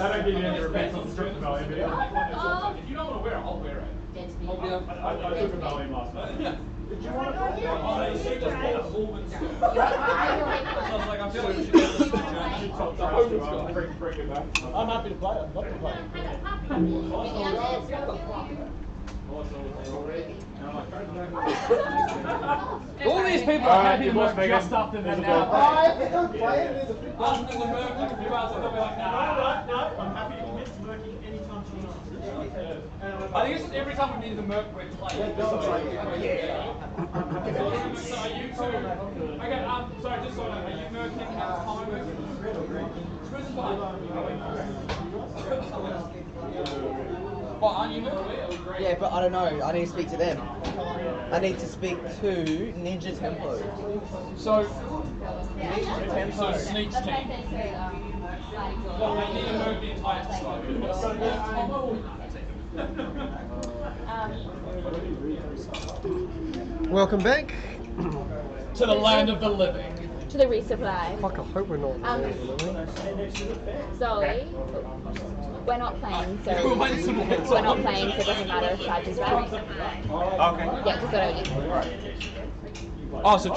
don't give you any repeats on the strip belly video. If you don't want to wear it, I'll wear it. I took a belly last night. Did you want to play? Oh, she just bought a Mormon stuff. I was like, I feel like we should get this to bring it back. I'm happy to play it. I'd love to play it. All these people are happy to work just up in the now. I'm happy to commit to working anytime she wants. I think it's just every time we need the Merc we're playing. So are you two? Okay, sorry, just so I know, are you Mercing at time? Well, aren't you Mercing? Yeah, but I don't know. I need to speak to them. I need to speak to Ninja Tempo. So, Ninja Tempo. Sneak's team. Well, they need to move the entire Welcome back. to the land of the living. To the resupply. Fuck, I hope we're not. Zoe, we're not playing, so we're not playing, so it doesn't matter if Chad is right. Okay. Yeah, just got to Oh, so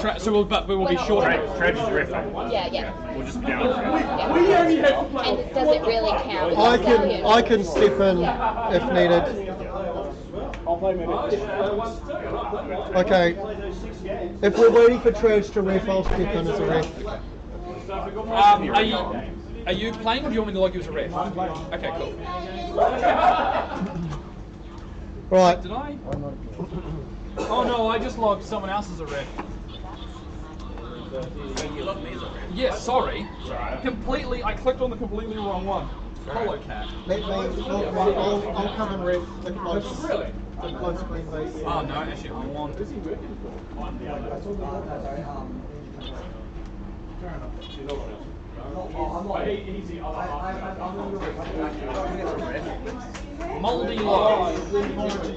we will be short. Trade is riffing. Yeah. We'll just be down. Yeah. We only have to play. And does it really count? I can step in if needed. I'll play maybe. Okay. If we're waiting for Trash to ref, I'll step in as a ref. Are you playing, or do you want me to log you as a ref? Okay, cool. Right. Did I? Oh no, I just logged someone else as a ref. You look me as a ref. Yeah, sorry. Completely, I clicked on the completely wrong one. Hello, cat. I'll come and ref the close. Really? The close screen base. Oh no, actually I want. Moldy log.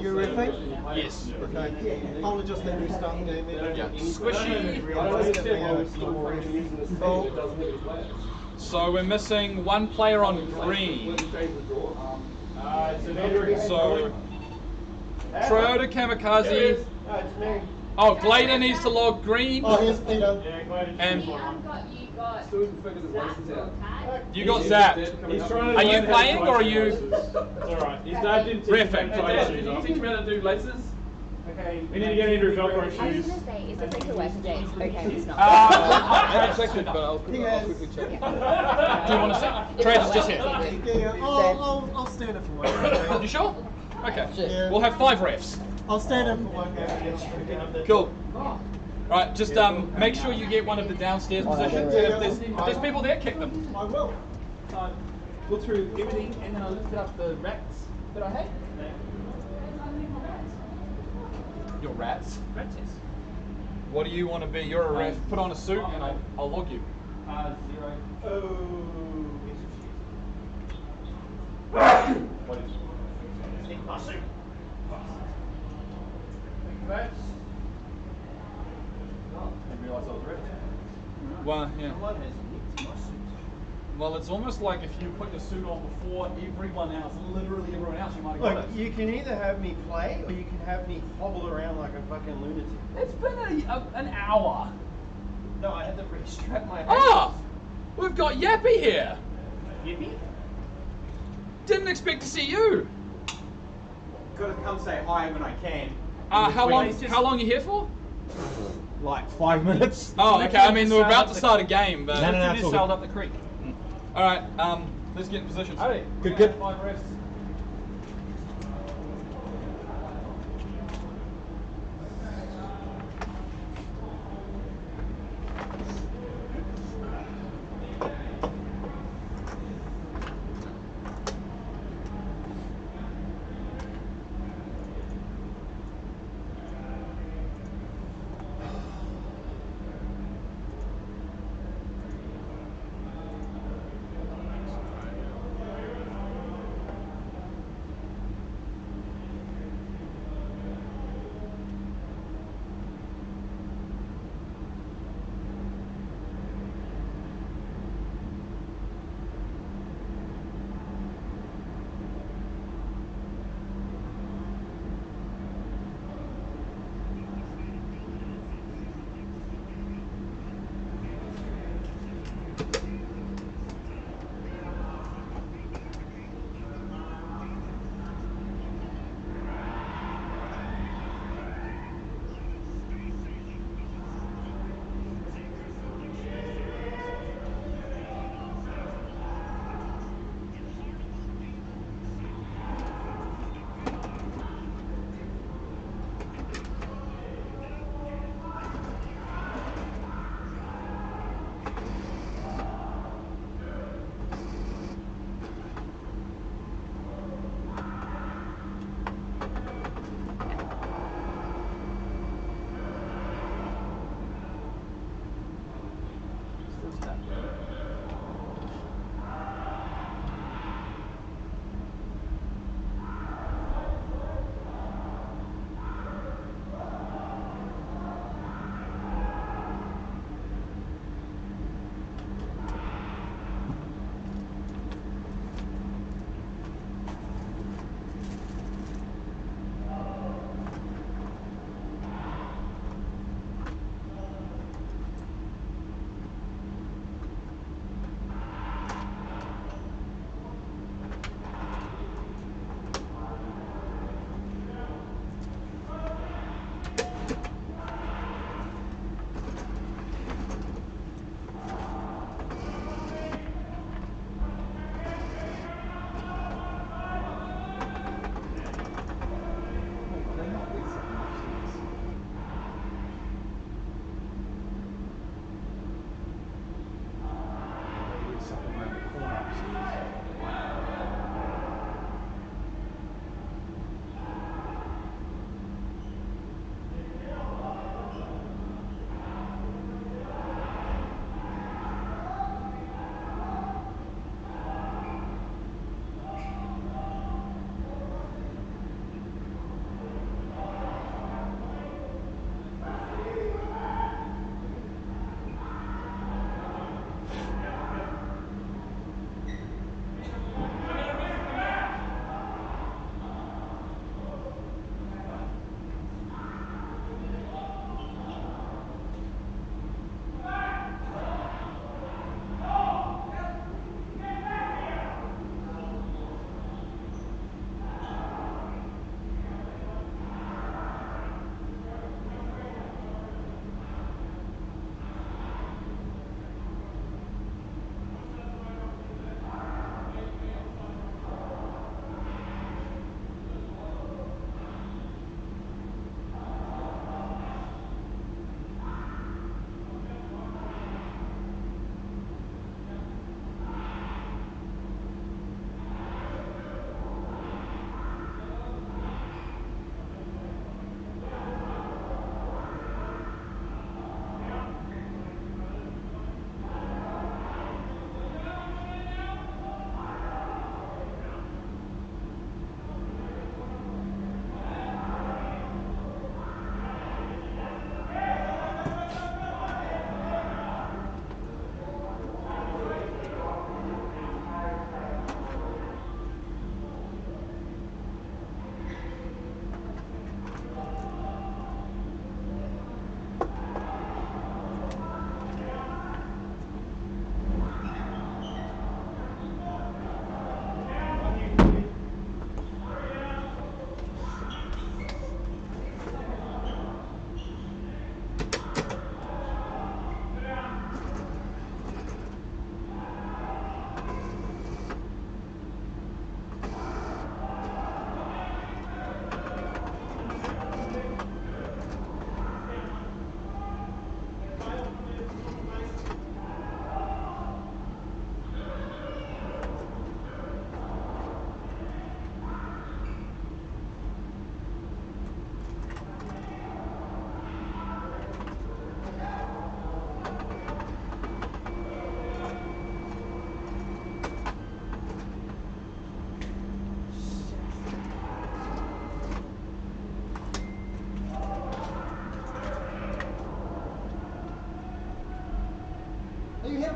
You refing? Yes. Okay. I'll just let you start the game then. Yeah. Squishy. So we're missing one player on green. So Toyota Kamikaze. Oh, Glader needs to log green. Oh, here's Peter. And you got zapped. Are you playing or are you? It's alright. His dad didn't teach him Riffing. teach me how to do lasers. Okay. We need to get Andrew Velcro I was shoes. going to say, is it like a working day? Okay, it's not. I checked it, but I'll quickly check. Do you want to see? Trade is just here. Yeah, I'll stand it for one. You sure? Okay. Yeah. We'll have 5 refs. I'll stand in for one game. Cool. Right, just make sure you get one of the downstairs positions. And if there's people there, kick them. I will. Look through everything, and then I lifted up the rats that I had. Your rats? Rats, yes. What do you want to be? You're a ref. Put on a suit, and I'll log you. 0. What is it? Sneak my suit. Rats. Didn't realise I was a ref. Well, yeah. Well, it's almost like if you put your suit on before everyone else, literally everyone else, you might have got Look, it. you can either have me play or you can have me hobble around like a fucking lunatic. It's been an hour. No, I had to restrap my Ah! We've got Yappy here. Yippee? Didn't expect to see you. Gotta come say hi when I can. How long are you here for? Like 5 minutes. Oh, okay. I mean, we're about to start a game, but No, just sailed up the creek. All right. Let's get in position. Good. 5 refs.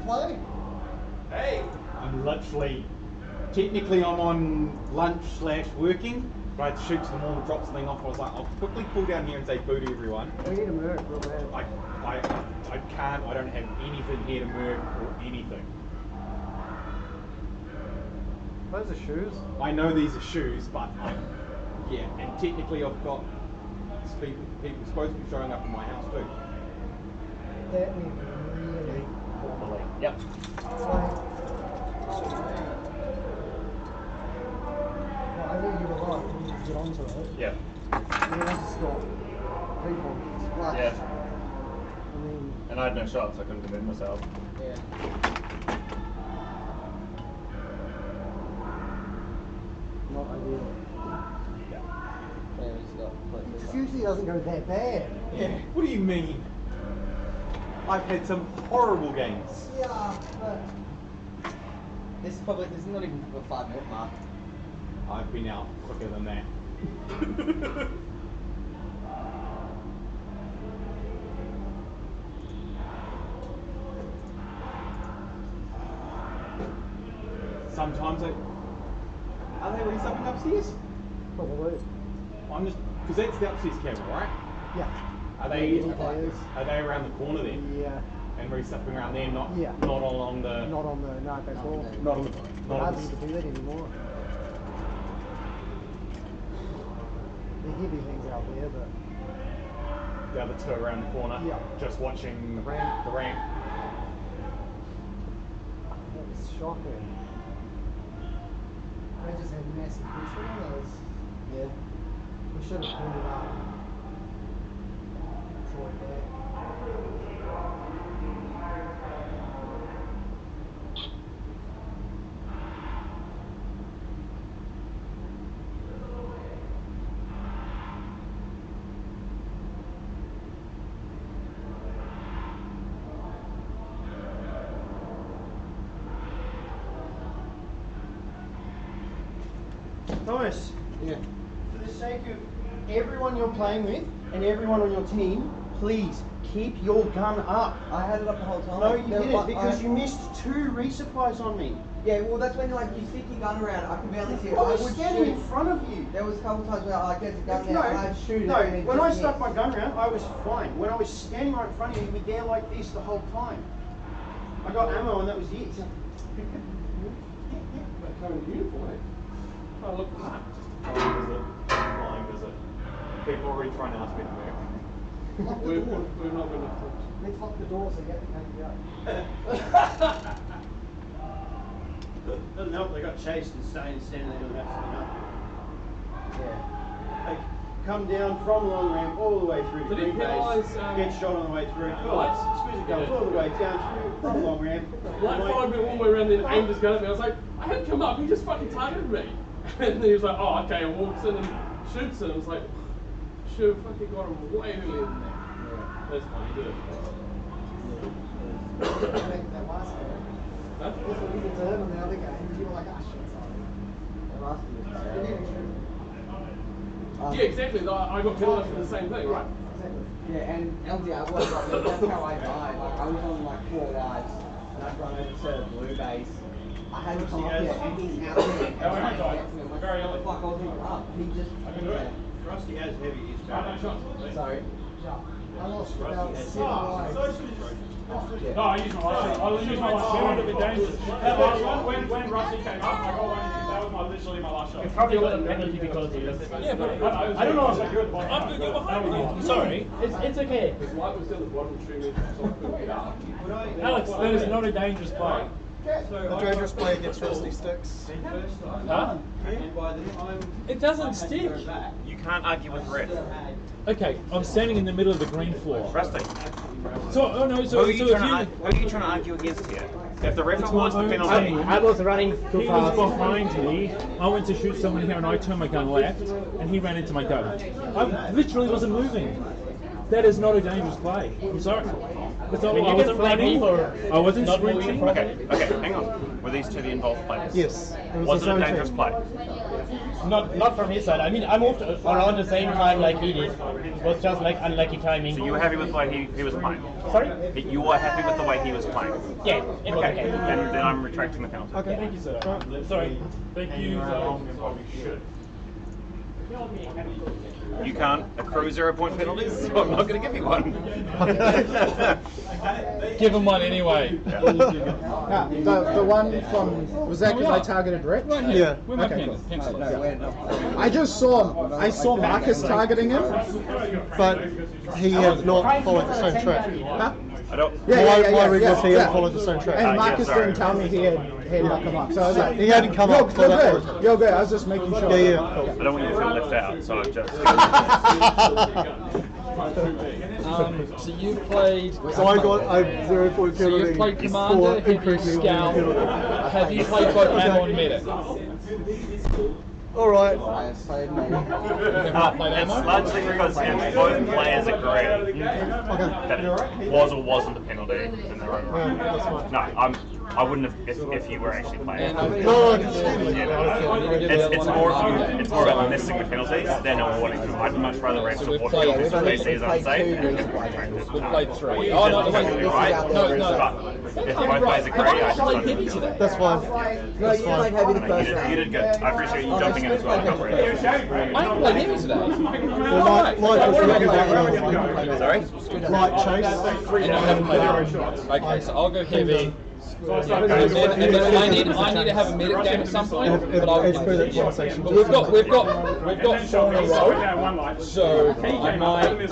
play? Hey! I'm literally, technically I'm on lunch / working, but I had to shoot to the mall and drop something off. I was like, I'll quickly pull down here and say boo to everyone. We need a merc real bad. I can't, I don't have anything here to merc or anything. Those are shoes. I know these are shoes, but yeah, and technically I've got people supposed to be showing up in my house too. That means really formally. Yep. Well, I knew you were right. We need to get onto it. Yeah. We need to stop people splash. Yeah. I mean, And I had no shots, I couldn't defend myself. Yeah. not ideal. Yeah, he's got It just usually doesn't go that bad. Yeah. What do you mean? I've had some horrible games. Yeah, but This is not even the 5 minute mark. I've been out quicker than that. Sometimes are they resubbing upstairs? probably. I'm just because that's the upstairs camera, right? Yeah. Are they Players. around the corner then? Yeah. And resubbing around there, not Yeah. not along the Not on the narco floor. not on the not on Hardly to do that anymore. The heavy things out there, but the other two around the corner. Yeah. Just watching The ramp. The ramp. that was shocking. They just had massive pressure on those. Yeah. We should have pulled it up. Troy back. Thomas, Yeah. for the sake of everyone you're playing with and everyone on your team, please keep your gun up. I had it up the whole time. No, you There was didn't like- because you missed 2 resupplies on me. Yeah, well, that's when like you stick your gun around. I can barely see it. I was would standing shoot. in front of you. There was a couple times where I get the gun No, out and I'd shoot it. no. and it When I just stuck my missed. gun around, I was fine. When I was standing right in front of you, you were there like this the whole time. I got ammo and that was it. Current uniform, eh? Oh, look at that. Flying visit. People are already trying to ask me to move. Lock the We're door. not going to. Let's lock the door so you can't go. Doesn't help they got chased and standing there doing absolutely nothing. Yeah. They come down from long ramp all the way through to Did it green base, penalise, get shot on the way through. lights? Squeeze it comes Yeah. all the way down through from long ramp. Like I'm followed me all the way around and aimed his gun at me. I was like, I had come up, he just fucking targeted me. And then he was like, oh, okay, and walks in and shoots it. I was like, should have fucking got him way earlier than that. That's fine, he did it. That last game. Huh? That's what we did to him in the other game. You were like, ah, shit, sorry. The last one was You terrible. didn't shoot. Yeah, exactly. I got penalised for the same thing, right? Exactly. Yeah, and LDR was like, that's how I died. Like, I was on like 4 lives, and I'd run over to the blue base. I had to come up here, and he's out there. Yeah, when I died, I'm like, very what the early. fuck, I was like, up. He just, I can do it. Rusty has heavy is No, no shots. sorry. I lost about Rusty has 7 lives. No, I used my last shot. I used my last shot. It would have been dangerous. That last one, when Rusty came up, I got one and that was literally my last shot. It probably was a penalty because of this. Yeah, but I don't know. I'm good, you're behind me. Sorry, it's okay. His light was down the bottom of the tree, so I couldn't get up. Alex, that is not a dangerous play. A dangerous play against Rusty Sticks. Huh? It doesn't stick. You can't argue with red. Okay, I'm standing in the middle of the green floor. Rusty. So, oh no, so, Who are you so if trying you... to who are you trying to argue against here? If the ref It's wants my the own penalty, team. I was running too He fast. was behind me. I went to shoot someone here and I turned my gun left and he ran into my gun. I literally wasn't moving. That is not a dangerous play. I'm sorry. So I wasn't running, I wasn't sprinting. Okay, hang on. Were these two the involved players? Yes. Was it a dangerous play? Not from his side. I mean, I moved around the same time like he did. It was just like unlucky timing. So you were happy with the way he was playing? Sorry? You were happy with the way he was playing? Yeah, it was okay. Then I'm retracting the penalty. Okay. Thank you, sir. Sorry. Thank you. You can't accrue 0 point penalties, so I'm not going to give you one. Give him one anyway. The one from, was that because I targeted Rich? Right here. Yeah. Where my Okay, pen cool. is? Pencil. I just saw Marcus targeting him. But he had not followed the same track. Huh? I don't. Why was he hadn't followed the same track? And yeah, Marcus sorry. didn't tell me he had not come up. So I was like, He hadn't come up for You're that good. one. You're good. I was just making sure. Yeah. I don't want you to feel left out, so I've just. So you played. So I got a 0 point So penalty. you've played for Commander, Heavy, incorrectly Scout. awarding penalty. Have you played both ammo and medic? All right. It's largely because both players agree that it was or wasn't a penalty in their own right. Yeah, that's fine. No, I wouldn't have if you were actually playing. And No, I can see Yeah. It's more about missing the penalties than awarding them. I'd much rather refs So we've award played- penalties if they see as unsafe. we played 3. Oh no, wait. Right? No. But if both players agree, I just played don't heavy feel today. it. That's fine. No, you played heavy the first You round. did good. I appreciate you jumping in as well. Not really. I didn't play heavy today. Light was really good. Sorry? Light chase. And I haven't played heavy. Okay, so I'll go heavy. And then I need to have a medic game at some point. But I'll As per that conversation. But we've got 4 in a row. So I might.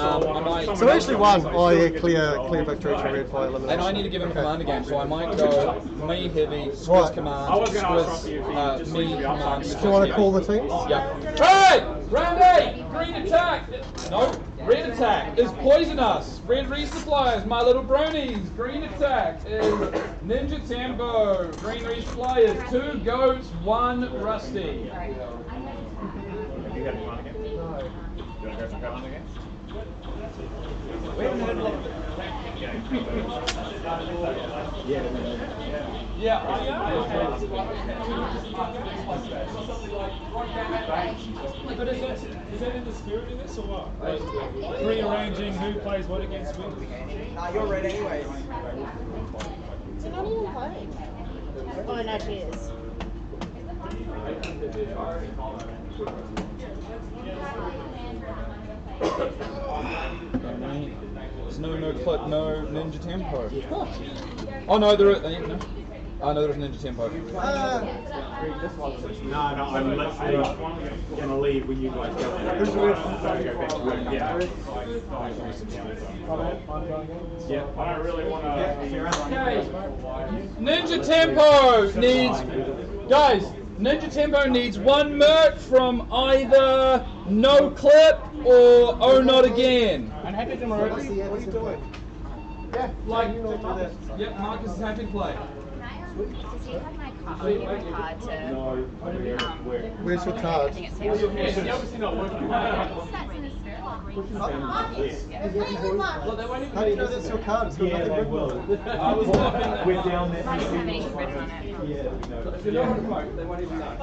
So actually won. Oh yeah, clear victory for Red by elimination. And I need to give him a commander game, so I might go me heavy, squiz Right. command, squiz me command. Do you want to call the teams? Yep. Hey! Round 8! Green attack! No, red attack is poison us. Red resuppliers, my little bronies. Green attack is Ninja Tempo. Green resuppliers, 2 goats, 1 rusty. Have you had fun again? No. You want to go for fun again? Yeah, but is that in the spirit of this or what? Like, rearranging who plays what against who? Nah, you're red anyways. So not even playing. Oh no, she is. There's no Ninja Tempo. Huh. Oh no, there is. No. Oh no, there's Ninja Tempo. No, I'm literally going to leave when you guys go. Yeah. Yeah. I don't really want to. Ninja Tempo needs, guys. Ninja Tempo needs 1 merc from either No Clip or Oh Not Again. I'm happy to know. What are you doing? Yeah, like yep, Marcus is happy to play. Does he have my card to? Where's your card? I think it's here. That's in his How do you know that's your card? It's got nothing written on it. We're down there. I don't have anything written on it. If you know how to vote, they won't even know.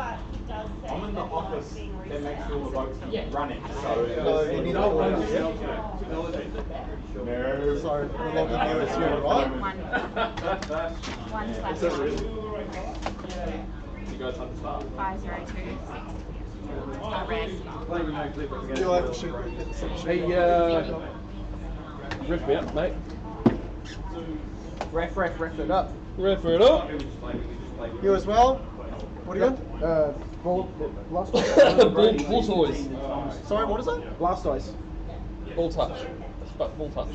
I'm in the office that makes sure the votes keep running. So You need to call it. Sorry, we're not going to notice you, right? One slash you guys understand? 502. Red. You like to shoot. Hey, ref it up, mate. Ref it up. Ref it up. You as well? What are you Ball Ball toys. Sorry, what is it? Blastoise. Ball touch. But ball touch.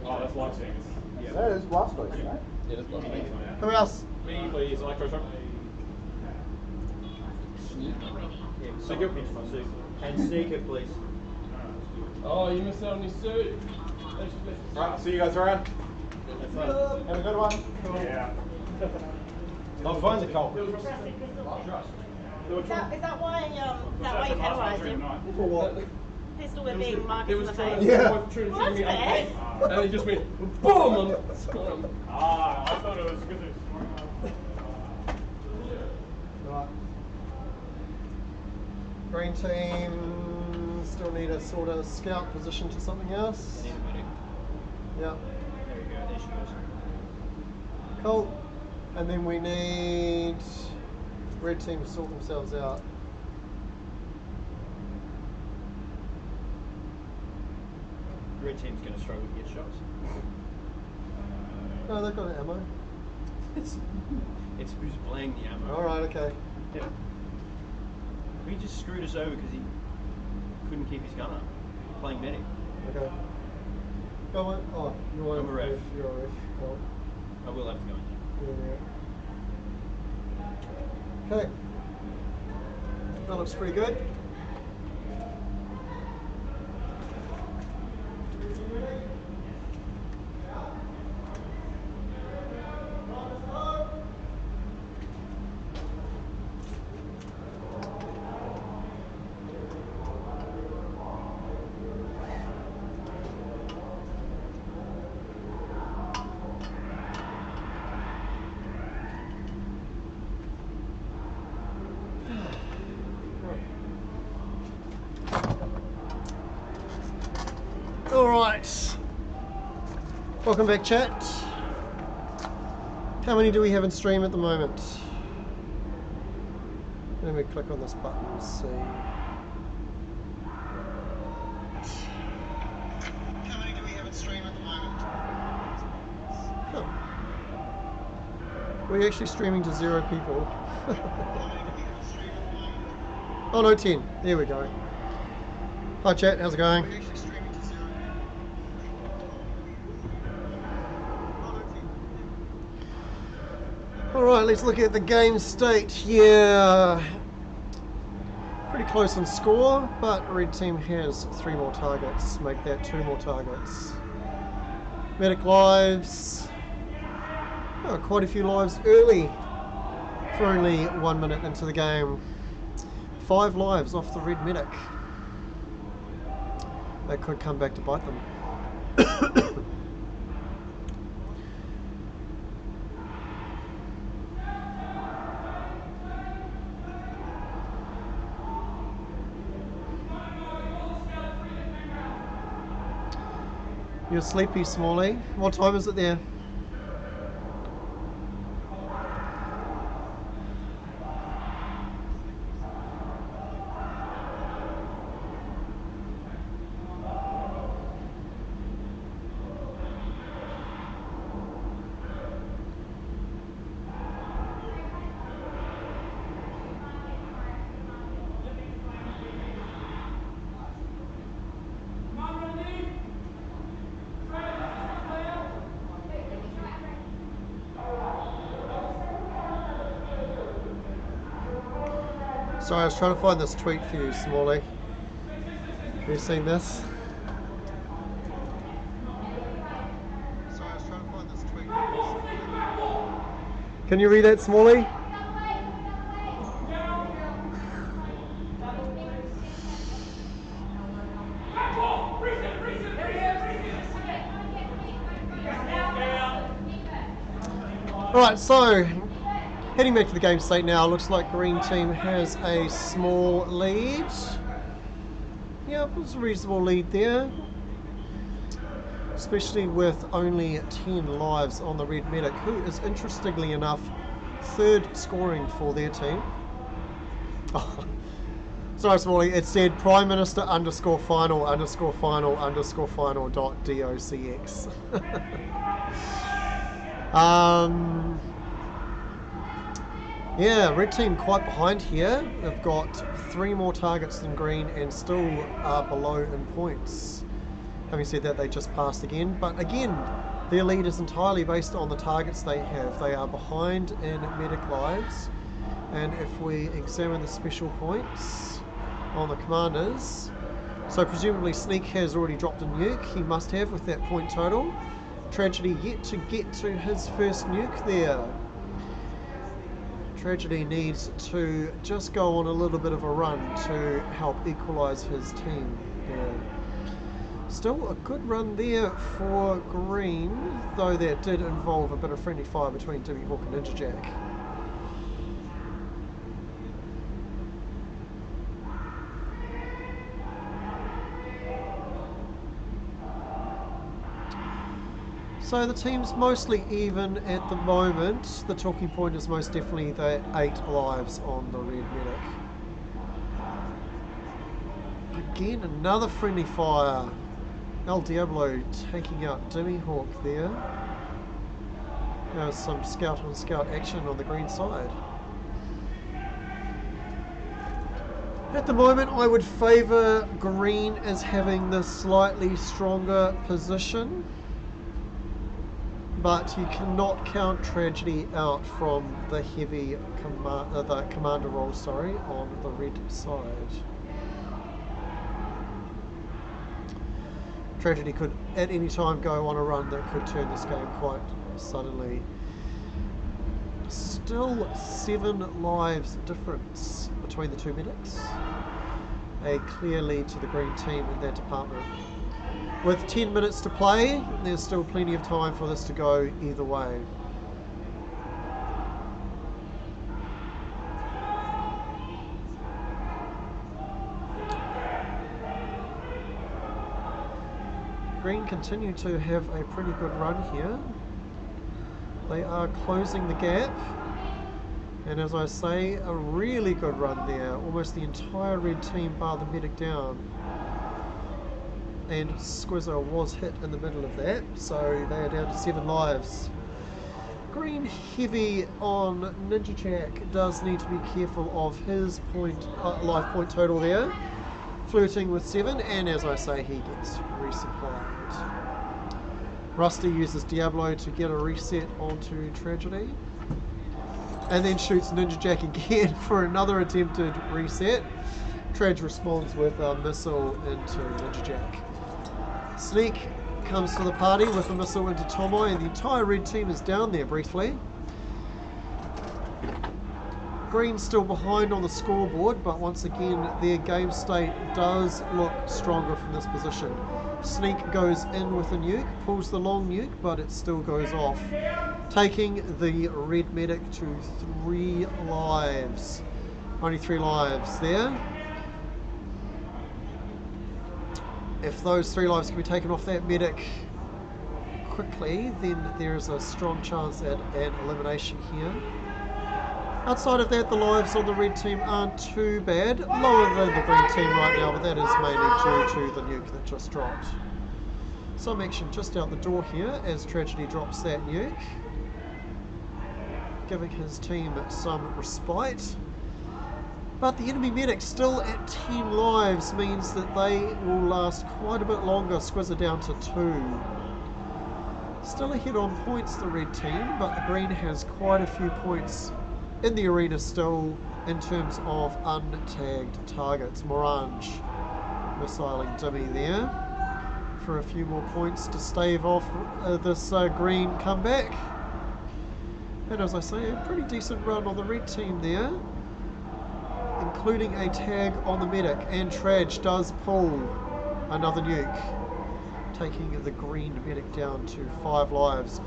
Oh, that's life saving. That is Blastoise, right? Yeah, that's not me. Who else? Me, please, electroshock. Sneaker. And sneaker, please. Oh, you missed out on your suit. Right, see you guys around. Have a good one. Yeah. My phone's a cold. Is that why you penalised him? For what? pistol whipping He Marcus in was the trying face. to Yeah. trying to Well, me that's fair. and he just went boom on Ah, I thought it was because it was snoring. Right. Green team still need a sort of scout position to something else. Yeah. There we go, there she goes. Cool. And then we need red team to sort themselves out. Red team's going to struggle to get shots. No, they've got ammo. It's who's playing the ammo. Alright, okay. Yeah. He just screwed us over because he couldn't keep his gun up. Playing medic. Okay. Go on. Oh, you're I'm a ref. You're a ref. Cool. I will have to go in there. Yeah. Okay. That looks pretty good. Alright. Welcome back, chat. How many do we have in stream at the moment? Let me click on this button and see. How many do we have in stream at the moment? Oh. We're actually streaming to 0 people. Oh no, 10. There we go. Hi chat, how's it going? Alright, let's look at the game state here. Pretty close on score, but red team has 3 more targets. Make that 2 more targets. Medic lives. Oh, quite a few lives early for only 1 minute into the game. 5 lives off the red medic. That could come back to bite them. You're sleepy, Smalley. What time is it there? Sorry, I was trying to find this tweet for you, Smalley. Have you seen this? Sorry, I was trying to find this tweet for you, Smalley. Can you read that, Smalley? Alright, so heading back to the game state now, looks like green team has a small lead. Yeah, it was a reasonable lead there. Especially with only 10 lives on the red medic, who is interestingly enough 3rd scoring for their team. Oh, sorry Smalley, it said Prime Minister _final_final_final.docx. Yeah, red team quite behind here. They've got 3 more targets than green and still are below in points. Having said that, they just passed again, but again, their lead is entirely based on the targets they have. They are behind in medic lives, and if we examine the special points on the commanders, so presumably Sneak has already dropped a nuke, he must have with that point total. Tragedy yet to get to his first nuke there. Tragedy needs to just go on a little bit of a run to help equalise his team there. Still a good run there for Green, though that did involve a bit of friendly fire between Dimmy Hawk and Ninja Jack. So the team's mostly even at the moment. The talking point is most definitely the 8 lives on the red medic. Again, another friendly fire. El Diablo taking out Dimmy Hawk there. There's some scout on scout action on the green side. At the moment, I would favour green as having the slightly stronger position. But you cannot count Tragedy out from the heavy the commander role, sorry, on the red side. Tragedy could at any time go on a run that could turn this game quite suddenly. Still 7 lives difference between the two medics. A clear lead to the green team in that department. With 10 minutes to play, there's still plenty of time for this to go either way. Green continue to have a pretty good run here. They are closing the gap. And as I say, a really good run there. Almost the entire red team bar the medic down. And Squizzo was hit in the middle of that, so they are down to 7 lives. Green heavy on Ninja Jack does need to be careful of his life point total there. Flirting with 7, and as I say, he gets resupplied. Rusty uses Diablo to get a reset onto Tragedy. And then shoots Ninja Jack again for another attempted reset. Trage responds with a missile into Ninja Jack. Sneak comes to the party with a missile into Tomoe, and the entire red team is down there briefly. Green's still behind on the scoreboard, but once again their game state does look stronger from this position. Sneak goes in with a nuke, pulls the long nuke, but it still goes off, taking the red medic to 3 lives. Only 3 lives there. If those 3 lives can be taken off that medic quickly, then there is a strong chance at an elimination here. Outside of that, the lives on the red team aren't too bad. Lower than the green team right now, but that is mainly due to the nuke that just dropped. Some action just out the door here as Tragedy drops that nuke, giving his team some respite. But the enemy medic still at 10 lives means that they will last quite a bit longer. Squizzer down to 2. Still ahead on points, the red team, but the green has quite a few points in the arena still in terms of untagged targets. Morange missiling Dimmy there for a few more points to stave off this green comeback. And as I say, a pretty decent run on the red team there, including a tag on the medic, and Trage does pull another nuke, taking the green medic down to 5 lives.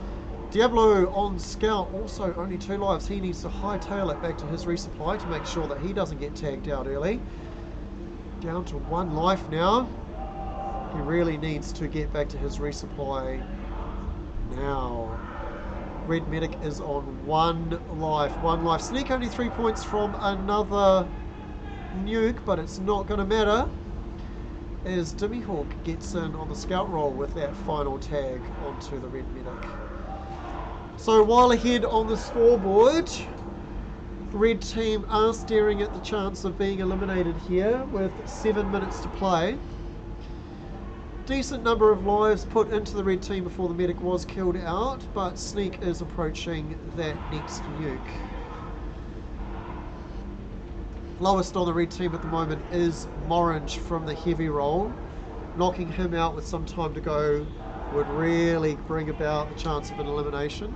Diablo on scout, also only 2 lives. He needs to hightail it back to his resupply to make sure that he doesn't get tagged out early. Down to 1 life now. He really needs to get back to his resupply now. Red medic is on 1 life. 1 life. Sneak only 3 points from another nuke, but it's not going to matter as Dimmy Hawk gets in on the scout roll with that final tag onto the red medic. So while ahead on the scoreboard, red team are staring at the chance of being eliminated here with 7 minutes to play. Decent number of lives put into the red team before the medic was killed out, but Sneak is approaching that next nuke. Lowest on the red team at the moment is Morange from the heavy roll. Knocking him out with some time to go would really bring about the chance of an elimination.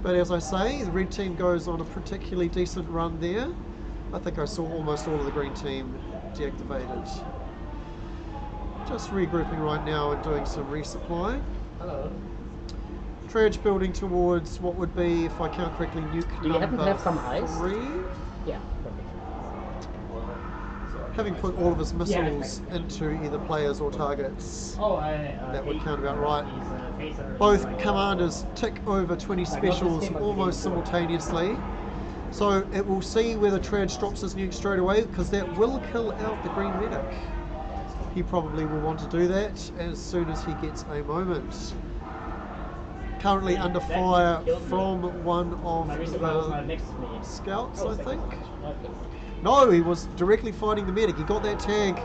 But as I say, the red team goes on a particularly decent run there. I think I saw almost all of the green team deactivated. Just regrouping right now and doing some resupply. Hello. Traj building towards what would be, if I count correctly, nuke Do you happen to have some number ice? 3. Yeah, perfect. Having put all of his missiles into either players or targets, that would count about right. Both commanders tick over 20 specials almost simultaneously. So it will see whether Traj drops his nuke straight away, because that will kill out the green medic. He probably will want to do that as soon as he gets a moment. Currently under fire from one of the scouts, I think. No, he was directly fighting the medic. He got that tag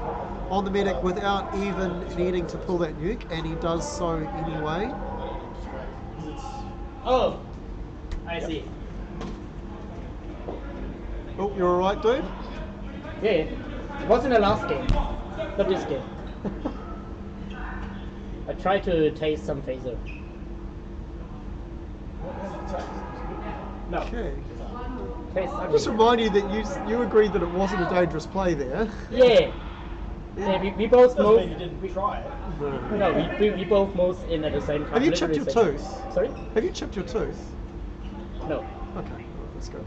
on the medic without even needing to pull that nuke, and he does so anyway. Oh, I see. Oh, you're alright, dude? Yeah, it was in the last game, not this game. I tried to taste some phaser. No. Okay. Taste Just remind you that you agreed that it wasn't a dangerous play there. Yeah. Yeah, we both moved. You didn't try it. No, we both moved in at the same time. Have you chipped your tooth? Sorry? Have you chipped your tooth? No. Okay, that's good.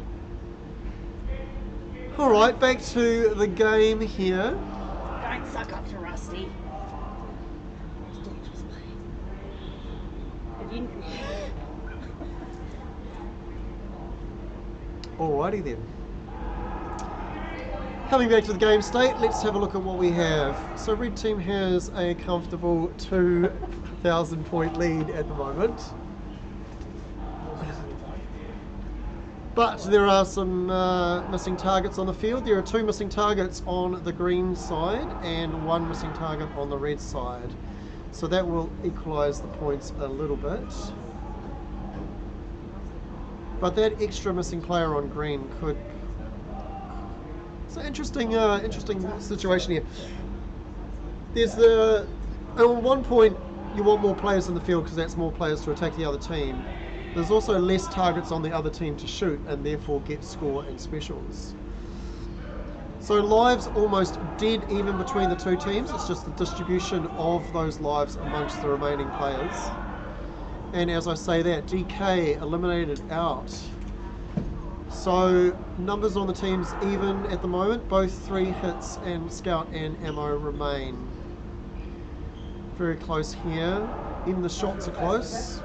Alright, back to the game here. Don't suck up to Rusty. Have you... Alrighty then. Coming back to the game state, let's have a look at what we have. So red team has a comfortable 2,000 point lead at the moment. But there are some missing targets on the field. There are 2 missing targets on the green side and 1 missing target on the red side. So that will equalise the points a little bit. But that extra missing player on green could... It's an interesting situation here. There's the... At one point, you want more players in the field because that's more players to attack the other team. There's also less targets on the other team to shoot and therefore get score and specials. So lives almost dead even between the 2 teams. It's just the distribution of those lives amongst the remaining players. And as I say that, DK eliminated out. So numbers on the teams even at the moment. Both 3 hits and scout and ammo remain. Very close here. Even the shots are close.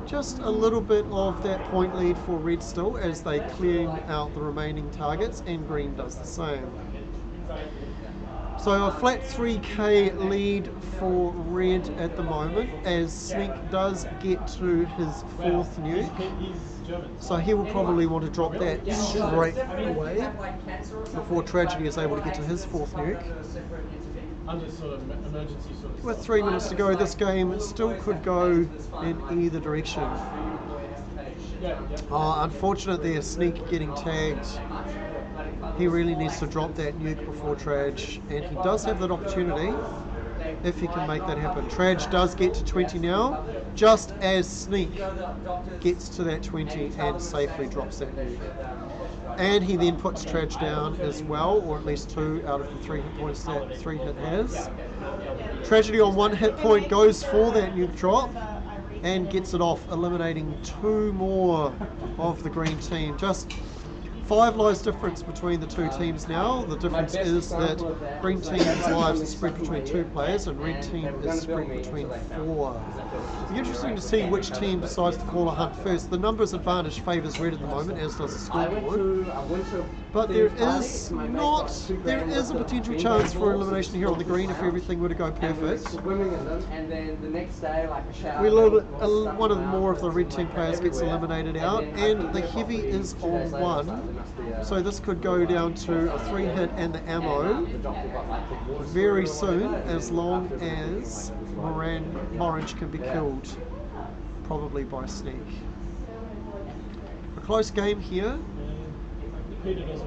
Just a little bit of that point lead for red still as they clear out the remaining targets, and green does the same. So a flat 3k lead for red at the moment as Sneak does get to his 4th nuke. So he will probably want to drop that straight away before Tragedy is able to get to his 4th nuke. With 3 minutes to go, this game still could go in either direction. Unfortunate there, Sneak getting tagged. He really needs to drop that nuke before Traj, and he does have that opportunity if he can make that happen. Traj does get to 20 now, just as Sneak gets to that 20 and safely drops that nuke. And he then puts Traj down as well, or at least 2 out of the 3 hit points that 3 hit has. Tragedy on 1 hit point goes for that nuke drop and gets it off, eliminating 2 more of the green team. Just 5 lives difference between the 2 teams now. The difference is that green team's lives are spread between 2 players and red team is spread between 4. It'll be interesting to see which team decides to call a hunt first. The numbers advantage favours red at the moment, as does the scoreboard. But there is a potential chance for elimination here on the green if everything were to go perfect. One of more of the red team players gets eliminated out, and the heavy is on 1. So this could go down to a 3 hit and the ammo very soon, as long as Morange can be killed, probably by Sneak. A close game here.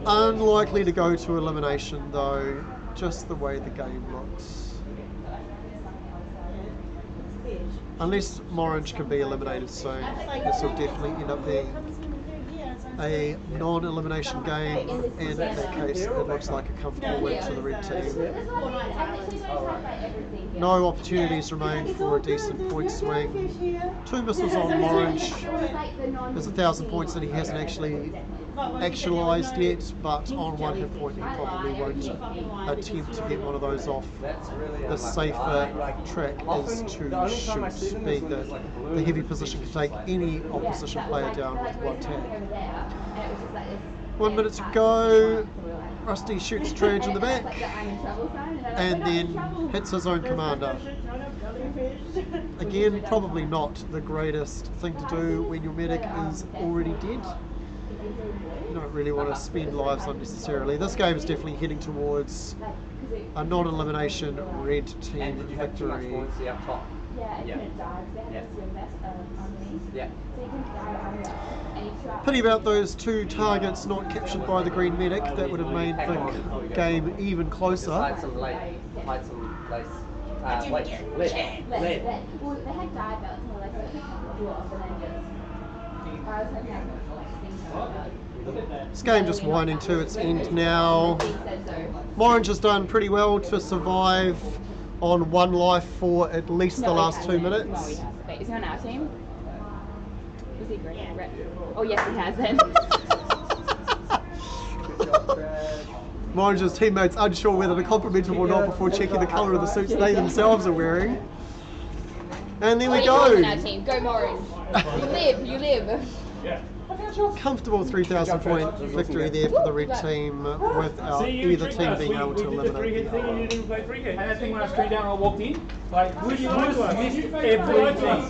Unlikely to go to elimination though, just the way the game looks. unless Morange can be eliminated soon, this will definitely end up being a non-elimination game, and in that case it looks like a comfortable win to the red team. No opportunities remain for a decent point swing. 2 misses on Morange. There's 1,000 points that he hasn't actually actualised yet, but on 1 hit point he probably won't attempt to get one of those off. The safer track is to shoot, being that the heavy position can take any opposition player down with 1 tag. 1 minute to go. Rusty shoots Trudge in the back and then hits his own commander. Again, probably not the greatest thing to do when your medic is already dead. You don't really want to spend lives unnecessarily. This game is definitely heading towards a non-elimination red team victory. Pity about those 2 targets not captured by the green medic. That would have made the game even closer. Hide some lace. Hide some lace. Lead. Well, they had died, but it's more like a dwarf and then just. This game just winding to its end now. Morange has done pretty well to survive on 1 life for at least the last 2 minutes. Wait, is he on our team? Is he green? Oh yes, he has then. Morange's teammates unsure whether to compliment him or not before checking the colour of the suits they themselves are wearing. And there we go. On our team. Go Morange. You live. Comfortable 3,000 point victory there for the red team without either team being able to eliminate the other. And that thing when I was straight down, I walked in, like, Bruce missed everything.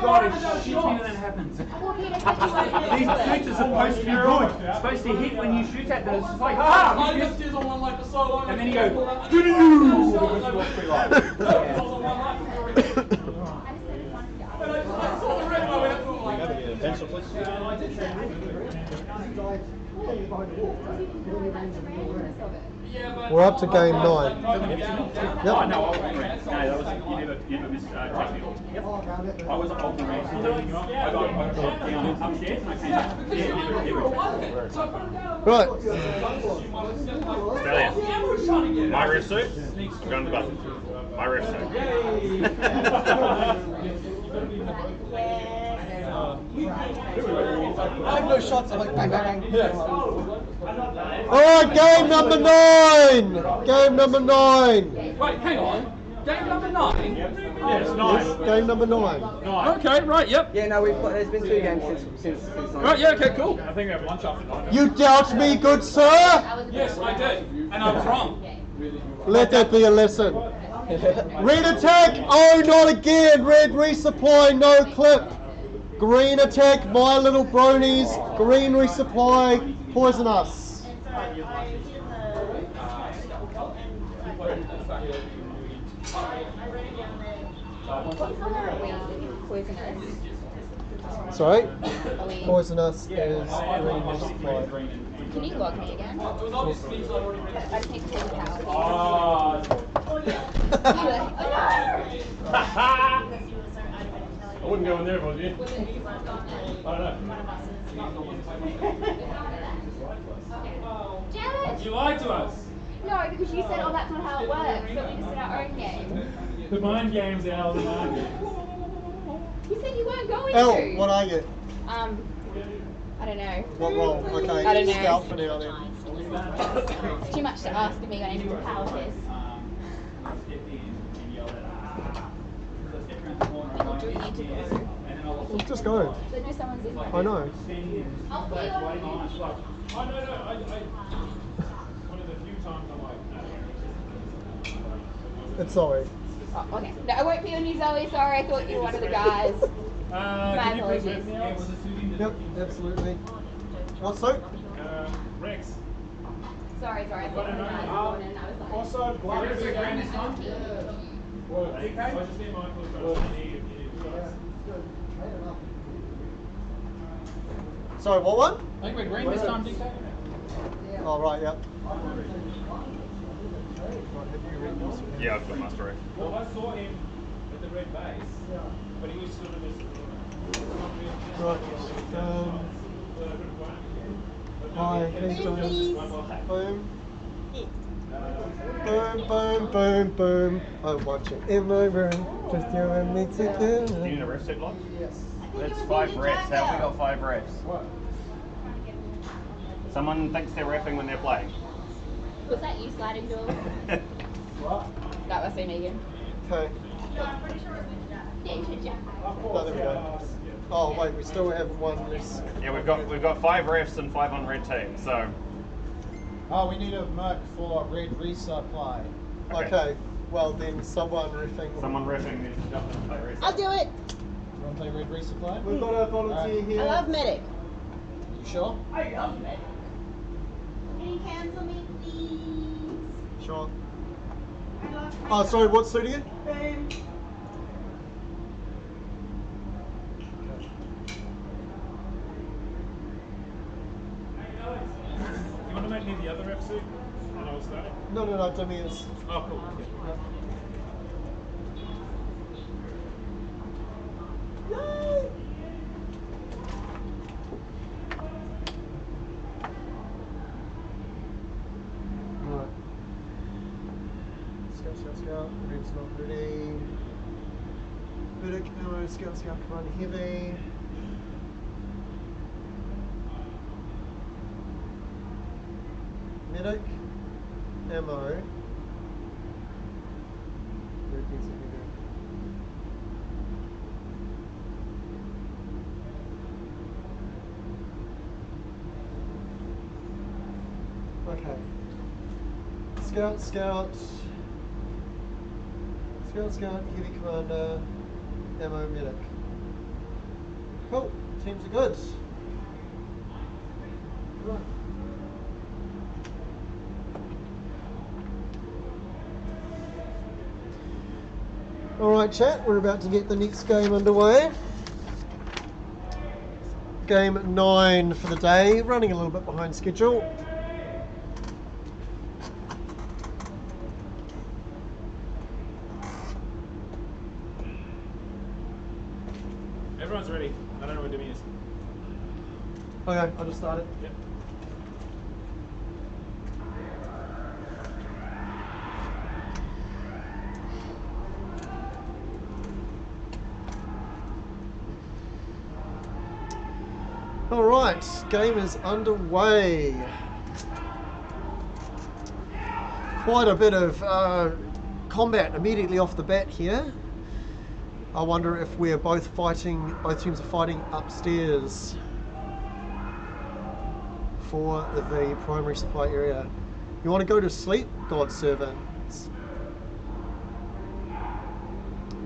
God, it shoots me when that happens. These suits are supposed to be good. It's supposed to hit when you shoot at them. It's like, ha! And then you go, Pencil, please. We're up to game 9. Oh, no, you never missed technical. I was on the race. I got down upstairs and I came out. Right. Australia. My ref suit. I'm going to the button. My ref suit. I have no shots, I'm like bang bang bang. Alright, game number 9! Game number 9! Wait, hang on. Game number 9? Yes, 9. Game number 9. Okay, right, yep. Yeah, no, there's been 2 games since Right, yeah, okay, cool. I think we have lunch after 9. You doubt me, good sir? Yes, I did. And I was wrong. Let that be a lesson. Red attack! Oh, not again! Red resupply, no clip. Green attack, my little bronies. Green resupply, poison us. Sorry? Poison us is green resupply. Can you log me again? I just need to take the power. I wouldn't go in there if I was you. I don't know. Jared! You lied to us. No, because you said, oh, that's not how it works, so we just did our own game. The mind game's out of the mind game. You said you weren't going Elle, to. what are you? I don't know. What role? Okay, I don't know. scout for now then. It's too much to ask of me when I need to power this. What do we need to do? Well, just go. So no someone's in there. I know. I'll be on you. One of the few times I'm like, It's sorry. Oh, okay. No, I won't be on you, Zoe. Sorry, I thought you were one of the guys. My apologies. Yep, absolutely. What suit? Rex. Sorry, I thought you were the guys going in. I was like, Also, blood is a green this time. Okay. I just need Michael to Sorry, what one? I think we're green this time, DK. Oh, right, yep. Yeah, I've got master ref. Well, I saw him the red base, but he was sort of this. Right. Hi, he's doing. Boom. Boom, boom, boom, boom. I'm watching in my room, just you and me together. Do you need a ref set lock? Yes. That's 5 refs. How have we got 5 refs? What? Someone thinks they're refing when they're playing. Was that you sliding door? What? That must be Megan. Okay. Yeah, you should check. Oh, there we go. Oh wait, we still have one less. Yeah, we've got 5 refs and 5 on red team. So. Oh, we need a mark for red resupply. Okay. Well then, someone riffing. Someone refing needs to jump in and play red. I'll do it. You want to play red resupply? We've got a volunteer here. I love medic. You sure? I love it. Can you cancel me, please? Sure. Oh, sorry. What suit are you? You want to make me the other ref suit? And I'll start it? No, Dummy is. Oh, cool. Okay. Right. Scout. Red's not ready. Medic, ammo, scout, command heavy. Medic, ammo. Red needs a heavy. Okay. Scout, heavy commander, ammo medic. Cool, teams are good. Right. Alright chat, we're about to get the next game underway. Game 9 for the day, running a little bit behind schedule. Everyone's ready. I don't know where Demi is. Okay, I'll just start it. Yep. Alright, game is underway. Quite a bit of combat immediately off the bat here. I wonder if we're both teams are fighting upstairs for the primary supply area. You want to go to sleep, God's servants?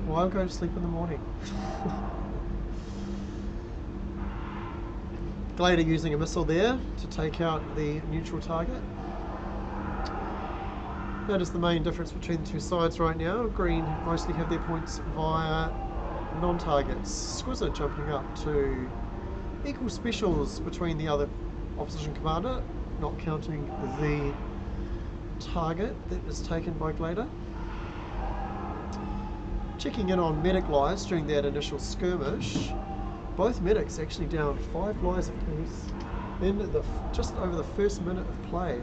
Well, I'll go to sleep in the morning. Glader using a missile there to take out the neutral target. That is the main difference between the two sides right now. Green mostly have their points via non-targets. Squizzer jumping up to equal specials between the other opposition commander, not counting the target that is taken by Glader. Checking in on medic lives during that initial skirmish. Both medics actually down 5 lives apiece in just over the first minute of play.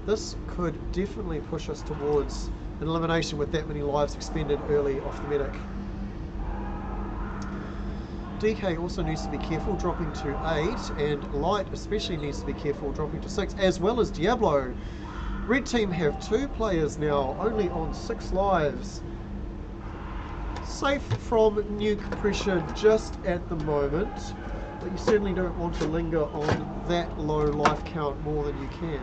This could definitely push us towards an elimination with that many lives expended early off the medic. DK also needs to be careful dropping to 8, and Light especially needs to be careful dropping to 6, as well as Diablo. Red team have 2 players now, only on 6 lives. Safe from nuke pressure just at the moment, but you certainly don't want to linger on that low life count more than you can.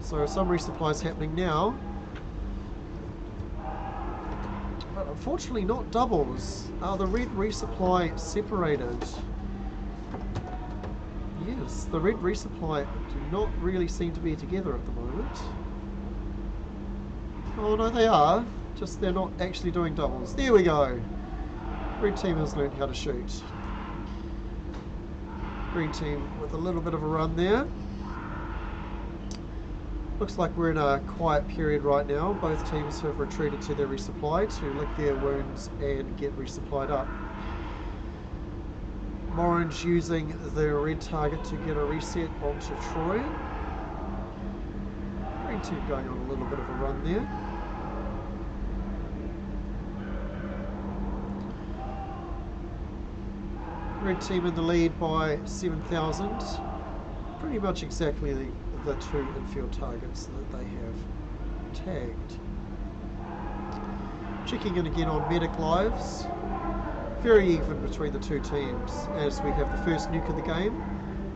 So some resupplies happening now, but unfortunately not doubles. The red resupply separated. Yes, the red resupply do not really seem to be together at the moment. Oh no, they are. Just they're not actually doing doubles. There we go. Red team has learned how to shoot. Green team with a little bit of a run there. Looks like we're in a quiet period right now. Both teams have retreated to their resupply to lick their wounds and get resupplied up. Orange using the red target to get a reset onto Troy. Green team going on a little bit of a run there. Red team in the lead by 7,000. Pretty much exactly the two infield targets that they have tagged. Checking in again on medic lives. Very even between the two teams as we have the first nuke of the game,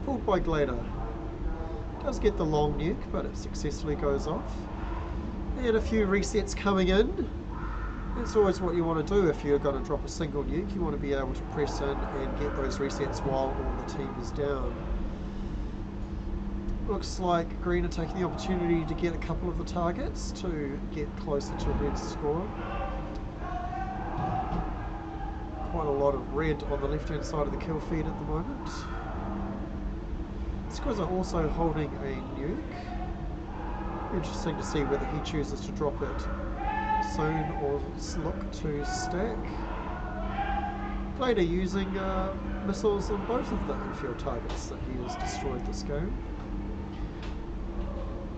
pulled by Glader. Does get the long nuke, but it successfully goes off. And a few resets coming in. That's always what you want to do if you're going to drop a single nuke. You want to be able to press in and get those resets while all the team is down. Looks like Green are taking the opportunity to get a couple of the targets to get closer to Red's score. Quite a lot of red on the left hand side of the kill feed at the moment. Squizz are also holding a nuke. Interesting to see whether he chooses to drop it soon or look to stack. Glader using missiles on both of the infield targets that he has destroyed this game.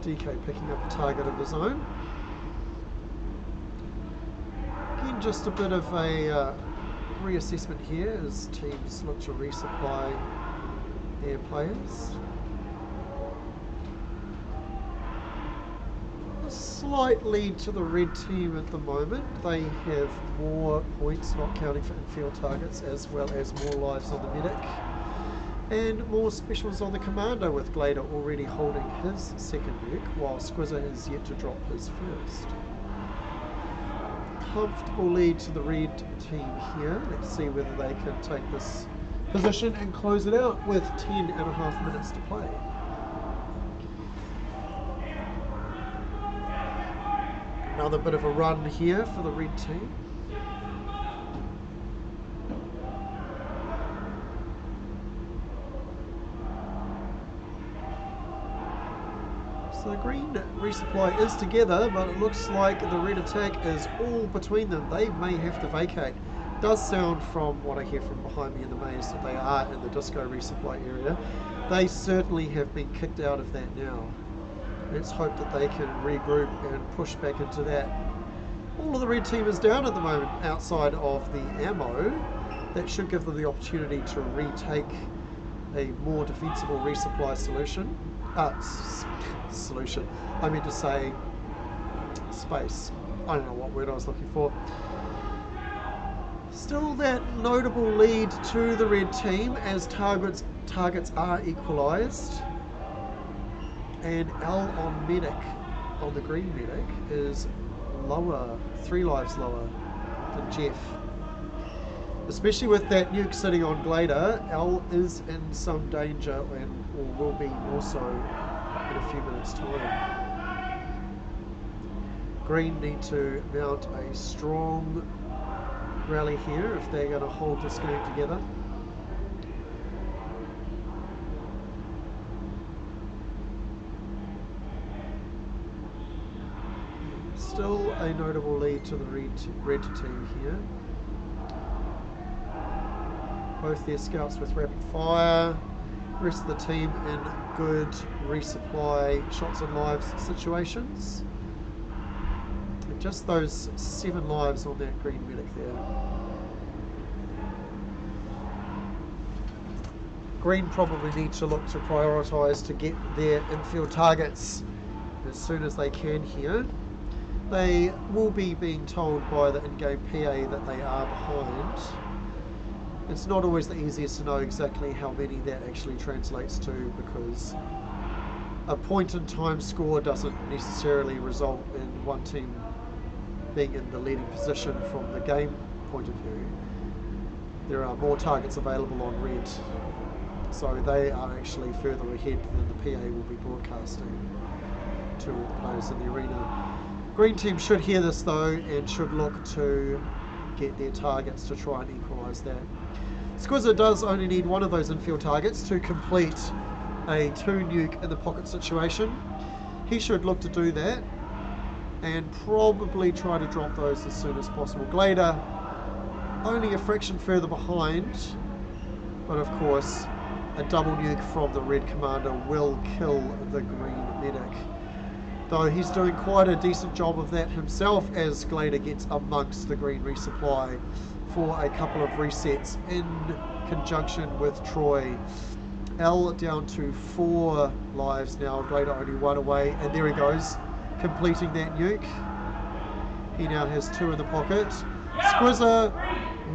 DK picking up a target of his own. Again, just a bit of a reassessment here as teams look to resupply their players. A slight lead to the red team at the moment. They have more points, not counting for infield targets, as well as more lives on the medic. And more specials on the commander, with Glader already holding his second nuke, while Squizzer has yet to drop his first. Comfortable lead to the red team here. Let's see whether they can take this position and close it out with 10.5 minutes to play. Another bit of a run here for the red team. So the green resupply is together, but it looks like the red attack is all between them. They may have to vacate. It does sound from what I hear from behind me in the maze that they are in the disco resupply area. They certainly have been kicked out of that now. Let's hope that they can regroup and push back into that. All of the red team is down at the moment outside of the ammo. That should give them the opportunity to retake a more defensible resupply solution. I meant to say space. I don't know what word I was looking for. Still that notable lead to the red team as targets are equalised. And L on medic, on the green medic, is lower, 3 lives lower than Jeff. Especially with that nuke sitting on Glader, L is in some danger and or will be more so in a few minutes' time. Green need to mount a strong rally here if they're going to hold this game together. Still a notable lead to the red team here. Both their scouts with rapid fire, rest of the team in good resupply shots and lives situations. And just those 7 lives on that green medic there. Green probably need to look to prioritise to get their infield targets as soon as they can here. They will be being told by the in-game PA that they are behind. It's not always the easiest to know exactly how many that actually translates to, because a point in time score doesn't necessarily result in one team being in the leading position from the game point of view. There are more targets available on red, so they are actually further ahead than the PA will be broadcasting to all the players in the arena. Green team should hear this though and should look to get their targets to try and equalise that. Squizzer does only need one of those infield targets to complete a 2 nuke in the pocket situation. he should look to do that and probably try to drop those as soon as possible. Glader only a fraction further behind, but of course a double nuke from the red commander will kill the green medic. Though he's doing quite a decent job of that himself as Glader gets amongst the green resupply for a couple of resets in conjunction with Troy. L down to 4 lives now, Glader only 1 away, and there he goes, completing that nuke. He now has 2 in the pocket. Squizzer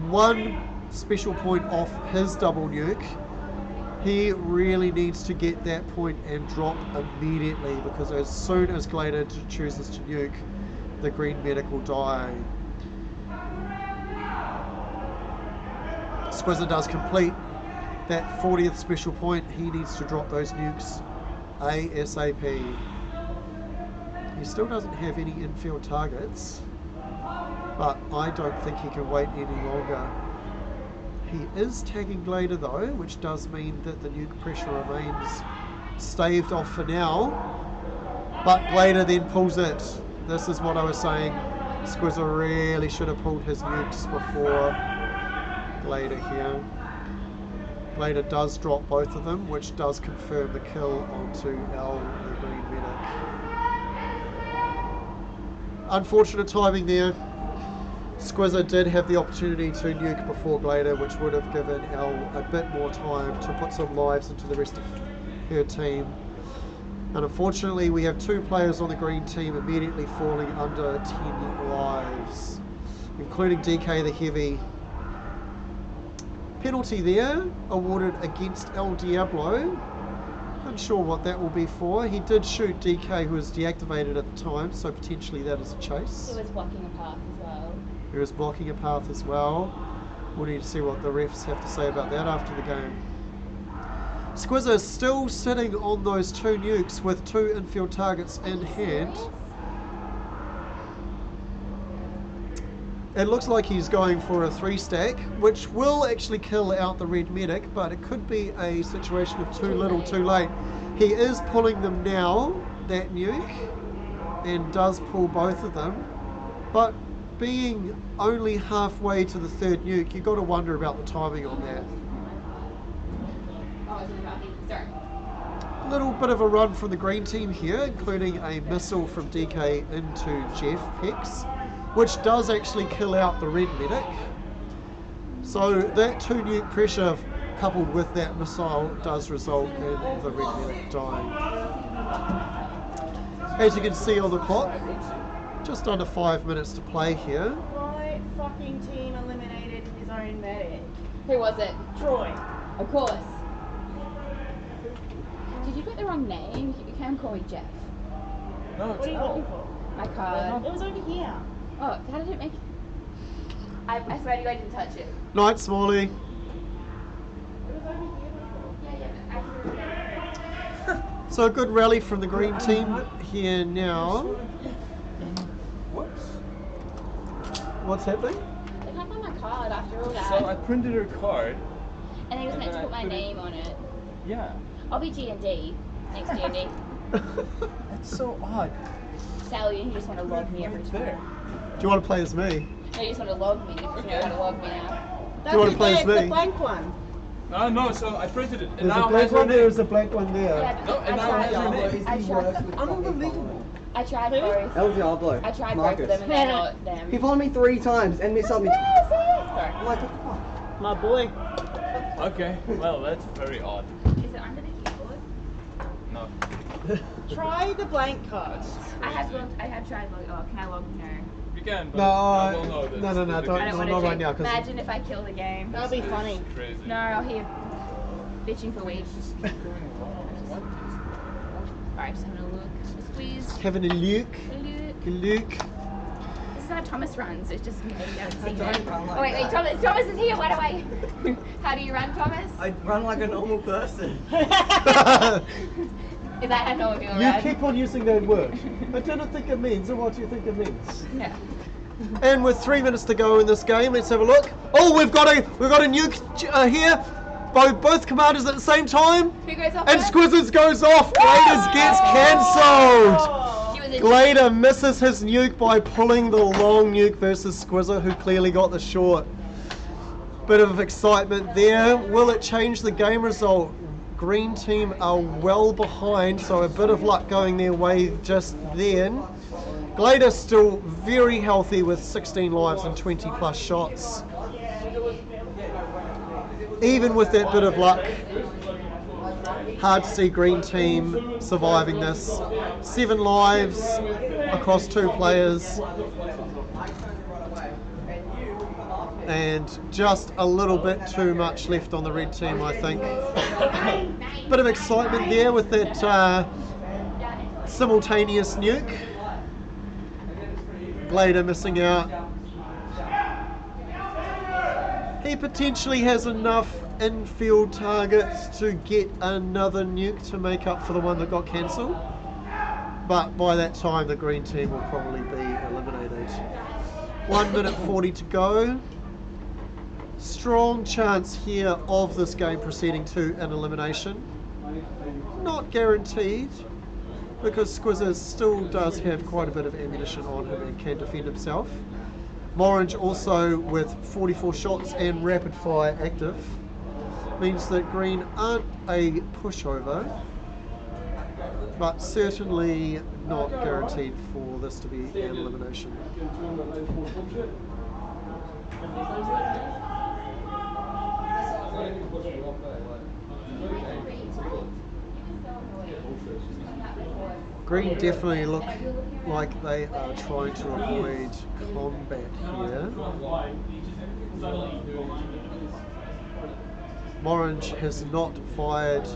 1 special point off his double nuke. He really needs to get that point and drop immediately, because as soon as Glader chooses to nuke, the green medic will die. Squizzer does complete that 40th special point. He needs to drop those nukes ASAP. He still doesn't have any infield targets, but I don't think he can wait any longer. He is tagging Glader though, which does mean that the nuke pressure remains staved off for now, but Glader then pulls it. This is what I was saying. Squizzer really should have pulled his nukes before Glader here. Glader does drop both of them, which does confirm the kill onto L, the green medic. Unfortunate timing there. Squizzer did have the opportunity to nuke before Glader, which would have given L a bit more time to put some lives into the rest of her team. And unfortunately, we have 2 players on the green team immediately falling under 10 lives, including DK the Heavy. Penalty there, awarded against El Diablo. Unsure what that will be for. He did shoot DK, who was deactivated at the time, so potentially that is a chase. He was blocking a path as well. He was blocking a path as well. We'll need to see what the refs have to say about that after the game. Squizzer is still sitting on those 2 nukes with 2 infield targets in hand. It looks like he's going for a 3 stack, which will actually kill out the red medic, but it could be a situation of too little too late. He is pulling them now, that nuke, and does pull both of them, but being only halfway to the 3rd nuke, you've got to wonder about the timing on that. A little bit of a run from the green team here, including a missile from DK into Jeff Pex, which does actually kill out the red medic. So that 2 nuke pressure coupled with that missile does result in the red medic dying. As you can see on the clock, just under 5 minutes to play here. My fucking team eliminated his own medic. Who was it? Troy. Of course. Did you put the wrong name? You can call me Jeff. No, What are you looking for? My card. It was over here. Oh, how did it make? I swear to you, I didn't touch it. Night, Smalley. It was over here before. Yeah. So a good rally from the green team here now. What's happening? They can't find my card after all that. So I printed her card. And they was meant to then put my put it- name on it. Yeah. I'll be G&D. Thanks, G&D. That's so odd. Sally, you just want to log me every time. There. Do you want to play as me? No, you just want to log me. You just know how to log me now. Do you want to play as The me? blank one. No, so I printed it. And There's now a black has her one there, name. there's a black one there. Yeah, No, and now has her name. I tried. Unbelievable. I tried both. El Diablo. I tried both Marcus. of them and they're not them. He followed me 3 times and missed something. Sorry. I'm like, what the fuck? My boy. Okay, well, that's very odd. Is it under the keyboard? No. Try the blank card. I have tried log. Oh, can I log? No. You can, but No, I will know that. no, it's don't- the I case. don't want not to right now, 'cause- imagine if I kill the game. That'll be funny. Crazy. No, I'll hear bitching for weeks. Alright, just having a look. Squeeze. Having a look. Look. This is how Thomas runs. It's just me. I haven't seen don't it. run like Oh wait, that. Thomas is here. What away? How do you run, Thomas? I run like a normal person. Is that how normal people You run? keep on using that word. I don't think it means what you think it means. Yeah. And with 3 minutes to go in this game, let's have a look. Oh, we've got a nuke here. both commanders at the same time. Who goes off And first? Squizzes goes off. Gladers gets cancelled. Glader misses his nuke by pulling the long nuke versus Squizzer, who clearly got the short. Bit of excitement there. Will it change the game result? Green team are well behind, so a bit of luck going their way just then. Glader still very healthy with 16 lives and 20 plus shots. Even with that bit of luck, hard to see green team surviving this. 7 lives across 2 players. And just a little bit too much left on the red team, I think. Bit of excitement there with that simultaneous nuke. Glader missing out. He potentially has enough infield targets to get another nuke to make up for the one that got cancelled. But by that time, the green team will probably be eliminated. 1 minute 40 to go. Strong chance here of this game proceeding to an elimination. Not guaranteed, because Squizzers still does have quite a bit of ammunition on him and can defend himself. Morange also with 44 shots and rapid fire active means that green aren't a pushover, but certainly not guaranteed for this to be an elimination. Green definitely look like they are trying to avoid combat here. Morange has not fired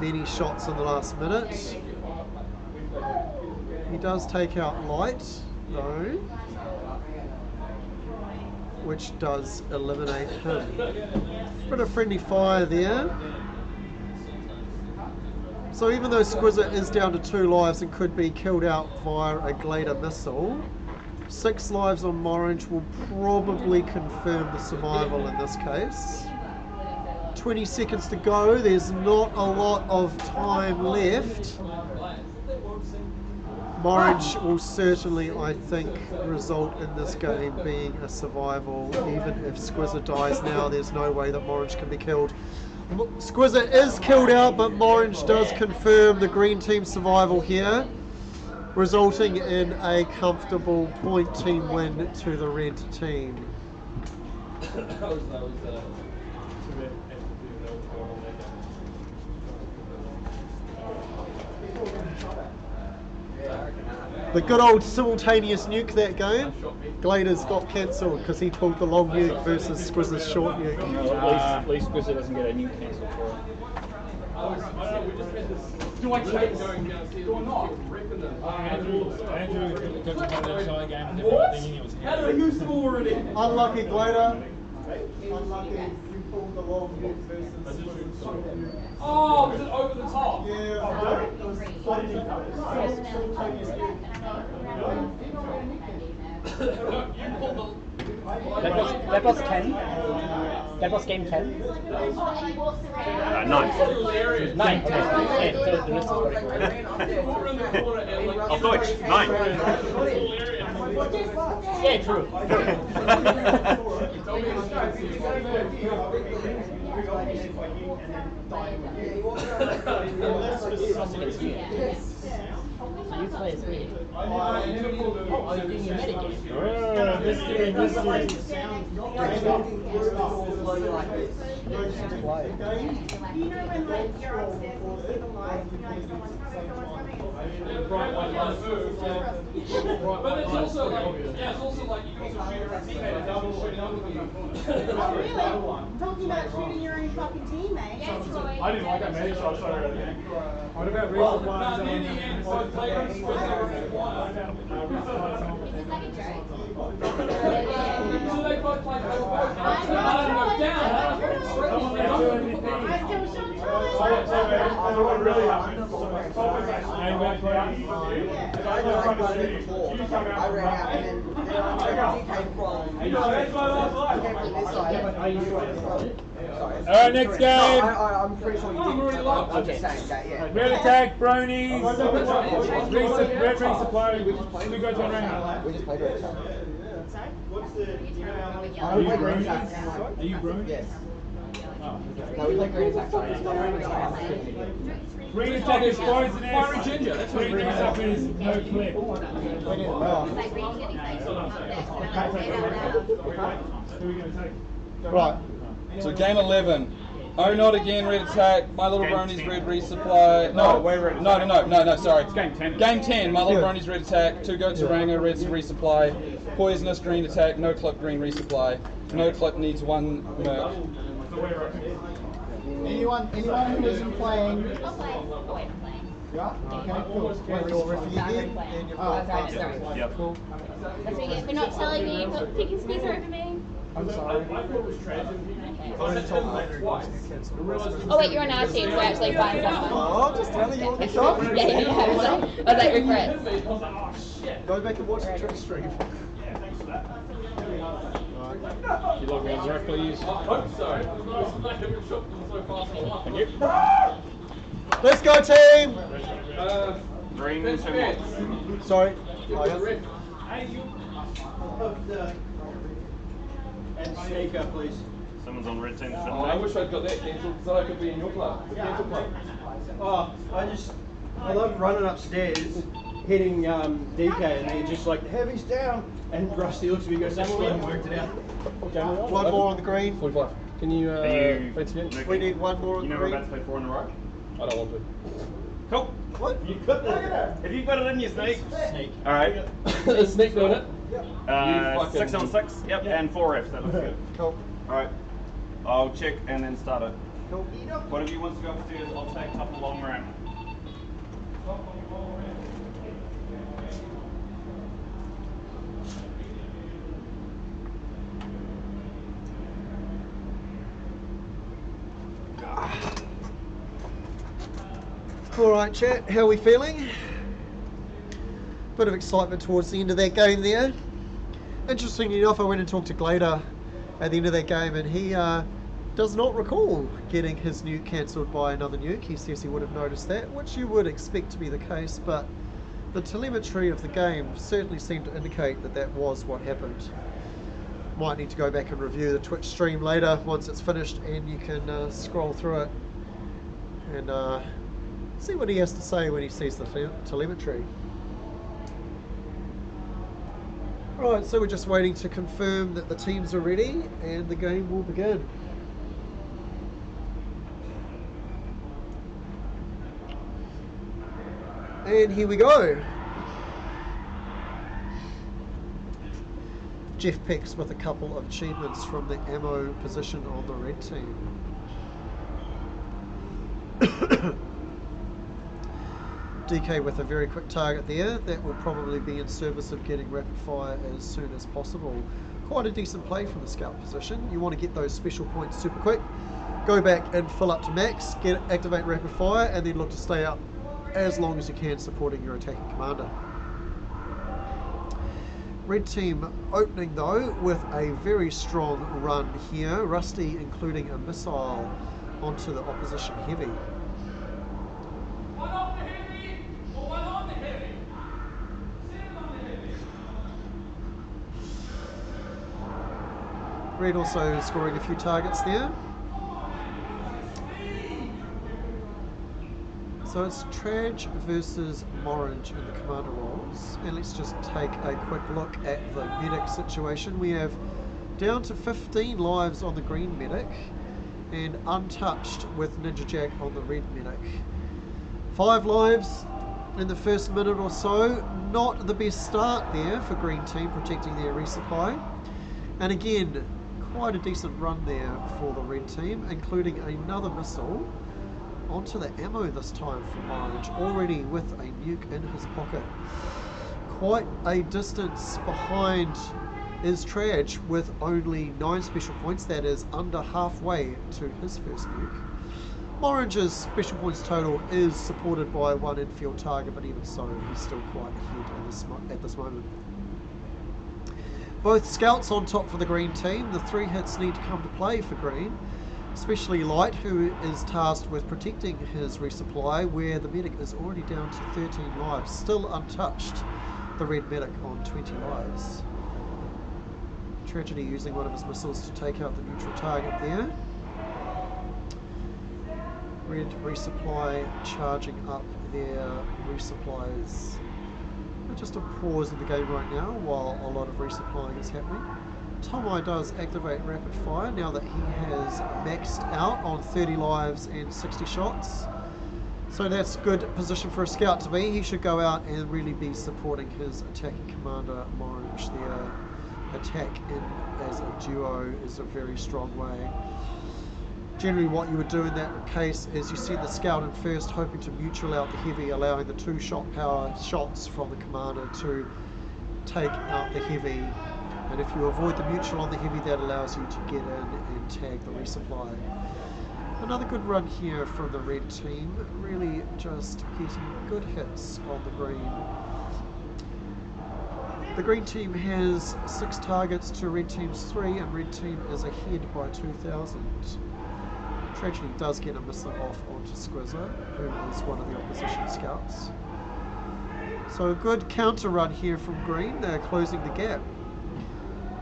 many shots in the last minute. He does take out Light though, which does eliminate him. Bit of friendly fire there. So even though Squizzer is down to 2 lives and could be killed out via a Glader missile, 6 lives on Morange will probably confirm the survival in this case. 20 seconds to go, there's not a lot of time left. Morange will certainly, I think, result in this game being a survival. Even if Squizzer dies now, there's no way that Morange can be killed. Squizzer is killed out, but Morange does confirm the green team's survival here, resulting in a comfortable point team win to the red team. The good old simultaneous nuke that game. Glader's got cancelled because he pulled the long nuke versus Squizzer's short nuke. At least Squizzer doesn't get a nuke cancelled for it. Do I change? Do I not? Andrew got to play the shy game and everything thinking it was How do I use them already? Unlucky Glader. Unlucky you pulled the long nuke versus Squizzer's short nuke. Oh, was it over the top? Yeah. It was simultaneous nuke. That was 10. That was game 10. 9. 9. Yeah, so the rest is Auf Deutsch, 9. yeah, true. You play as me. Oh, you're doing your metagame. Mystery. You know when like you're upstairs and you see the lights and you're like someone's coming. But it's also like, you can also shoot your teammate a double shot. Oh really? I'm talking about shooting your own fucking teammate. I didn't like that many shots already. What about recent ones? Near the end, so players so they both played both. I don't know, down. I still shot twice. what really happened. I ran out and then he came from this side. Alright, next game. I'm pretty sure you didn't. I'm just saying that, yeah. Red attack, bronies. Red resupply. We go to a round. We just played red attack. Are you bronies? Are you bronies? Yes. Oh. No, we played red attack. Green attack is poisonous. Fiery ginger, that's what Green green attack is no clip. Who are we going to take? Right. So game 11. Oh, not again, red attack. My little bronies, red resupply. No, sorry. It's game 10. Game 10. My little bronies, red attack. 2 goats Oranga, red resupply. Poisonous, green attack. No clip, green resupply. No clip needs 1 merc. Anyone who isn't playing? I'll play. Oh, wait, I'm playing. Yeah. Okay. Cool. Wait, you're referee again, and you're Sorry. Yep. Cool. That's what you get for not telling me you put picking speaker over me. I'm sorry. Oh wait, you're on our team, so actually fine someone. Oh, just telling you on the shop. Yeah, I was like regrets. Go back and watch the trick stream. You log me on Zerk, please. I hope so. Thank you. Let's go, team. Green, Sorry. Oh, yeah. And sneaker, please. Someone's on red team. Oh, I wish I'd got that cancelled so I could be in your club. Cancel club. Oh, I love running upstairs, hitting DK, and they're just like, heavy's down. And Rusty looks at me and goes, actually, I worked it out. One more on the green. 45. Can you, We need one more on You the know we're green. about to play 4 in a row? I don't want to. Cool. What? You've got that. If you've got it in you, Snake. Alright. Is Snake doing it? Uh, 6 on 6. Yep, and 4 Fs. That looks good. Cool. Alright. I'll check and then start it. Cool. One of you wants to go upstairs, I'll take top of long ramp. Alright, chat, how are we feeling? Bit of excitement towards the end of that game there. Interestingly enough, I went and talked to Glader at the end of that game, and he does not recall getting his nuke cancelled by another nuke. He says he would have noticed that, which you would expect to be the case, but the telemetry of the game certainly seemed to indicate that that was what happened. Might need to go back and review the Twitch stream later once it's finished, and you can scroll through it and see what he has to say when he sees the telemetry. Right, so we're just waiting to confirm that the teams are ready and the game will begin. And here we go. Jeff Peck's with a couple of achievements from the ammo position on the red team. DK with a very quick target there. That will probably be in service of getting rapid fire as soon as possible. Quite a decent play from the scout position. You want to get those special points super quick. Go back and fill up to max, activate rapid fire, and then look to stay up as long as you can supporting your attacking commander. Red team opening though with a very strong run here. Rusty including a missile onto the opposition heavy. Red also scoring a few targets there. So it's Traj versus Morange in the commander roles. And let's just take a quick look at the medic situation. We have down to 15 lives on the green medic and untouched with Ninja Jack on the red medic. 5 lives in the first minute or so. Not the best start there for green team protecting their resupply. And again, quite a decent run there for the red team, including another missile onto the ammo this time from Orange, already with a nuke in his pocket. Quite a distance behind is Traj with only 9 special points, that is under halfway to his first nuke. Orange's special points total is supported by 1 infield target, but even so, he's still quite ahead at this moment. Both scouts on top for the green team. The 3 hits need to come to play for green, especially Light, who is tasked with protecting his resupply, where the medic is already down to 13 lives, still untouched, the red medic on 20 lives. Tragedy using one of his missiles to take out the neutral target there. Red resupply charging up their resupplies. We're just a pause in the game right now while a lot of resupplying is happening. Tomai does activate rapid fire now that he has maxed out on 30 lives and 60 shots. So that's good position for a scout to be. He should go out and really be supporting his attacking commander, Morange. Their attack in as a duo is a very strong way. Generally what you would do in that case is you send the scout in first, hoping to mutual out the heavy, allowing the 2 shot power shots from the commander to take out the heavy. And if you avoid the mutual on the heavy, that allows you to get in and tag the resupply. Another good run here from the red team, really just getting good hits on the green. The green team has 6 targets to red team's 3, and red team is ahead by 2,000. Tragedy does get a missile off onto Squizzer, who is one of the opposition scouts. So a good counter run here from green, they're closing the gap.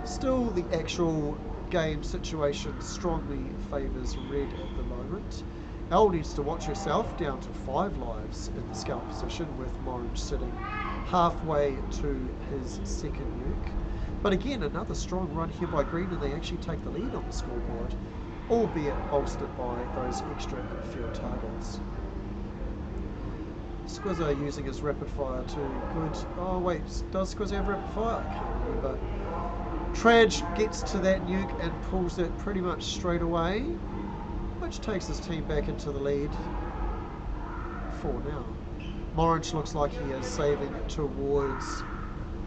Still, the actual game situation strongly favours red at the moment. Elle needs to watch herself, down to 5 lives in the scout position, with Morange sitting halfway to his second nuke. But again, another strong run here by green, and they actually take the lead on the scoreboard, albeit bolstered by those extra infield targets. Squizzer using his rapid fire to good... Oh wait, does Squizzer have rapid fire? I can't remember. Traj gets to that nuke and pulls it pretty much straight away, which takes his team back into the lead for now. Morange looks like he is saving towards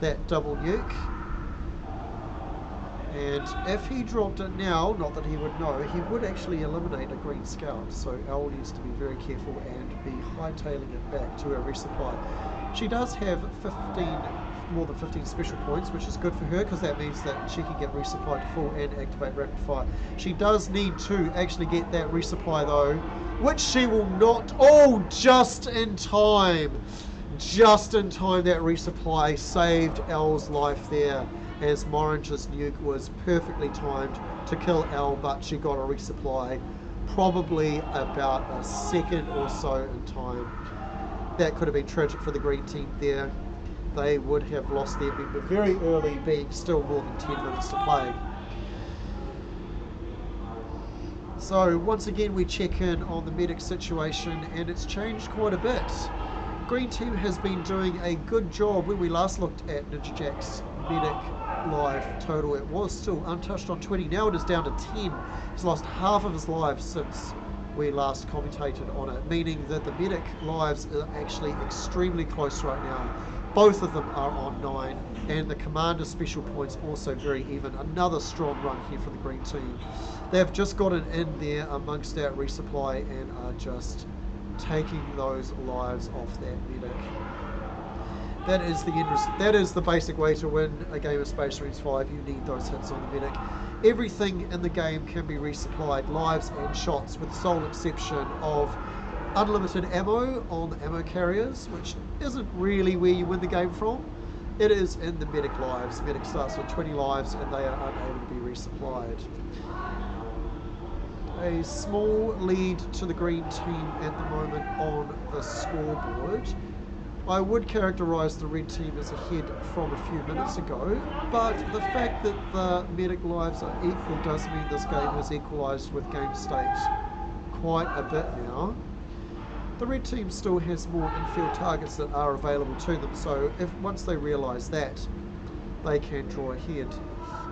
that double nuke. And if he dropped it now, not that he would know, he would actually eliminate a green scout. So Elle needs to be very careful and be hightailing it back to her resupply. She does have more than 15 special points, which is good for her because that means that she can get resupplied to full and activate rapid fire. She does need to actually get that resupply though, which she will not. Oh, just in time. Just in time, that resupply saved Elle's life there, as Morange's nuke was perfectly timed to kill Elle, but she got a resupply probably about a second or so in time. That could have been tragic for the green team there. They would have lost their member very early, being still more than 10 minutes to play. So once again we check in on the medic situation, and it's changed quite a bit. Green team has been doing a good job. When we last looked at Ninja Jack's medic live total, it was still untouched on 20. Now it is down to 10. He's lost half of his lives since we last commentated on it, meaning that the medic lives are actually extremely close right now. Both of them are on 9, and the commander special points also very even. Another strong run here for the green team. They've just got it in there amongst that resupply and are just taking those lives off that medic. That is the that is the basic way to win a game of Space Marines 5. You need those hits on the medic. Everything in the game can be resupplied, lives and shots, with the sole exception of unlimited ammo on the ammo carriers, which isn't really where you win the game from. It is in the medic lives. Medic starts with 20 lives and they are unable to be resupplied. A small lead to the green team at the moment on the scoreboard. I would characterise the red team as ahead from a few minutes ago, but the fact that the medic lives are equal does mean this game has equalised with game state quite a bit now. The red team still has more infield targets that are available to them, so once they realise that, they can draw ahead.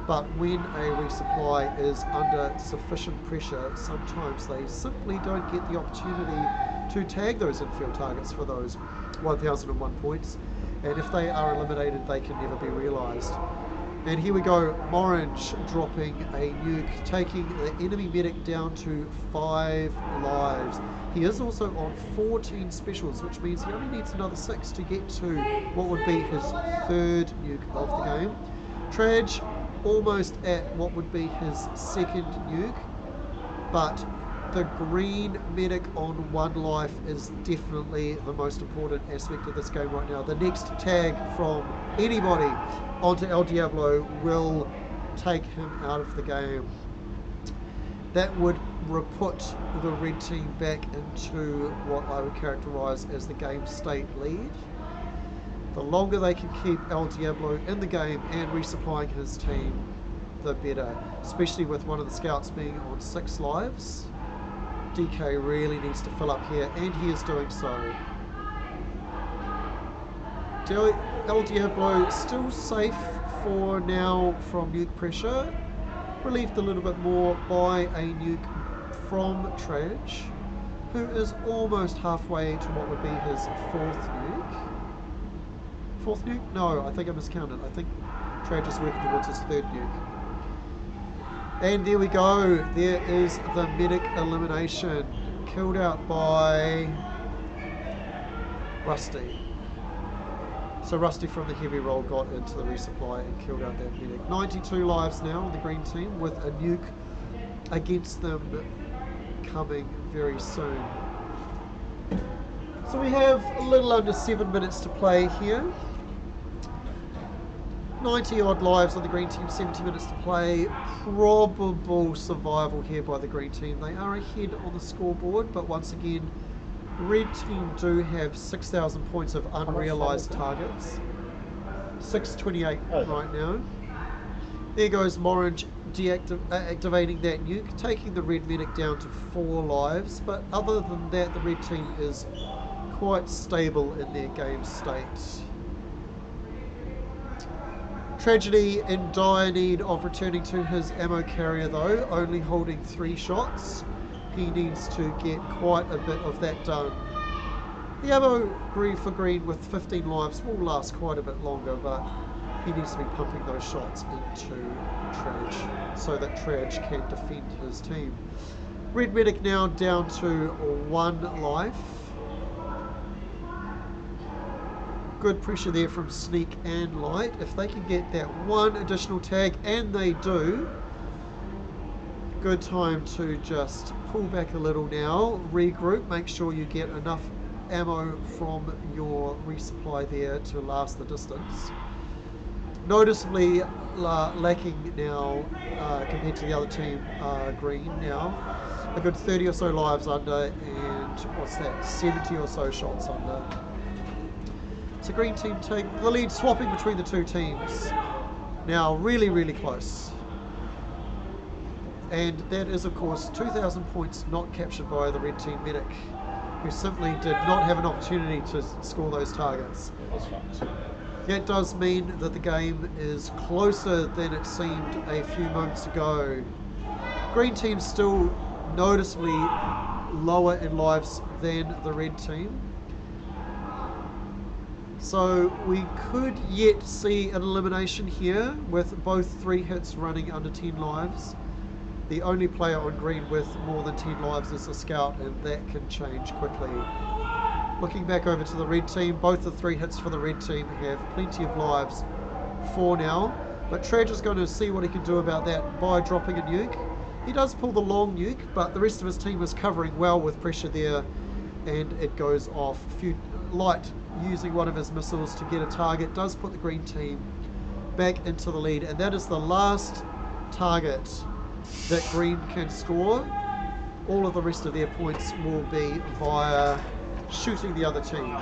But when a resupply is under sufficient pressure, sometimes they simply don't get the opportunity to tag those infield targets for those 1001 points, and if they are eliminated, they can never be realised. And here we go, Morange dropping a nuke, taking the enemy medic down to 5 lives. He is also on 14 specials, which means he only needs another 6 to get to what would be his 3rd nuke of the game. Traj almost at what would be his 2nd nuke, but the green medic on 1 life is definitely the most important aspect of this game right now. The next tag from anybody onto El Diablo will take him out of the game. That would put the red team back into what I would characterise as the game state lead. The longer they can keep El Diablo in the game and resupplying his team, the better, especially with one of the scouts being on 6 lives. DK really needs to fill up here, and he is doing so. El Diablo still safe for now from nuke pressure, relieved a little bit more by a nuke from Traj, who is almost halfway to what would be his 4th nuke. 4th nuke? No, I think I miscounted. I think Traj is working towards his 3rd nuke. And there we go, there is the medic elimination, killed out by Rusty. So Rusty from the heavy roll got into the resupply and killed out that medic. 92 lives now on the green team with a nuke against them coming very soon. So we have a little under 7 minutes to play here. 90 odd lives on the green team, 70 minutes to play. Probable survival here by the green team. They are ahead on the scoreboard, but once again, red team do have 6,000 points of unrealised targets. 628 right now. There goes Morange activating that nuke, taking the red medic down to 4 lives, but other than that, the red team is quite stable in their game state. Tragedy in dire need of returning to his ammo carrier though, only holding 3 shots. He needs to get quite a bit of that done. The ammo for green with 15 lives will last quite a bit longer, but he needs to be pumping those shots into Traj so that Traj can defend his team. Red medic now down to 1 life. Good pressure there from Sneak and Light. If they can get that 1 additional tag, and they do, good time to just pull back a little now, regroup, make sure you get enough ammo from your resupply there to last the distance. Noticeably lacking now compared to the other team, green now. A good 30 or so lives under, and what's that, 70 or so shots under. So green team take the lead, swapping between the 2 teams. Now really, really close. And that is of course 2,000 points not captured by the red team medic, who simply did not have an opportunity to score those targets. That does mean that the game is closer than it seemed a few moments ago. Green team still noticeably lower in lives than the red team. So we could yet see an elimination here with both 3 hits running under 10 lives. The only player on green with more than 10 lives is a scout, and that can change quickly. Looking back over to the red team, both the 3 hits for the red team have plenty of lives for now, but Traj is going to see what he can do about that by dropping a nuke. He does pull the long nuke, but the rest of his team is covering well with pressure there, and it goes off. Light using one of his missiles to get a target does put the green team back into the lead, and that is the last target that green can score. All of the rest of their points will be via shooting the other team.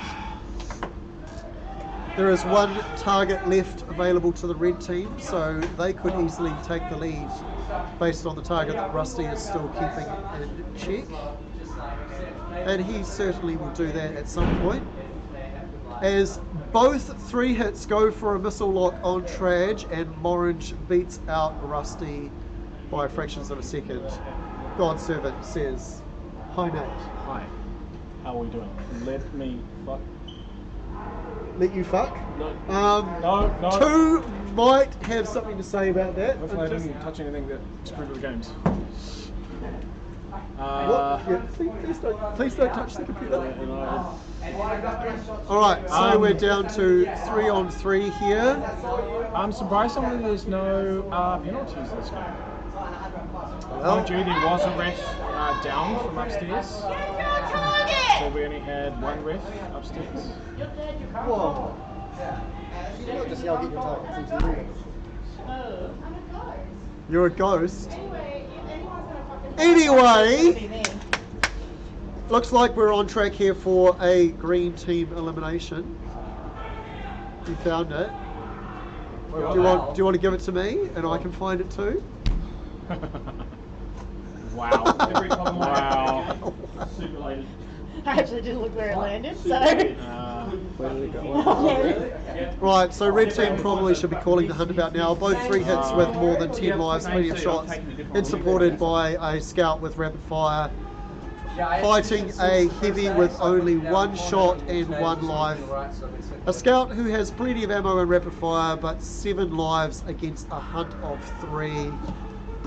There is 1 target left available to the red team, so they could easily take the lead based on the target that Rusty is still keeping in check. And he certainly will do that at some point. As both 3 hits go for a missile lock on Traj, and Morange beats out Rusty by fractions of a second. God's servant says, "Hi mate." Hi. How are we doing? Let me fuck. let you fuck. No. Two might have something to say about that. Hopefully I didn't touch anything that screwed with the games. What? Yeah, please don't touch the computer. Alright, so we're down to 3-on-3 here. Surprisingly, there's no penalties this game. Mind you, there was a ref down from upstairs. So we only had one ref upstairs. Whoa. Just yell, get your targets into you. You're a ghost. Anyway, looks like we're on track here for a green team elimination. You found it. Do you want to give it to me and I can find it too? Wow. Wow. I actually didn't look where it landed, so. Where did it go? Right, so red team probably should be calling the hunt about now. Both 3 hits with more than 10 lives, plenty of shots, and supported by a scout with rapid fire. Fighting a heavy with only 1 shot and 1 life. A scout who has plenty of ammo and rapid fire, but 7 lives against a hunt of 3.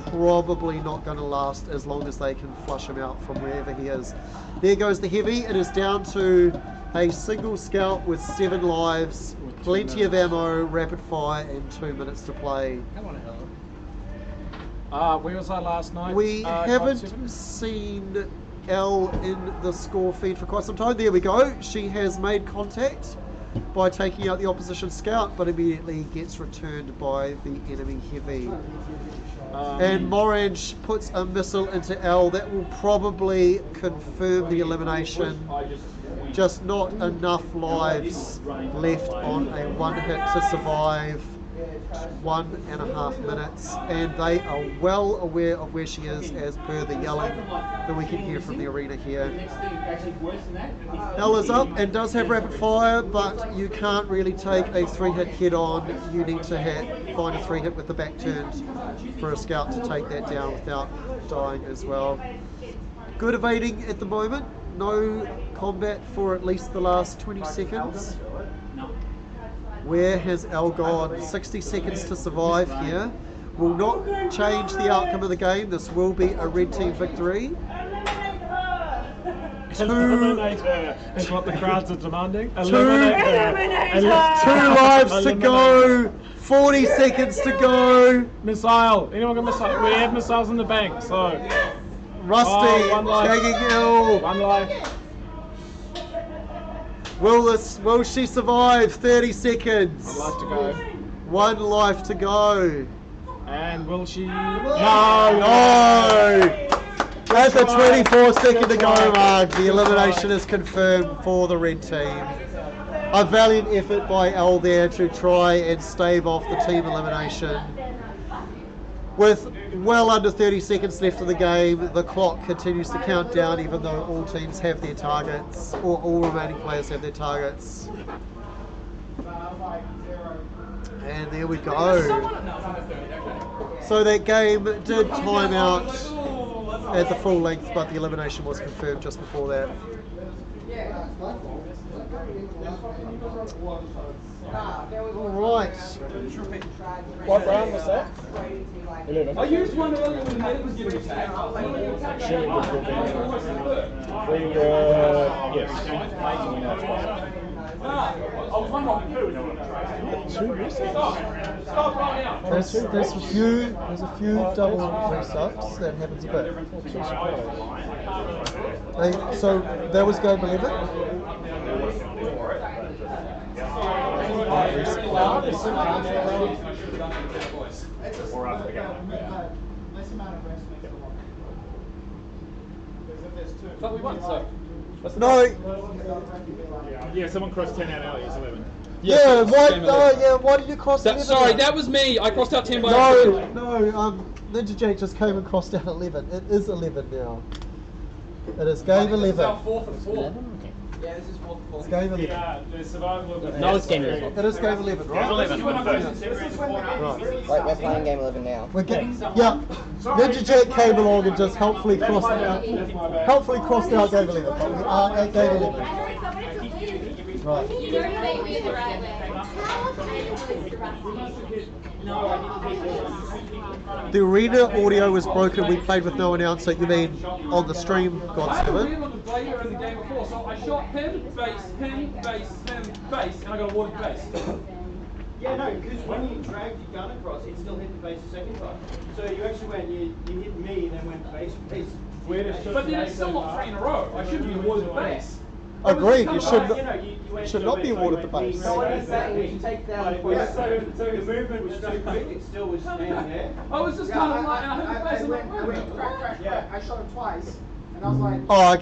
Probably not going to last as long as they can flush him out from wherever he is. There goes the heavy. It is down to a single scout with 7 lives, plenty of ammo, rapid fire, and 2 minutes to play. Where was I last night? We haven't seen Elle in the score feed for quite some time. There we go. She has made contact by taking out the opposition scout, but immediately gets returned by the enemy heavy. And Morange puts a missile into L that will probably confirm the elimination. Just not enough lives left on a 1 hit to survive 1.5 minutes, and they are well aware of where she is as per the yelling that we can hear from the arena here. L is up and does have rapid fire, but you can't really take a 3-hit head on. You need to find a 3-hit with the back turned for a scout to take that down without dying as well. Good evading at the moment. No combat for at least the last 20 seconds. Where has L gone? 60 seconds to survive here. Will not change the outcome of the game. This will be a red team victory. Eliminate her is what the crowds are demanding. Eliminate her. 2 lives to go. 40 seconds to go. Missile. Anyone got missile? We have missiles in the bank, so. Rusty, one life. tagging L. 1 life. Will she survive? 30 seconds. 1 life to go. 1 life to go. And will she? No! At the 24-second to go mark, the elimination is confirmed for the red team. A valiant effort by L there to try and stave off the team elimination. With well under 30 seconds left of the game, the clock continues to count down even though all teams have their targets, or all remaining players have their targets. And there we go. So that game did time out at the full length, but the elimination was confirmed just before that. Alright. What round was that? 11. I used one earlier when the medic was getting attacked. Yes. I was wondering who. There's a few double restarts that happens a bit. So that was game 11. But we won, so. No. Yeah, someone crossed 10 out early. It's 11. Yeah, why did you cross 11? Sorry, that was me. I crossed out 10 by accident. No, Ninja Jake just came and crossed out 11. It is 11 now. It is game 11. This is our 4th and 4th. Yeah, this is 4th. It's game 11. The survival of No, it's game 11. It is game 11, right? Right. Right, we're playing game 11 now. We're getting, yeah. Ninja Jake came along and just helpfully crossed out game 11, but we are at game 11. Right. You don't say me the right way. The arena audio was broken. We played with no announcer. You mean on the stream, I God had a Seven? real on the Blader in the game before, so I shot him, base, and I got awarded base. Yeah, no, because when you dragged your gun across, it still hit the base the second time. So you actually went, you hit me and then went base. But then it's still not 3 in a row. I should be awarded the base. Agreed. You should You know, you went should to not a be base, awarded the went base. me, No, what me, I'm saying me. is you take down But points. so the movement was too quick, it still was standing there. I was just kind of like, and I hit the base, and I'm like, wait a minute. Yeah. I shot him twice, and I was like, Oh,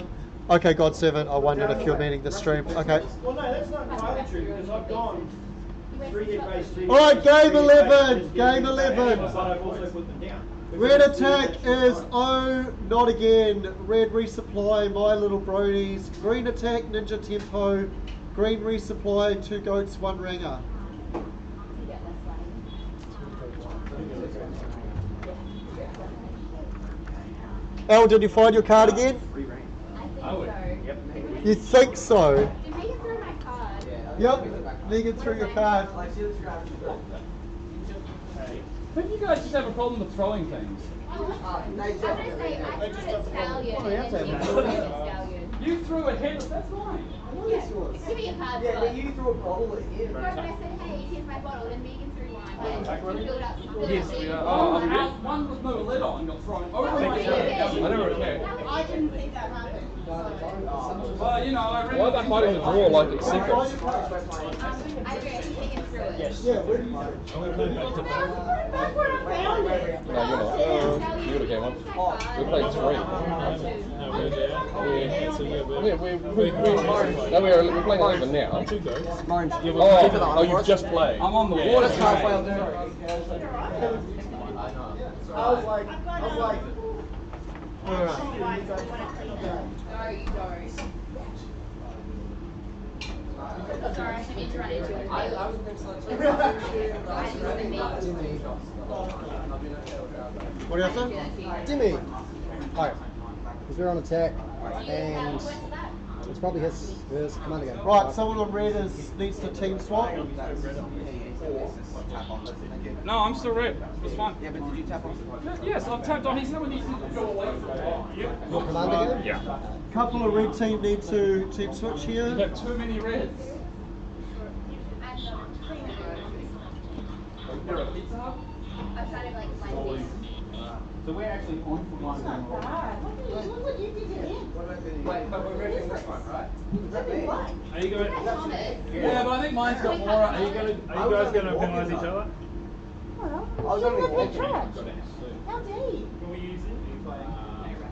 okay, God Seven. I wondered if you're meaning the stream. Okay. Well, no, that's not entirely true, because I've gone 3 hit base, 3 hit All right, base, game 3 hit 11, base, game 3 hit base, 11. But I've also put them down. Red attack is oh, not again. Red resupply, my little bronies. Green attack, ninja tempo. Green resupply, 2 goats, 1 ringer. Al, did you find your card again? I think so. You think so? Did Megan throw my card? Yep. Megan threw your card. I think you guys just have a problem with throwing things. I'm gonna say I threw it at Stallion and then she threw it at Stallion. You threw a hit, that's fine. Yeah, give me your card. Yeah, but you threw a bottle at him. No, but I said, hey, here's my bottle, and Megan threw mine. But she filled up. Yes, one with no lid on got thrown over my head. I never care. I didn't think that happened. Well, you know, I really. Why are they hiding the drawer like it's secret? I agree, I think Megan threw it. Yes. Yeah, where do you No, you're not. You would have came on. We played 3. Yeah, we're playing 11 now. Oh, you've just played. I'm on the water Halfway train. up there. I was like, No, you don't. Sorry, I didn't mean to run into it. I was next to What do you say? Jimmy. Hi. Because we're on attack, and it's probably his command again. Right, someone on red needs to team swap. No, I'm still red. It's fine. Yeah, but did you tap off? Yes, I've tapped on. He's never needs to go away from it. Your command again? Yeah. Couple of red team need to team switch You here. have too many reds. You're a pizza hut? I'm trying to like find this. So we're actually on for one. Look what you did to him. Wait, but we're ready this one, right? Are you going? Thomas. Yeah, but I think mine's got more. Are you guys going to penalise each other? Well, I was you only look at walking. trash. How dare you? Can we use it?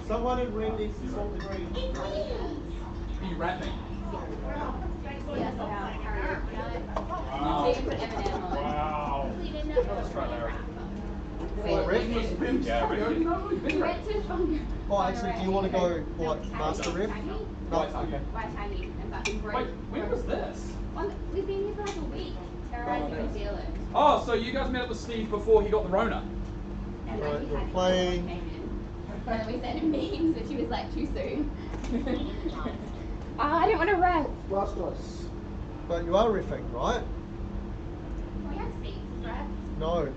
Someone in red needs to swap the green. Are you rapping? Yes, I have. So you can put M&M on. Wow. We didn't know. Let's try that. Wait, Red? Red to fun. Oh, actually, do you want to go what master ref? No, okay. Why tiny and fucking break. Wait, when was this? We've been here for like a week, terrorizing New Zealand. Oh, so you guys met up with Steve before he got the Rona? And Right, then we we're had playing. came in. And then we sent him memes, and she was like, too soon. I didn't want to ref. Last us. But you are riffing, right? We have seats, right? No.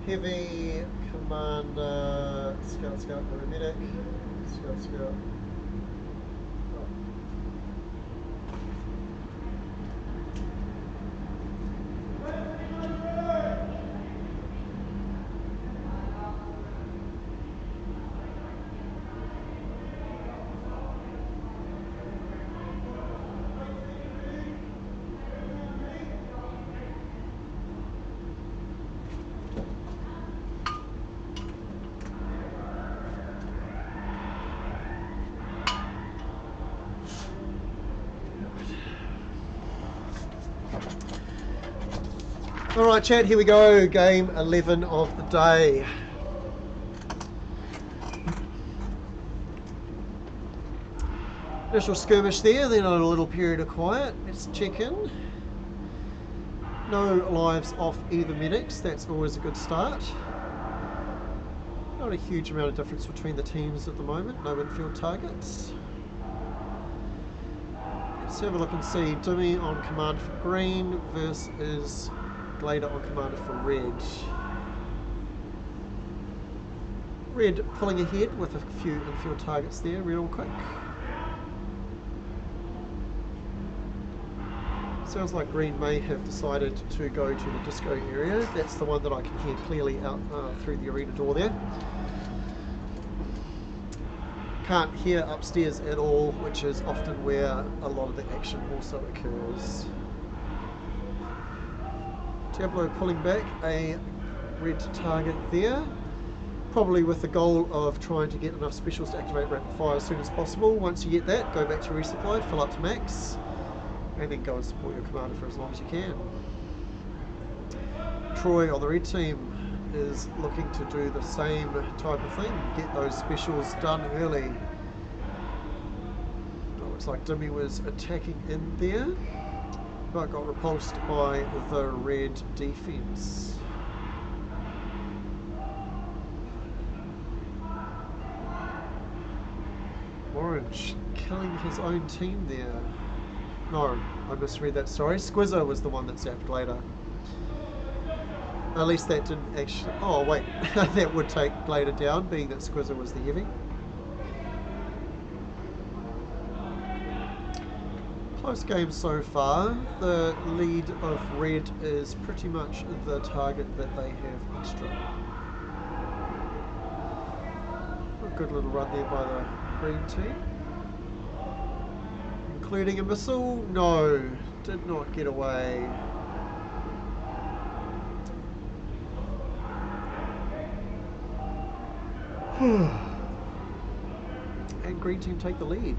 Heavy commander, scout, paramedic, scout. Alright chat, here we go, game 11 of the day. Initial skirmish there, then a little period of quiet. Let's check in. No lives off either medics, that's always a good start. Not a huge amount of difference between the teams at the moment, no infield targets. Let's have a look and see. Dimmy on command for green versus Glader on command for red. Red pulling ahead with a few infield targets there real quick. Sounds like green may have decided to go to the disco area. That's the one that I can hear clearly out through the arena door there. Can't hear upstairs at all, which is often where a lot of the action also occurs. Diablo pulling back a red target there, probably with the goal of trying to get enough specials to activate rapid fire as soon as possible. Once you get that, go back to resupply, fill up to max, and then go and support your commander for as long as you can. Troy on the red team is looking to do the same type of thing, get those specials done early. It looks like Dimmy was attacking in there, but got repulsed by the red defense. Orange killing his own team there. No, I misread that, sorry. Squizzer was the one that zapped later. At least that didn't actually... Oh, wait. That would take Glader down, being that Squizzer was the heavy. Close game so far. The lead of red is pretty much the target that they have extra. A good little run there by the green team. Including a missile? No, did not get away. And green team take the lead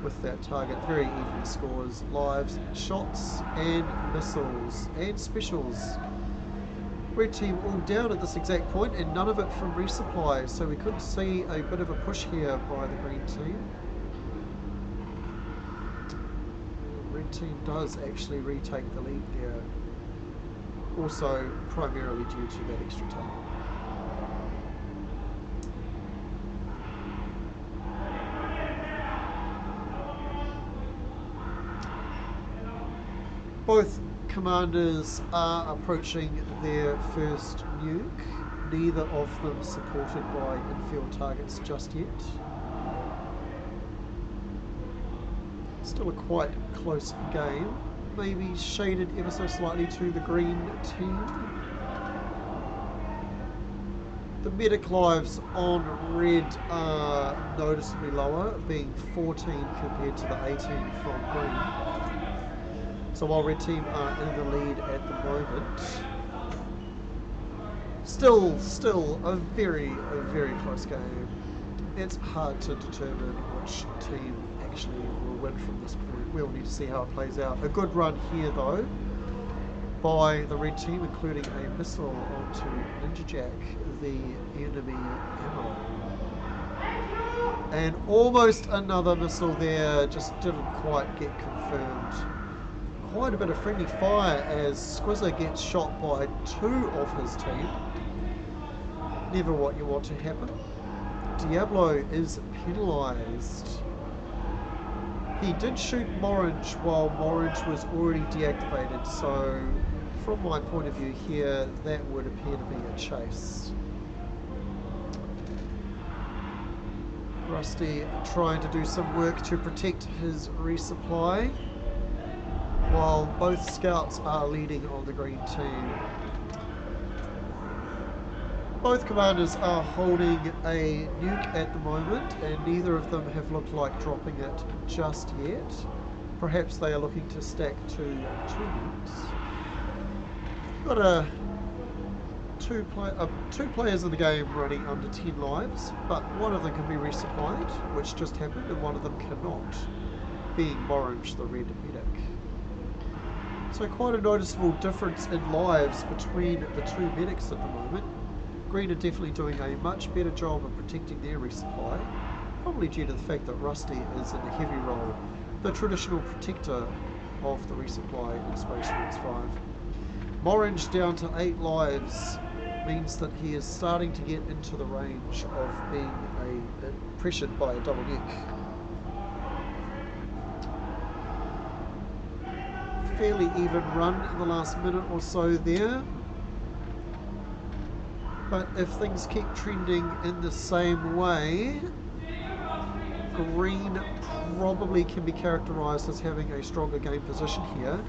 with that target. Very even scores. Lives, shots, and missiles, and specials. Red team all down at this exact point, and none of it from resupply, so we could see a bit of a push here by the green team. Red team does actually retake the lead there, also primarily due to that extra time. Both commanders are approaching their first nuke, neither of them supported by infield targets just yet. Still a quite close game, maybe shaded ever so slightly to the green team. The medic lives on red are noticeably lower, being 14 compared to the 18 from green. So while red team are in the lead at the moment, still a very close game. It's hard to determine which team actually will win from this point. We'll need to see how it plays out. A good run here though by the red team, including a missile onto Ninja Jack, the enemy ammo. And almost another missile there, just didn't quite get confirmed. Quite a bit of friendly fire as Squizzer gets shot by two of his team. Never what you want to happen. Diablo is penalised. He did shoot Morange while Morange was already deactivated, so from my point of view here, that would appear to be a chase. Rusty trying to do some work to protect his resupply, while both scouts are leading on the green team. Both commanders are holding a nuke at the moment, and neither of them have looked like dropping it just yet. Perhaps they are looking to stack two nukes. Got two players in the game running under 10 lives, but one of them can be resupplied, which just happened, and one of them cannot, being Morange, the red medic. So quite a noticeable difference in lives between the two medics at the moment. Green are definitely doing a much better job of protecting their resupply, probably due to the fact that Rusty is in a heavy role, the traditional protector of the resupply in Space Marines 5. Morange down to 8 lives means that he is starting to get into the range of being pressured by a double nuke. Fairly even run in the last minute or so there. But if things keep trending in the same way, Green probably can be characterised as having a stronger game position here,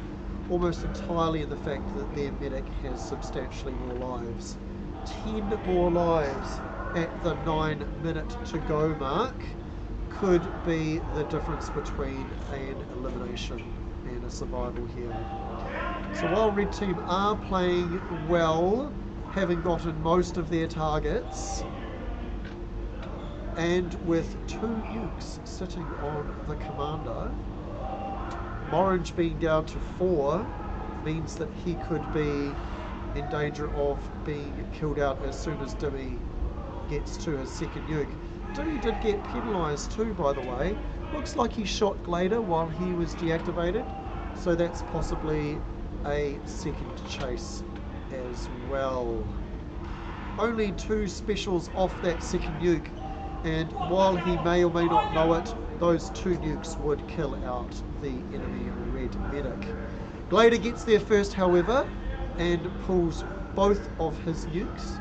almost entirely in the fact that their medic has substantially more lives. 10 more lives at the 9-minute to go mark could be the difference between an elimination and a survival here. So while Red Team are playing well, having gotten most of their targets, and with 2 nukes sitting on the commander, Orange being down to 4 means that he could be in danger of being killed out as soon as Dimmy gets to his second nuke. Dimmy did get penalised too, by the way. Looks like he shot Glader while he was deactivated, so that's possibly a second chase as well. Only 2 specials off that second nuke, and while he may or may not know it, those 2 nukes would kill out the enemy red medic. Glader gets there first, however, and pulls both of his nukes.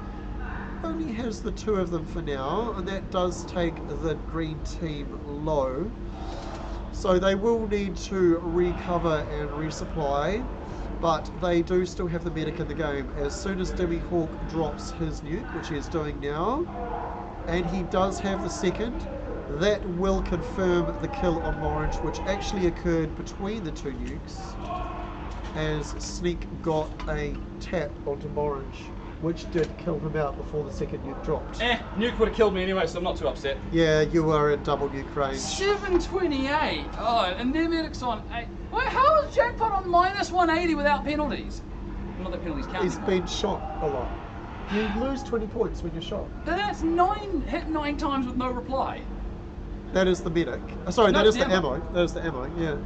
Only has the 2 of them for now, and that does take the green team low. So they will need to recover and resupply, but they do still have the medic in the game. As soon as Dimmy Hawk drops his nuke, which he is doing now, and he does have the second, that will confirm the kill on Orange, which actually occurred between the 2 nukes, as Sneak got a tap onto Orange, which did kill him out before the second nuke dropped. Nuke would have killed me anyway, so I'm not too upset. Yeah, you were in double nuke range. 728! Oh, and their medic's on 8. Wait, how is Jackpot on minus 180 without penalties? Not that penalties count. He's been shot a lot. You lose 20 points when you're shot. But that's hit 9 times with no reply. That is the medic. Sorry, that is the ammo. That is the ammo, yeah.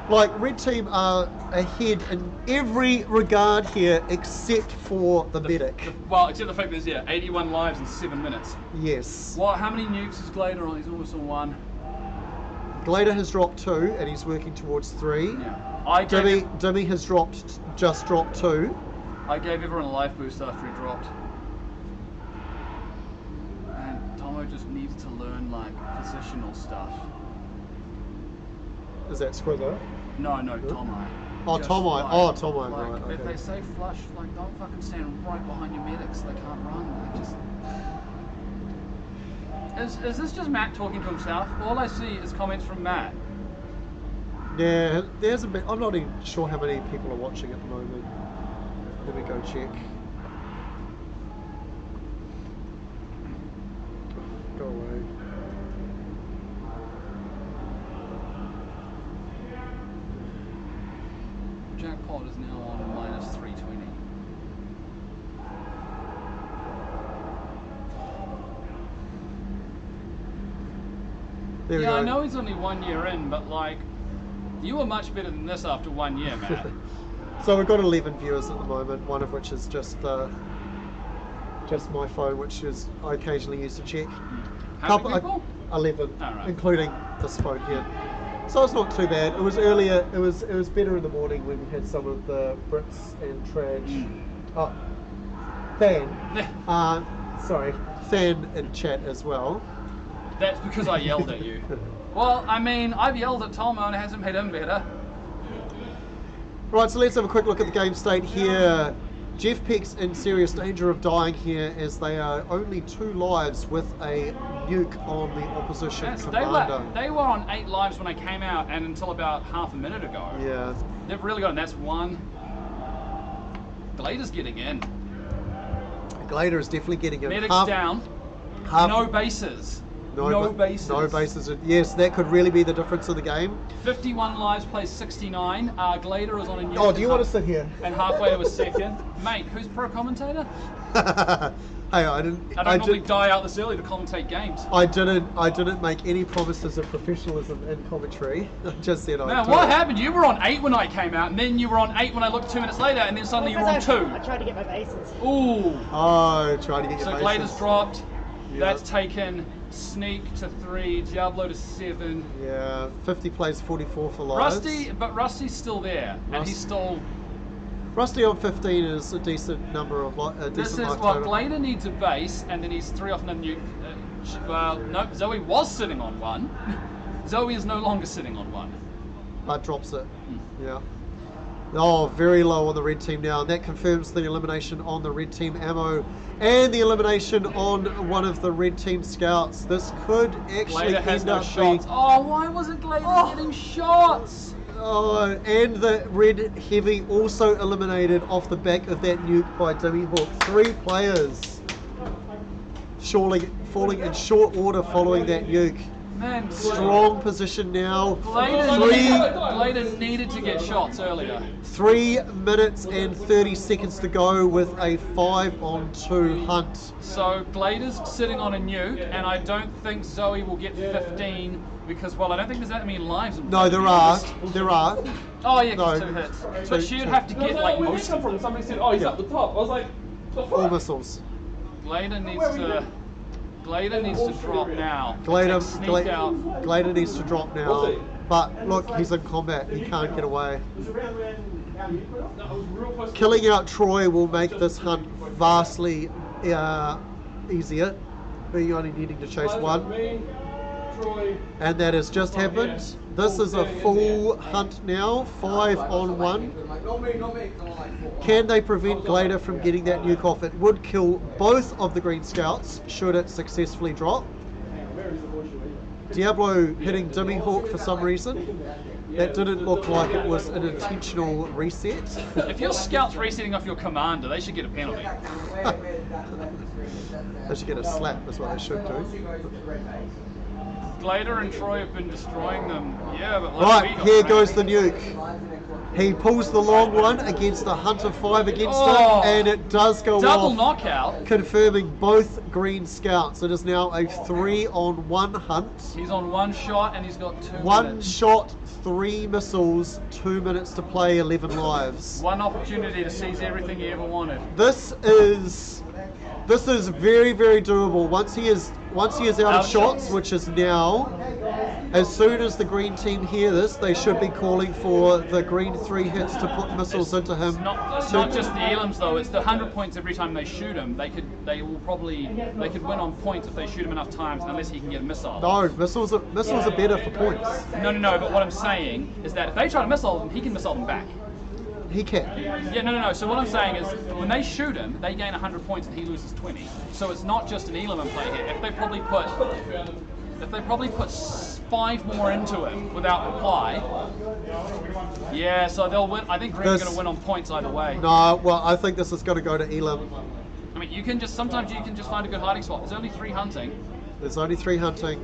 Like, Red Team are ahead in every regard here except for the medic. Well, except the fact that there's, 81 lives in 7 minutes. Yes. Well, how many nukes is Glader on? He's almost on 1. Glader has dropped 2 and he's working towards 3. Yeah. Dimmy has just dropped 2. I gave everyone a life boost after he dropped. And Tomo just needs to learn, like, positional stuff. Is that Squizzo? No, Tomo. Oh, Tomo. Like, Tomo, like, right, okay. If they say flush, like, don't fucking stand right behind your medics. They can't run. Like, just... Is this just Matt talking to himself? All I see is comments from Matt. Yeah, there's a bit... I'm not even sure how many people are watching at the moment. Let me go check. Go away. Jackpot is now on minus 320. There we go. I know he's only 1 year in, but like, you were much better than this after 1 year, Matt. So we've got 11 viewers at the moment, one of which is just my phone, which is I occasionally use to check. How many people? 11, right. including this phone here. So it's not too bad. It was earlier. It was better in the morning when we had some of the Brits and Traj. Oh, Fan. Sorry, Fan in chat as well. That's because I yelled at you. Well, I mean, I've yelled at Tomo and it hasn't made him better. Right, so let's have a quick look at the game state here. Jeff Peck's in serious danger of dying here as they are only 2 lives with a nuke on the opposition commander. They were on 8 lives when I came out and until about half a minute ago. Yeah. They've really got, and that's 1. Glader's getting in. Glader is definitely getting in. Medic's down. No bases. No bases. No bases. Yes, that could really be the difference in the game. 51 lives, plays 69. Glader is on a nuke. Oh, do you want to sit here? And halfway to a second. Mate, who's pro commentator? Hey, I didn't. I don't normally die out this early to commentate games. I didn't make any promises of professionalism in commentary. I just said I. Man, what happened? You were on 8 when I came out, and then you were on 8 when I looked 2 minutes later, and then suddenly you were on 2. I tried to get my bases. Ooh. Oh, trying to get your So bases. Glader's dropped. Yeah. That's taken Sneak to 3, Diablo to 7. Yeah, 50 plays 44 for lives. Rusty's still there, and he's still. Rusty on 15 is a decent number of This is life what total. Glader needs a base, and then he's 3 off another nuke. Well, no, Zoe was sitting on 1. Zoe is no longer sitting on 1. But drops it. Yeah. Oh, very low on the red team now, and that confirms the elimination on the red team ammo and the elimination on one of the red team scouts. This could actually Glader has end no up shots. being. Oh, why wasn't Glader getting shots? Oh, and the red heavy also eliminated off the back of that nuke by Dimmy Hawk. 3 players surely falling in short order following that nuke. Man, Strong position now. Glader needed to get shots earlier. 3 minutes and 30 seconds to go with a 5-on-2 hunt. So Glader's sitting on a nuke, and I don't think Zoe will get 15 because, well, I don't think there's that many lives. No, there are. There are. Oh yeah, No. 2 hits. But she'd have to get like most of them. Somebody said, oh, he's up the top. I was like, the fuck? All missiles. Glader needs to drop now. Glader Out. needs to drop now. But look, he's in combat. He can't get away. Killing out Troy will make this hunt vastly easier. Being only needing to chase 1. And that has just happened. This is a full hunt now, 5-on-1. Can they prevent Glader from getting that nuke off? It would kill both of the green scouts should it successfully drop. Diablo hitting Dimmy Hawk for some reason. That didn't look like it was an intentional reset. If your scout's resetting off your commander, they should get a penalty. They should get a slap, that's what they should do. Glader and Troy have been destroying them. Yeah, but Right, here goes the nuke. He pulls the long one against a hunt of 5 against him, and it does go double off. Knockout. Confirming both green scouts. It is now a 3-on-1 hunt. He's on 1 shot and he's got 2 1 minutes. shot, 3 missiles, 2 minutes to play, 11 lives. 1 opportunity to seize everything he ever wanted. This is very, very doable. Once he is out of shots, which is now, as soon as the green team hear this, they should be calling for the green 3 hits to put missiles into him. It's not just the elims though. It's the 100 points every time they shoot him. They could win on points if they shoot him enough times, unless he can get a missile. No, missiles are better for points. No. But what I'm saying is that if they try to missile them, he can missile them back. He can. Yeah, no. So what I'm saying is, when they shoot him, they gain 100 points and he loses 20. So it's not just an elim in play here. If they probably put 5 more into him without reply, yeah, so they'll win. I think Green's going to win on points either way. No, well, I think this is going to go to elim. I mean, sometimes you can just find a good hiding spot. There's only 3 hunting. There's only 3 hunting.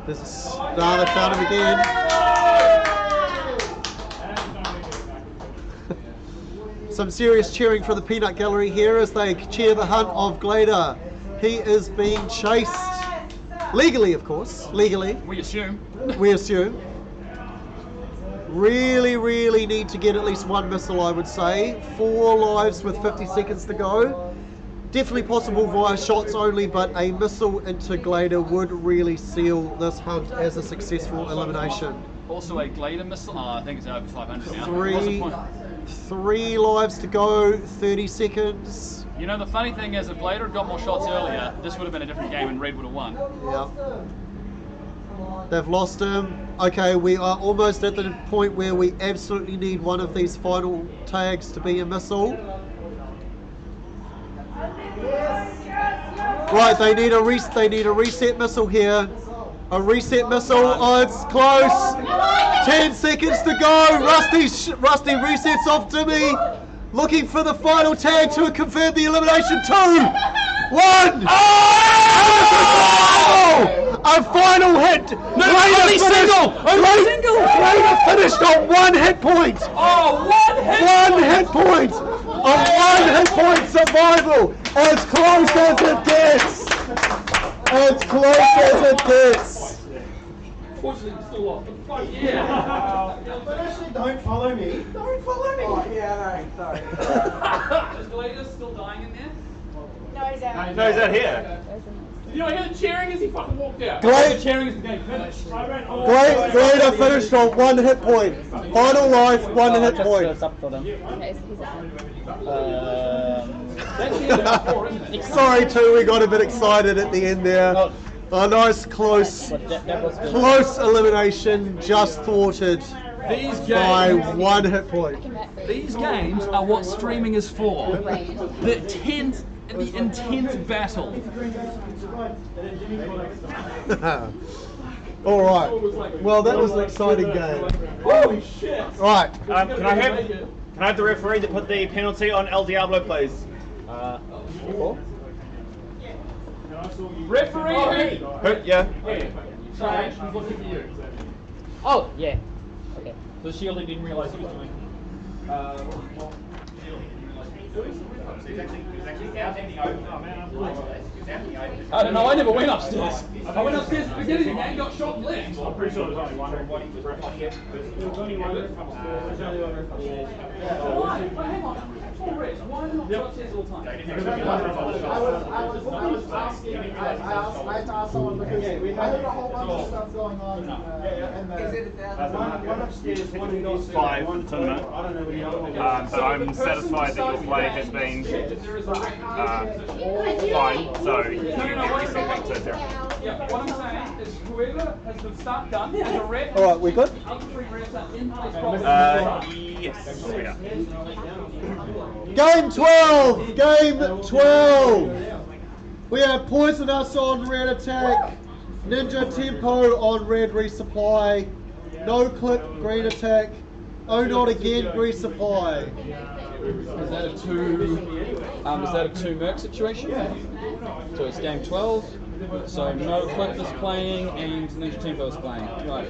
They found him again. Some serious cheering from the peanut gallery here as they cheer the hunt of Glader. He is being chased. Legally, of course. Legally. We assume. Really, really need to get at least 1 missile, I would say. 4 lives with 50 seconds to go. Definitely possible via shots only, but a missile into Glader would really seal this hunt as a successful elimination. Also a Glader missile. Oh, I think it's over 500 now. 3 lives to go, 30 seconds. You know, the funny thing is, if Glader had got more shots earlier, this would have been a different game and Red would have won. Yeah. They've lost him. Okay, we are almost at the point where we absolutely need one of these final tags to be a missile. Right, they need a reset missile here. A reset missile. Oh, it's close. 10 seconds to go. Rusty resets off Dimmy. Looking for the final tag to confirm the elimination. 2. 1! Oh! A final hit! Only single! Only single! Raider finished on 1 hit point! Oh, 1 hit One hit point! A 1 hit point survival! As close as it gets! As close as it gets! Fortunately, we're still off. Fuck yeah! But actually, don't follow me. Don't follow me. Oh, yeah, no, sorry. Is Glader still dying in there? No, he's out. No, he's out here. Did you not hear the cheering as he fucking walked out? Glade- The cheering as the game finished. Glader finished on 1 hit point. Final life, 1 hit point. It's up for them. Okay, so he's out. That's the end of 4, isn't it? Sorry too, we got a bit excited at the end there. A nice close close elimination, just thwarted These by games, 1 hit point. these games are what streaming is for. The intense battle. Alright, well that was an exciting game. Holy shit! Right, Can I have the referee to put the penalty on El Diablo, please? Referee! Yeah. Trash, he's looking for you. Oh, yeah. Okay. The shielding didn't realise he was doing. I don't know, I never went upstairs. I went upstairs at the beginning of the game, got shot and left. I'm pretty sure there's only one ref. There's only one ref upstairs. There's only one ref upstairs. Why? But hang on. 4 refs. Why not go upstairs all the time? I was asking, I had to ask someone because I heard a whole bunch of stuff going on in the One upstairs, one indoors. 5 for the tournament. I don't know where the other one is. So I'm satisfied that your play has been fine. So you get something to zero. Yeah, what I'm saying is whoever has the stuff done as a ref. alright, we good? The other 3 refs are in place properly. Yes, we are. Game 12! Game 12! We have Poisonous on red attack, Ninja Tempo on red resupply, No Clip green attack, Oh Not Again resupply. Is that a 2 Merc situation? So it's game 12. So No Clip is playing and Ninja Tempo is playing. Right.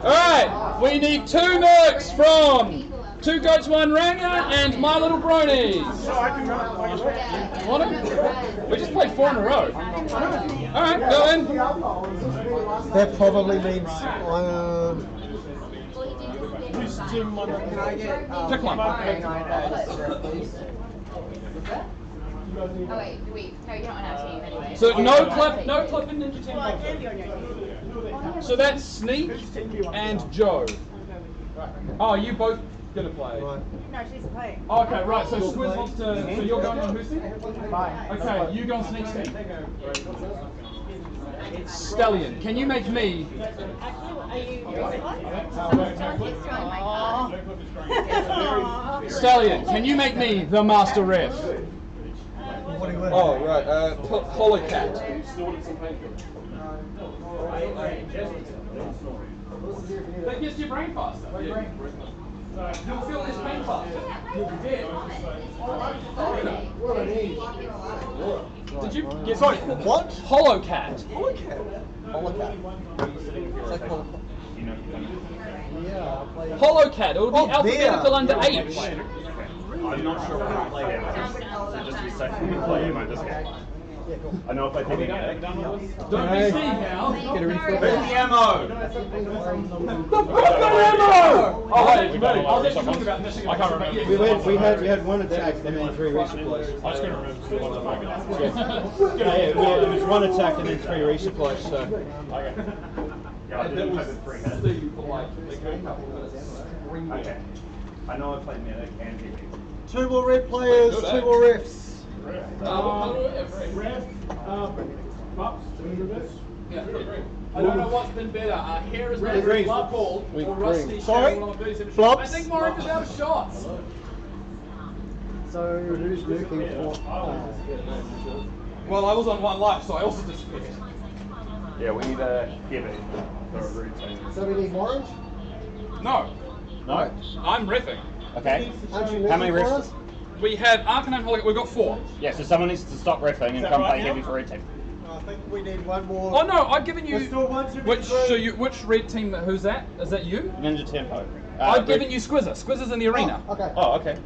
Alright, we need 2 Mercs from 2 Goats, 1 Ranger and My Little Bronies. Want to? We just played 4 in a row. Alright, go in. That probably means Can I get Pick one. please? Oh wait, no, you're not on our team anyway. So no clip in Ninja Tempo. So that's Sneak and Joe. Oh, you both gonna play? No, she's playing. Oh, okay, right. So Squiz wants to. So you're going on who's Okay, you go on Sneak Sneak. Stallion, can you make me? Stallion, can you make me the master ref? Oh, right. Holocat. That gets your brain faster. You'll feel this pain faster. You'll be dead. What an age. Did you get sorry, what? Holocat. Holocat. It would be alphabetical under H. I'm not sure what to play now. So just be safe when we play him at this game. I know if I take it. Don't be Steve now. Where's the ammo? Oh, wait, I was actually talking about missing. I can't remember. We had 1 attack and then 3 resupplies. I was going to remove the one It was 1 attack and then 3 resupplies. So. Yeah, I didn't play the 3 minutes. Steve for like a couple minutes. Okay. I know I played medic and heavy. 2 more red players, 2 more refs. I don't know what's been better. Hair is better than blood ball or rusty. Sorry? I think Mark is out of shots. So who's looking for? Well, I was on 1 life, so I also disappeared. Yeah, we need a heavy for a routine. So we need orange? No. No? I'm riffing. Okay. Aren't you How many looking for refs? us? We have Arcanine Holy. We've got 4. Yeah, so someone needs to stop riffing and come play heavy for red team. I think we need one more. Oh no, I've given you. There's still 1, 2, Which 3. which red team? Who's that? Is that you? Ninja Tempo. I've given you Squizzer. Squizzer's in the arena. Oh, okay. Oh, okay.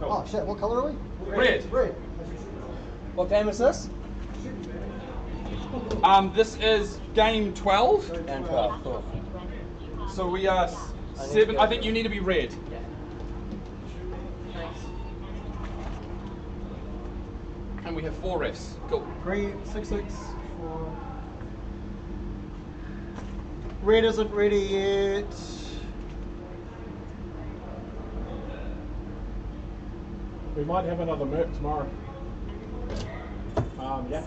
Cool. Oh shit, what colour are we? Red. Red. What game is this? This is game 12. And 12, cool. So we are 7. I think you need to be red. And we have 4 refs. Cool. Green, 6-6, 4. Red isn't ready yet. We might have another Merc tomorrow. Yeah.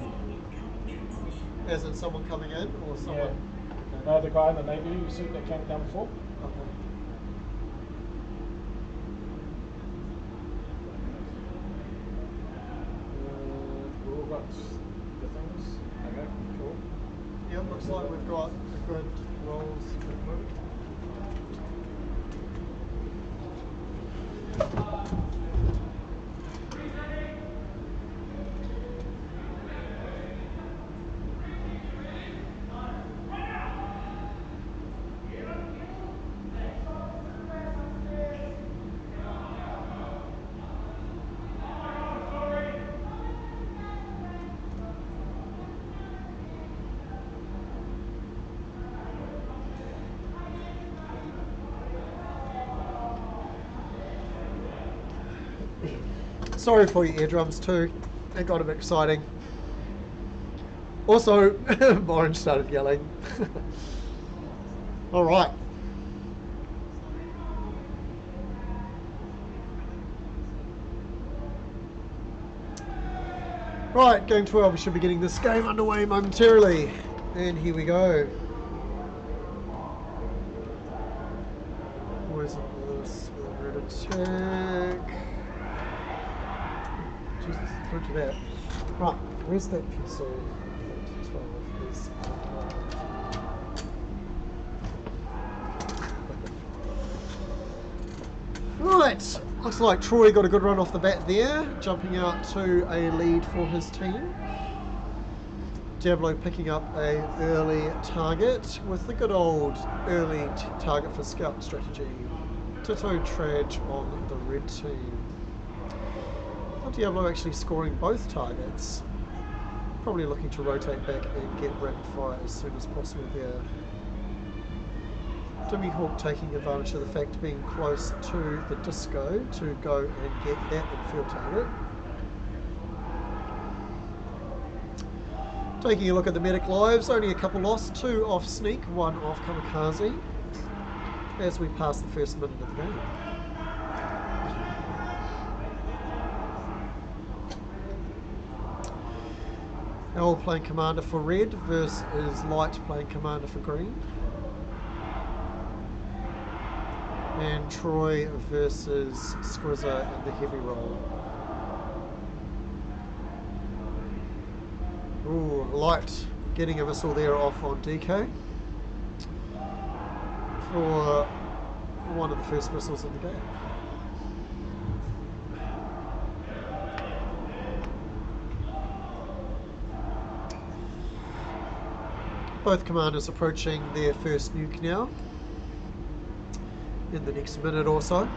As in someone coming in or someone? Yeah. No, the guy in the Navy suit that came down before. Okay. We all got the things. Okay, cool. Yeah, looks like we've got a good rolls at the moment. Sorry for your eardrums too. It got a bit exciting. Also, Orange started yelling. All right. Right, game 12. We should be getting this game underway momentarily. And here we go. Where's this? Red attack. Jesus, through to that. Right, where's that pencil? 12 is. Right, looks like Troy got a good run off the bat there, jumping out to a lead for his team. Diablo picking up a early target with the good old early target for scout strategy. Ditto Traj on the red team. Diablo actually scoring both targets. Probably looking to rotate back and get rapid fire as soon as possible there. Dimmy Hawk taking advantage of the fact of being close to the disco to go and get that infield target. Taking a look at the medic lives, only a couple lost, 2 off Sneak, 1 off Kamikaze, as we pass the first minute of the game. Owl playing commander for red versus Light playing commander for green. And Troy versus Squizzer and the heavy roll. Ooh, Light getting a missile there off on DK for one of the first missiles in the game. Both commanders approaching their first nuke now in the next minute or so.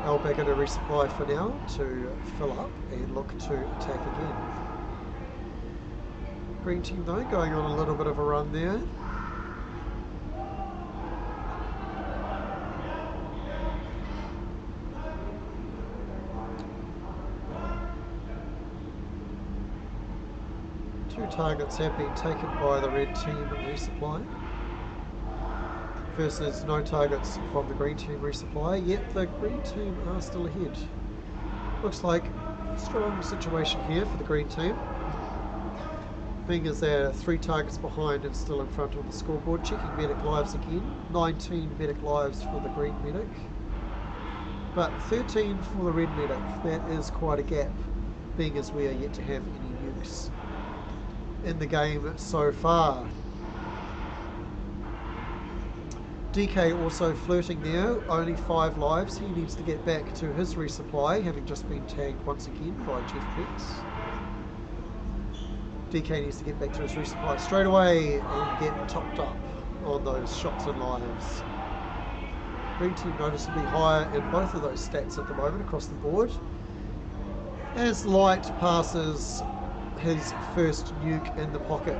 I'll back at a resupply for now to fill up and look to attack again. Green team though going on a little bit of a run there. Two targets have been taken by the red team resupply versus no targets from the green team resupply, yet the green team are still ahead. Looks like a strong situation here for the green team, being as they're 3 targets behind and still in front of the scoreboard. Checking medic lives again, 19 medic lives for the green medic, but 13 for the red medic. That is quite a gap, being as we are yet to have any nukes in the game so far. DK also flirting there, only 5 lives. He needs to get back to his resupply, having just been tagged once again by Jeff Pix. DK needs to get back to his resupply straight away and get topped up on those shots and lives. Green team noticeably higher in both of those stats at the moment across the board. As Light passes his first nuke in the pocket,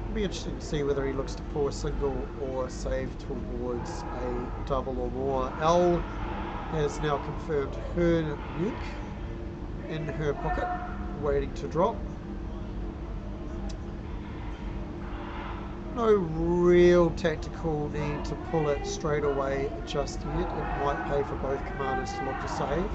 it'll be interesting to see whether he looks to pull a single or save towards a double or more. L has now confirmed her nuke in her pocket, waiting to drop. No real tactical need to pull it straight away just yet. It might pay for both commanders to look to save.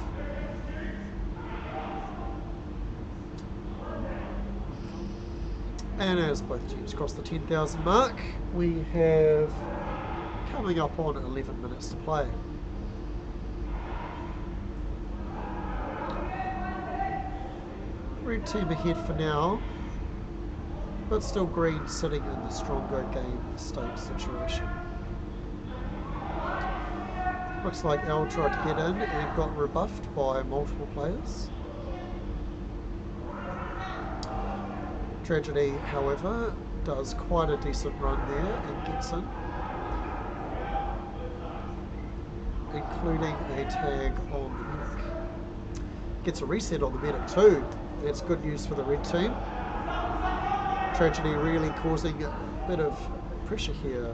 And as both teams cross the 10,000 mark, we have coming up on 11 minutes to play. Red team ahead for now, but still green sitting in the stronger game state situation. Looks like L tried to get in and got rebuffed by multiple players. Tragedy, however, does quite a decent run there and gets in, including a tag on the medic. Gets a reset on the medic too. That's good news for the red team. Tragedy really causing a bit of pressure here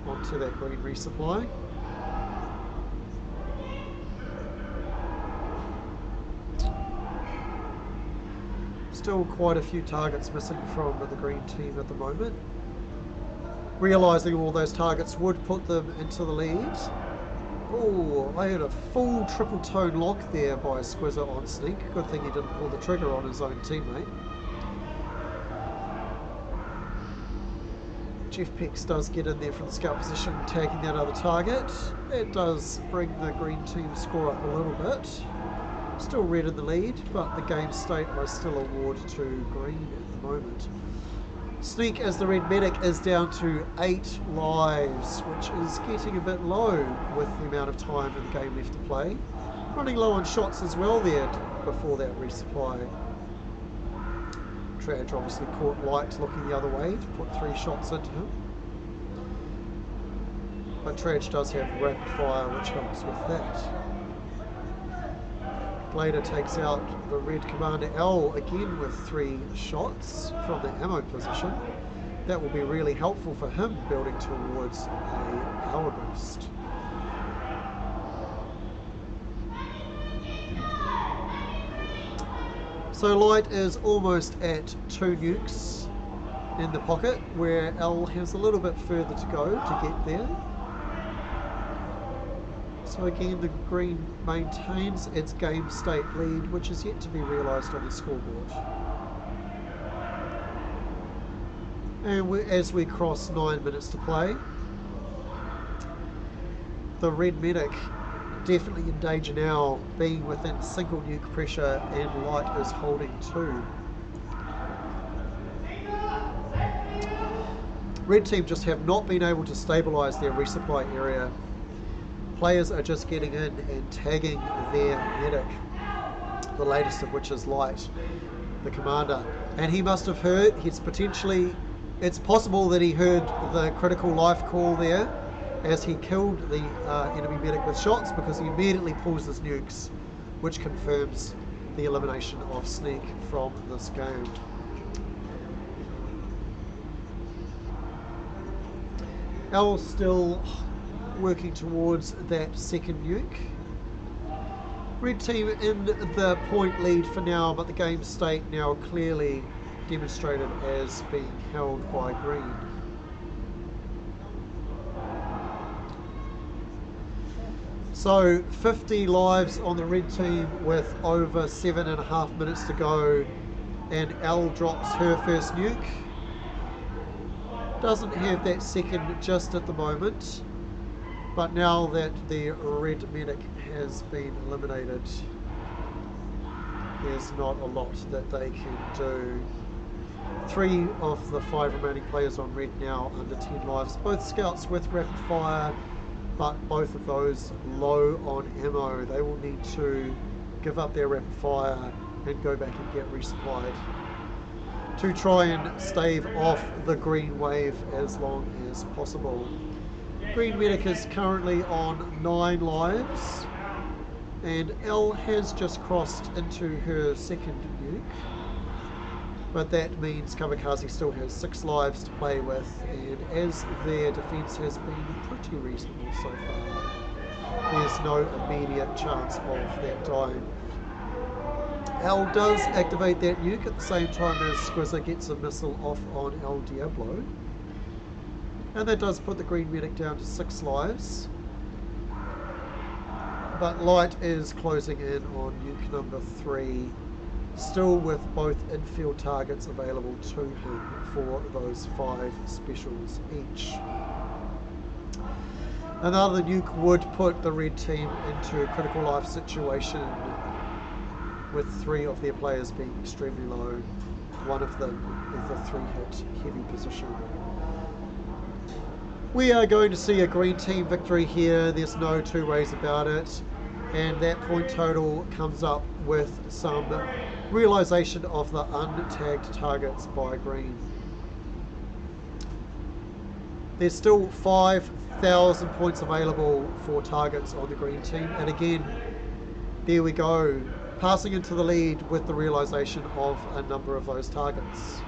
onto that green resupply. Still quite a few targets missing from the green team at the moment. Realising all those targets would put them into the lead. Oh, I had a full triple tone lock there by Squizzer on Sneak. Good thing he didn't pull the trigger on his own teammate. Jeff Pex does get in there from the scout position, tagging that other target. It does bring the green team score up a little bit. Still red in the lead, but the game state I still award to green at the moment. Sneak as the red medic is down to 8 lives, which is getting a bit low with the amount of time in the game left to play. Running low on shots as well there before that resupply. Trage obviously caught Light looking the other way to put 3 shots into him. But Trage does have rapid fire, which helps with that. Glader takes out the red commander L again with 3 shots from the ammo position. That will be really helpful for him building towards a power boost. So Light is almost at 2 nukes in the pocket, where L has a little bit further to go to get there. So again, the green maintains its game state lead, which is yet to be realised on the scoreboard. And as we cross 9 minutes to play, the red medic definitely in danger now, being within single nuke pressure, and Light is holding 2. Red team just have not been able to stabilise their resupply area. Players are just getting in and tagging their medic, the latest of which is Light, the commander. And he must have heard, it's possible that he heard the critical life call there as he killed the enemy medic with shots, because he immediately pulls his nukes, which confirms the elimination of Sneak from this game. L still working towards that second nuke. Red team in the point lead for now, but the game state now clearly demonstrated as being held by green. So 50 lives on the red team with over 7.5 minutes to go, and L drops her first nuke. Doesn't have that second just at the moment, but now that the red medic has been eliminated, there's not a lot that they can do. 3 of the 5 remaining players on red now under 10 lives. Both scouts with rapid fire, but both of those low on ammo. They will need to give up their rapid fire and go back and get resupplied to try and stave off the green wave as long as possible. Green medic is currently on 9 lives, and Elle has just crossed into her second nuke, but that means Kamikaze still has 6 lives to play with, and as their defense has been pretty reasonable so far, there's no immediate chance of that dying. Elle does activate that nuke at the same time as Squizzer gets a missile off on El Diablo, and that does put the green medic down to 6 lives. But Light is closing in on nuke number 3, still with both infield targets available to him for those 5 specials each. Another nuke would put the red team into a critical life situation, with 3 of their players being extremely low, one of them with a 3-hit heavy position. We are going to see a green team victory here, there's no two ways about it, and that point total comes up with some realization of the untagged targets by green. There's still 5,000 points available for targets on the green team, and again, there we go, passing into the lead with the realization of a number of those targets.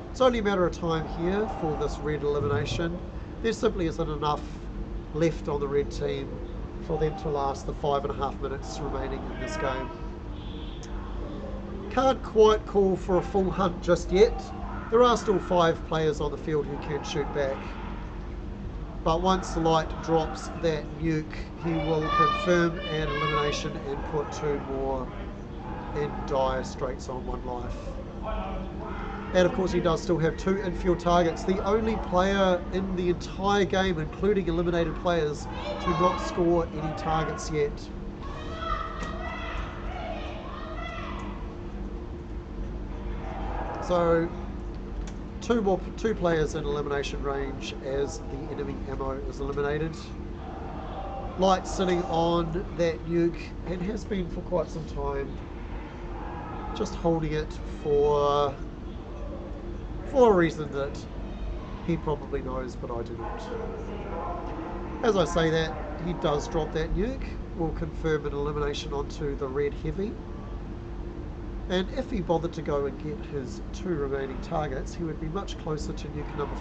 It's only a matter of time here for this red elimination. There simply isn't enough left on the red team for them to last the 5.5 minutes remaining in this game. Can't quite call for a full hunt just yet. There are still 5 players on the field who can shoot back. But once Light drops that nuke, he will confirm an elimination and put 2 more in dire straits on 1 life. And of course he does still have 2 infield targets, the only player in the entire game, including eliminated players, to not score any targets yet. So 2 players in elimination range as the enemy ammo is eliminated. Light sitting on that nuke, and has been for quite some time, just holding it for a reason that he probably knows, but I do not. As I say that, he does drop that nuke, will confirm an elimination onto the red heavy, and if he bothered to go and get his 2 remaining targets, he would be much closer to nuke number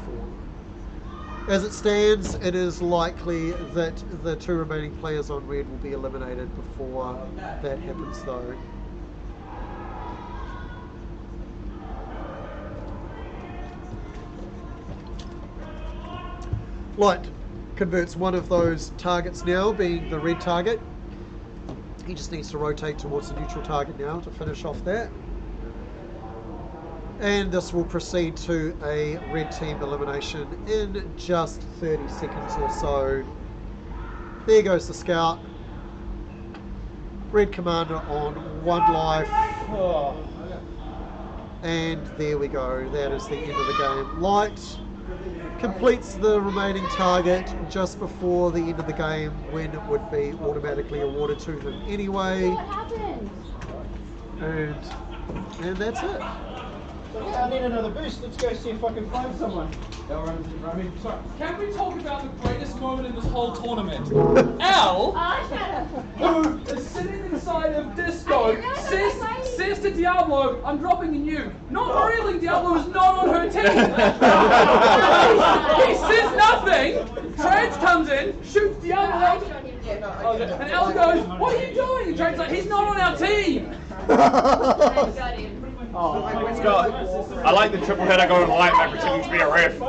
4. As it stands, it is likely that the 2 remaining players on red will be eliminated before that happens though. Light converts one of those targets now, being the red target. He just needs to rotate towards the neutral target now to finish off that. And this will proceed to a red team elimination in just 30 seconds or so. There goes the scout. Red commander on 1 life. And there we go, that is the end of the game. Light completes the remaining target just before the end of the game, when it would be automatically awarded to him anyway. What happened? And that's it. Yeah, I need another boost. Let's go see if I can find someone. Sorry, can we talk about the greatest moment in this whole tournament? Elle, who is sitting inside of Disco, says to Diablo, I'm dropping a nuke. Not revealing Diablo is not on her team. He says nothing. Trans comes in, shoots Diablo, and Elle goes, what are you doing? And Trans like, he's not on our team. Scott, I like the triple header going light by pretending to be a ref.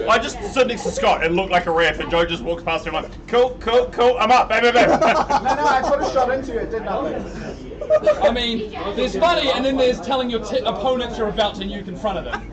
I just stood next to Scott and looked like a ref, and Joe just walks past him like, cool, I'm up, bam. No, I put a shot into it, did nothing. I mean, there's funny, and then there's telling your opponents you're about to nuke in front of them.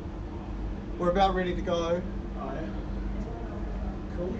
We're about ready to go. Cool.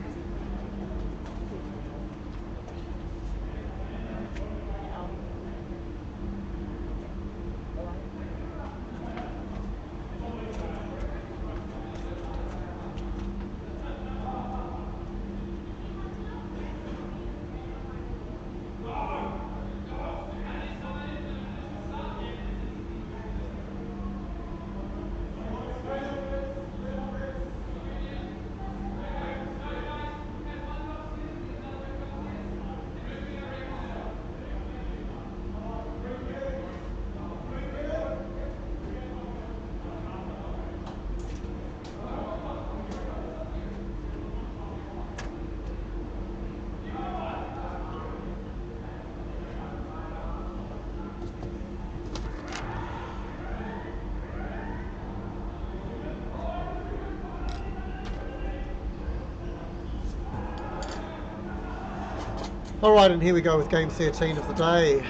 Alright, and here we go with game 13 of the day.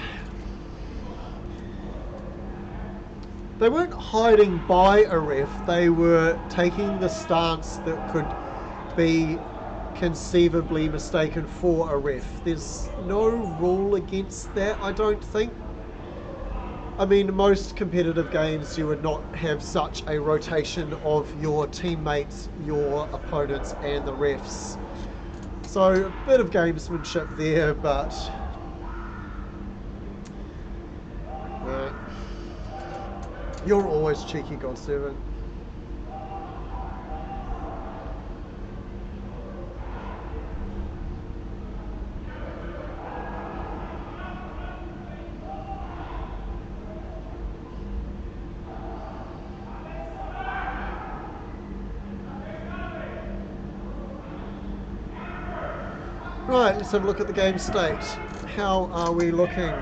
They weren't hiding by a ref, they were taking the stance that could be conceivably mistaken for a ref. There's no rule against that, I don't think. I mean, in most competitive games you would not have such a rotation of your teammates, your opponents and the refs. So a bit of gamesmanship there, but you're always cheeky, Godservant. Right, let's have a look at the game state. How are we looking?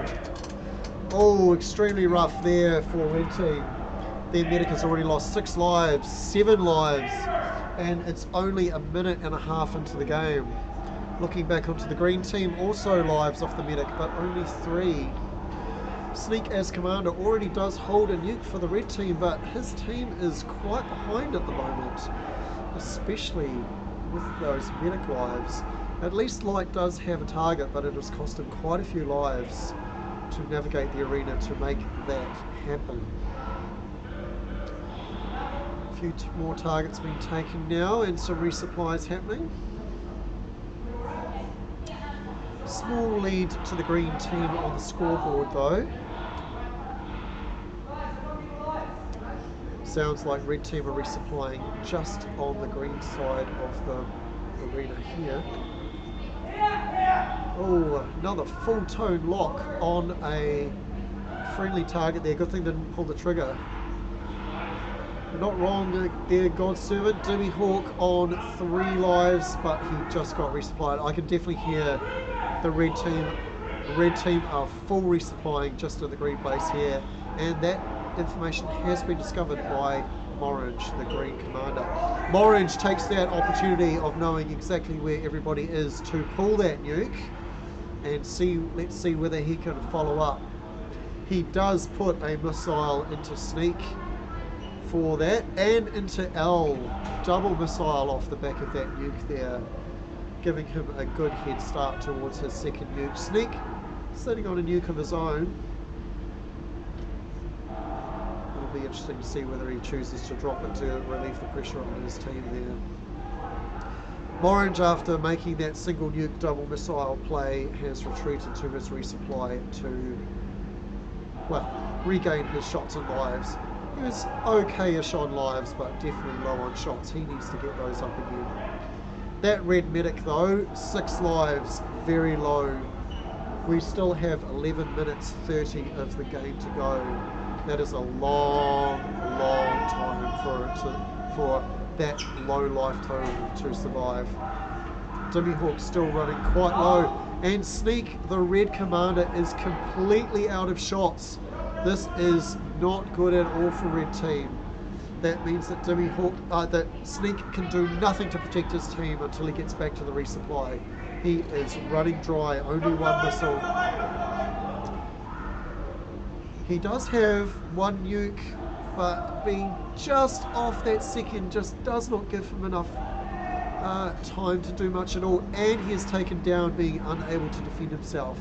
Oh, extremely rough there for Red Team. Their medic has already lost 6 lives, 7 lives, and it's only a minute and a half into the game. Looking back onto the Green Team, also lives off the medic, but only 3. Sneak as commander already does hold a nuke for the Red Team, but his team is quite behind at the moment, especially with those medic lives. At least Light does have a target, but it has cost him quite a few lives to navigate the arena to make that happen. A few more targets being taken now and some resupplies happening. Small lead to the Green Team on the scoreboard though. Sounds like Red Team are resupplying just on the green side of the arena here. Oh, another full tone lock on a friendly target there. Good thing they didn't pull the trigger. You're not wrong there, Godservant. Dimmy Hawk on 3 lives, but he just got resupplied. I can definitely hear the red team. The red team are full resupplying just at the green base here, and that information has been discovered by Morange, the green commander. Morange takes that opportunity of knowing exactly where everybody is to pull that nuke and let's see whether he can follow up. He does put a missile into Sneak for that, and into L. Double missile off the back of that nuke there, giving him a good head start towards his second nuke. Sneak sitting on a nuke of his own. It'll be interesting to see whether he chooses to drop it to relieve the pressure on his team there. Morange, after making that single nuke double missile play, has retreated to his resupply to, well, regain his shots and lives. He was okay-ish on lives, but definitely low on shots. He needs to get those up again. That red medic though, 6 lives, very low. We still have 11 minutes 30 of the game to go. That is a long, long time for that low life total to survive. Dimmy Hawk still running quite low, and Sneak, the red commander, is completely out of shots. This is not good at all for Red Team. That means that Dimmy Hawk, that Sneak can do nothing to protect his team until he gets back to the resupply. He is running dry, only 1 missile. He does have 1 nuke but being just off that second just does not give him enough time to do much at all, and he is taken down, being unable to defend himself.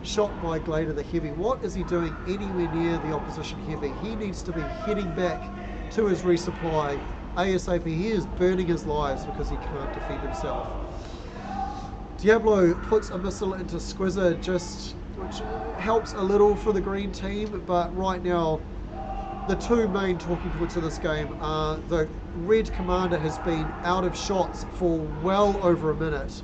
Shot by Glader the Heavy. What is he doing anywhere near the opposition Heavy? He needs to be heading back to his resupply ASAP. He is burning his lives because he can't defend himself. Diablo puts a missile into Squizzer, which helps a little for the green team, but right now the two main talking points of this game are the red commander has been out of shots for well over a minute,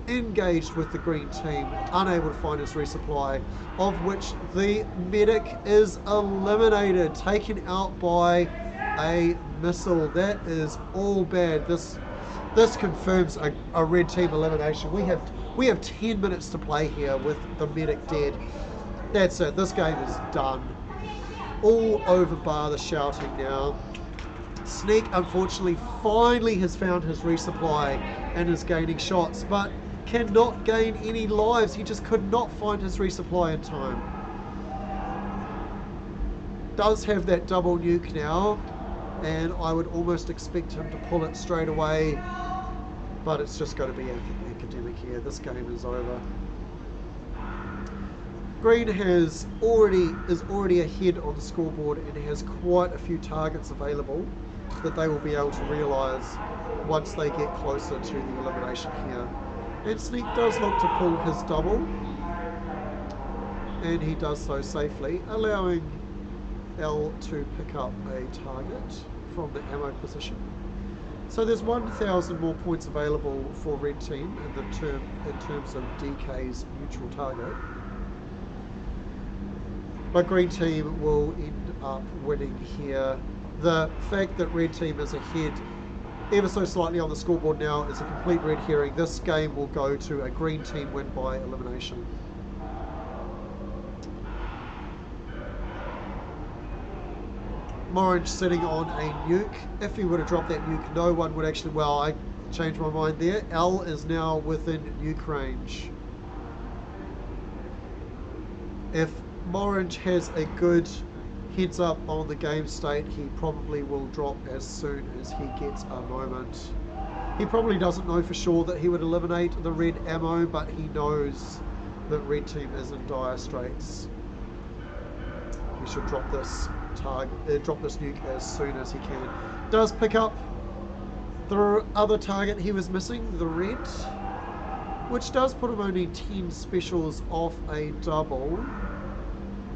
engaged with the green team, unable to find his resupply, of which the medic is eliminated, taken out by a missile. That is all bad. This confirms a red team elimination. We have 10 minutes to play here with the medic dead. That's it. This game is done. All over bar the shouting now. Sneak, unfortunately, finally has found his resupply and is gaining shots, but cannot gain any lives. He just could not find his resupply in time. Does have that double nuke now, and I would almost expect him to pull it straight away, but it's just going to be academic here. This game is over. Green is already ahead on the scoreboard and has quite a few targets available that they will be able to realise once they get closer to the elimination here. And Sneak does look to pull his double, and he does so safely, allowing L to pick up a target from the ammo position. So there's 1,000 more points available for red team in terms of DK's neutral target. But green team will end up winning here. The fact that red team is ahead ever so slightly on the scoreboard now is a complete red herring. This game will go to a green team win by elimination. Morange sitting on a nuke. If he were to drop that nuke, no one would actually, well, I changed my mind there. L is now within nuke range. If Morange has a good heads up on the game state, he probably will drop as soon as he gets a moment. He probably doesn't know for sure that he would eliminate the red ammo, but he knows that red team is in dire straits. He should drop this nuke as soon as he can. Does pick up the other target he was missing, the red, which does put him only 10 specials off a double.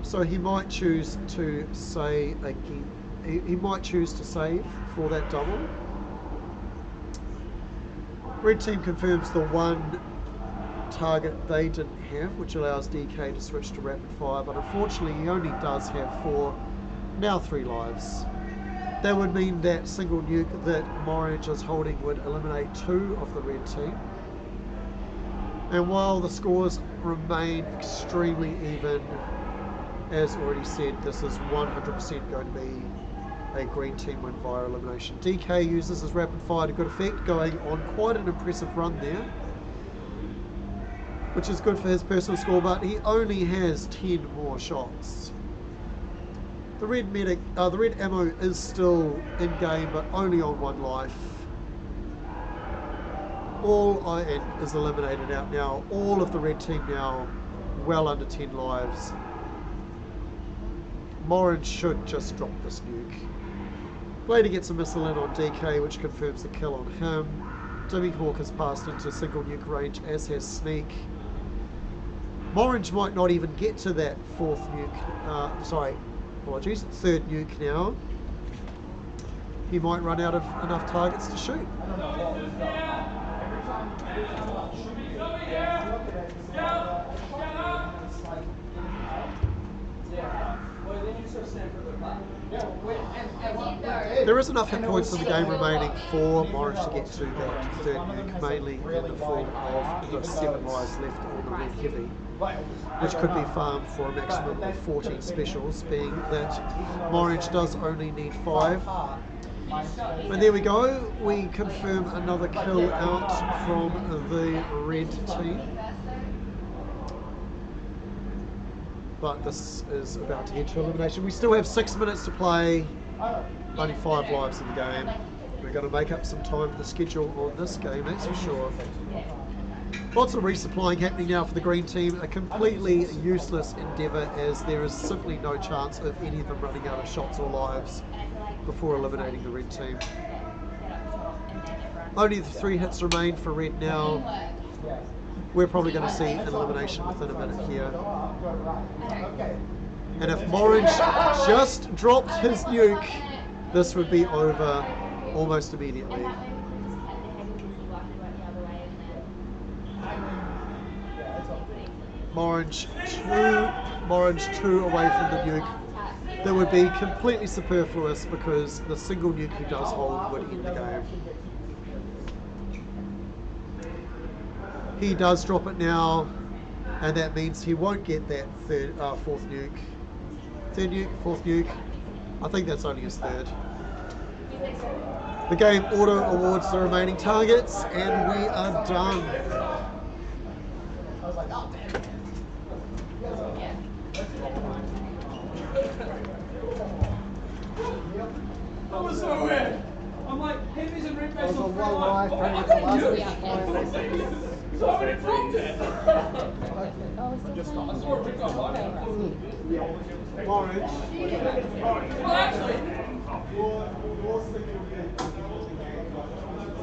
So he might choose to say again. He might choose to save for that double. Red team confirms the one target they didn't have, which allows DK to switch to rapid fire, but unfortunately he only does have 4, now 3 lives. That would mean that single nuke that Morange is holding would eliminate 2 of the red team. And while the scores remain extremely even, as already said, this is 100% going to be a green team win via elimination. DK uses his rapid fire to good effect, going on quite an impressive run there, which is good for his personal score, but he only has 10 more shots. The red ammo is still in game, but only on 1 life. All is eliminated out now. All of the red team now well under 10 lives. Morange should just drop this nuke. Blader gets a missile in on DK, which confirms the kill on him. Dimmy Hawk has passed into single nuke range, as has Sneak. Morange might not even get to that 4th nuke. Third nuke now. He might run out of enough targets to shoot. There is enough hit points in the game remaining for Morange to get to that 3rd nuke, mainly in the form of the 7 lives left on the red heavy, which could be farmed for a maximum of 14 specials, being that Morange does only need 5. And there we go, we confirm another kill out from the red team. but this is about to head to elimination. We still have 6 minutes to play, only 5 lives in the game. We're going to make up some time for the schedule on this game, that's for sure. Lots of resupplying happening now for the green team, a completely useless endeavour as there is simply no chance of any of them running out of shots or lives before eliminating the red team. Only the 3 hits remain for red now. We're probably going to see an elimination within a minute here. And if Morange just dropped his nuke, this would be over almost immediately. Morange 2 away from the nuke. That would be completely superfluous because the single nuke he does hold would end the game. He does drop it now, and that means he won't get that fourth nuke. Third nuke, fourth nuke. I think that's only his third. The game auto awards the remaining targets, and we are done. That was so weird. I'm like, heavies and red base on one life, I trying to couldn't get do it. the So I dropped it. I saw it pick up. Orange. Well, actually. No,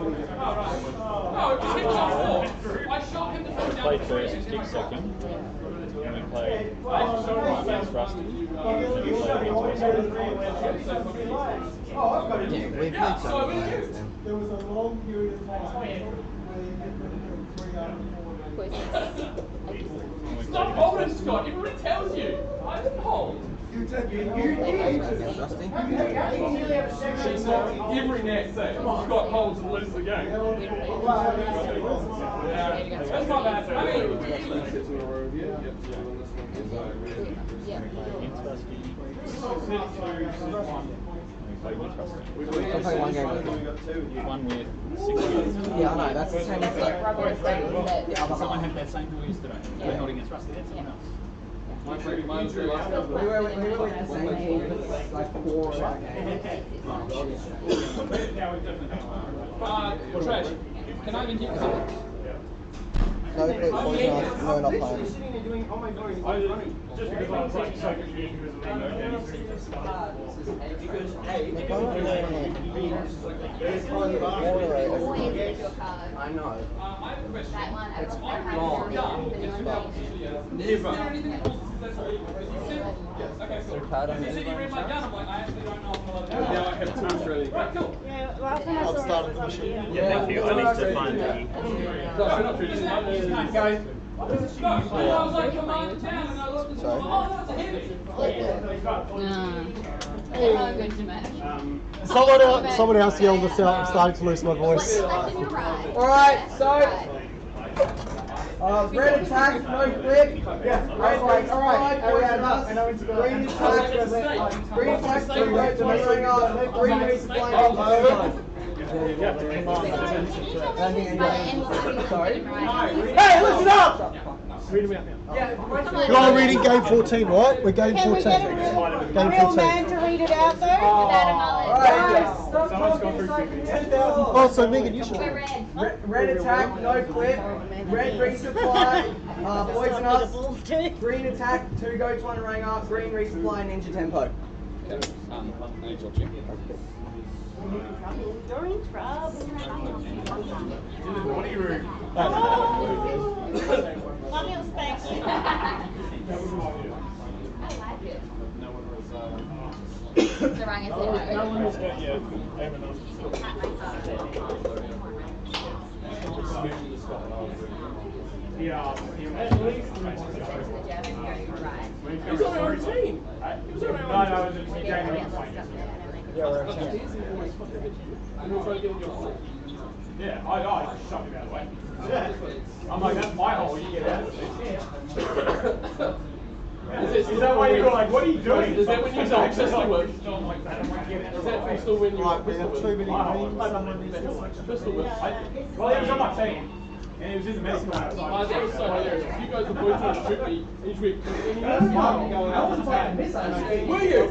I hit shot 4. I shot him to fall down. Play first, kick second, and we play against Rusty, and then we play against Rusty. Oh, I've got it. Yeah, we played Yeah, so we something. do. There was a long period of time where you hit them 3 out of 4. Stop holding, Scott. Everybody tells you. I didn't hold. You Every net say Scott holds and loses the game. That's not bad. I mean, We play one game. One with 6 minutes. Yeah, I know, that's the same as like Someone had that same tool yesterday. We're not against Rusty, that's someone else. We were with the same team for like 4 or 5 games. Trash. Can I even keep something? no, no, not playing. Sitting there doing, oh my god, he's running. Just because I was like so confused because of the no games. I know. I have a question. That one, It's wrong. Is there anything else that's illegal? Because you said, okay, cool. Because you said you read my gun, I'm like, I actually don't know if I'm allowed to do that. Now I have 2 Australian. Right, cool. Yeah, last time I I've saw started the mission. Yeah, thank you. I need to find the... No, I was like, command down, and I looked and said, oh, that's a heavy. No. Good to match. Someone else yelled this out. I'm starting to lose my voice. Alright, so red attack, no clip. Yeah, I was like, alright, and I went to green attack, green attack, so we go to the ring on, green resupply. Sorry. Hey, listen up! You are reading game 14, right? We're game Can 14. we get a real man to read it out though? Oh, so Megan, you should. Red attack, no clip. Red resupply, poison us. Green attack, 2 goats, 1 ringer. Green resupply, ninja tempo. You're in trouble. What are you doing? Love you, thanks. The wrong is Yeah. He was on our team. He was on our No, it was a Yeah, I shot him out of the way. I'm like, that's my hole, you get out of it. Is that why you were like, what are you doing? Is that when you use pistol whip? Is I'm like, that, I'm like, get out of that the pistol when you Right, we have too many Wow. Pistol whip. Well, he was on my team. And it was in the medical outside. Oh, that was so hilarious. You guys were both trying to shoot me each week. I was about to miss that. Were you?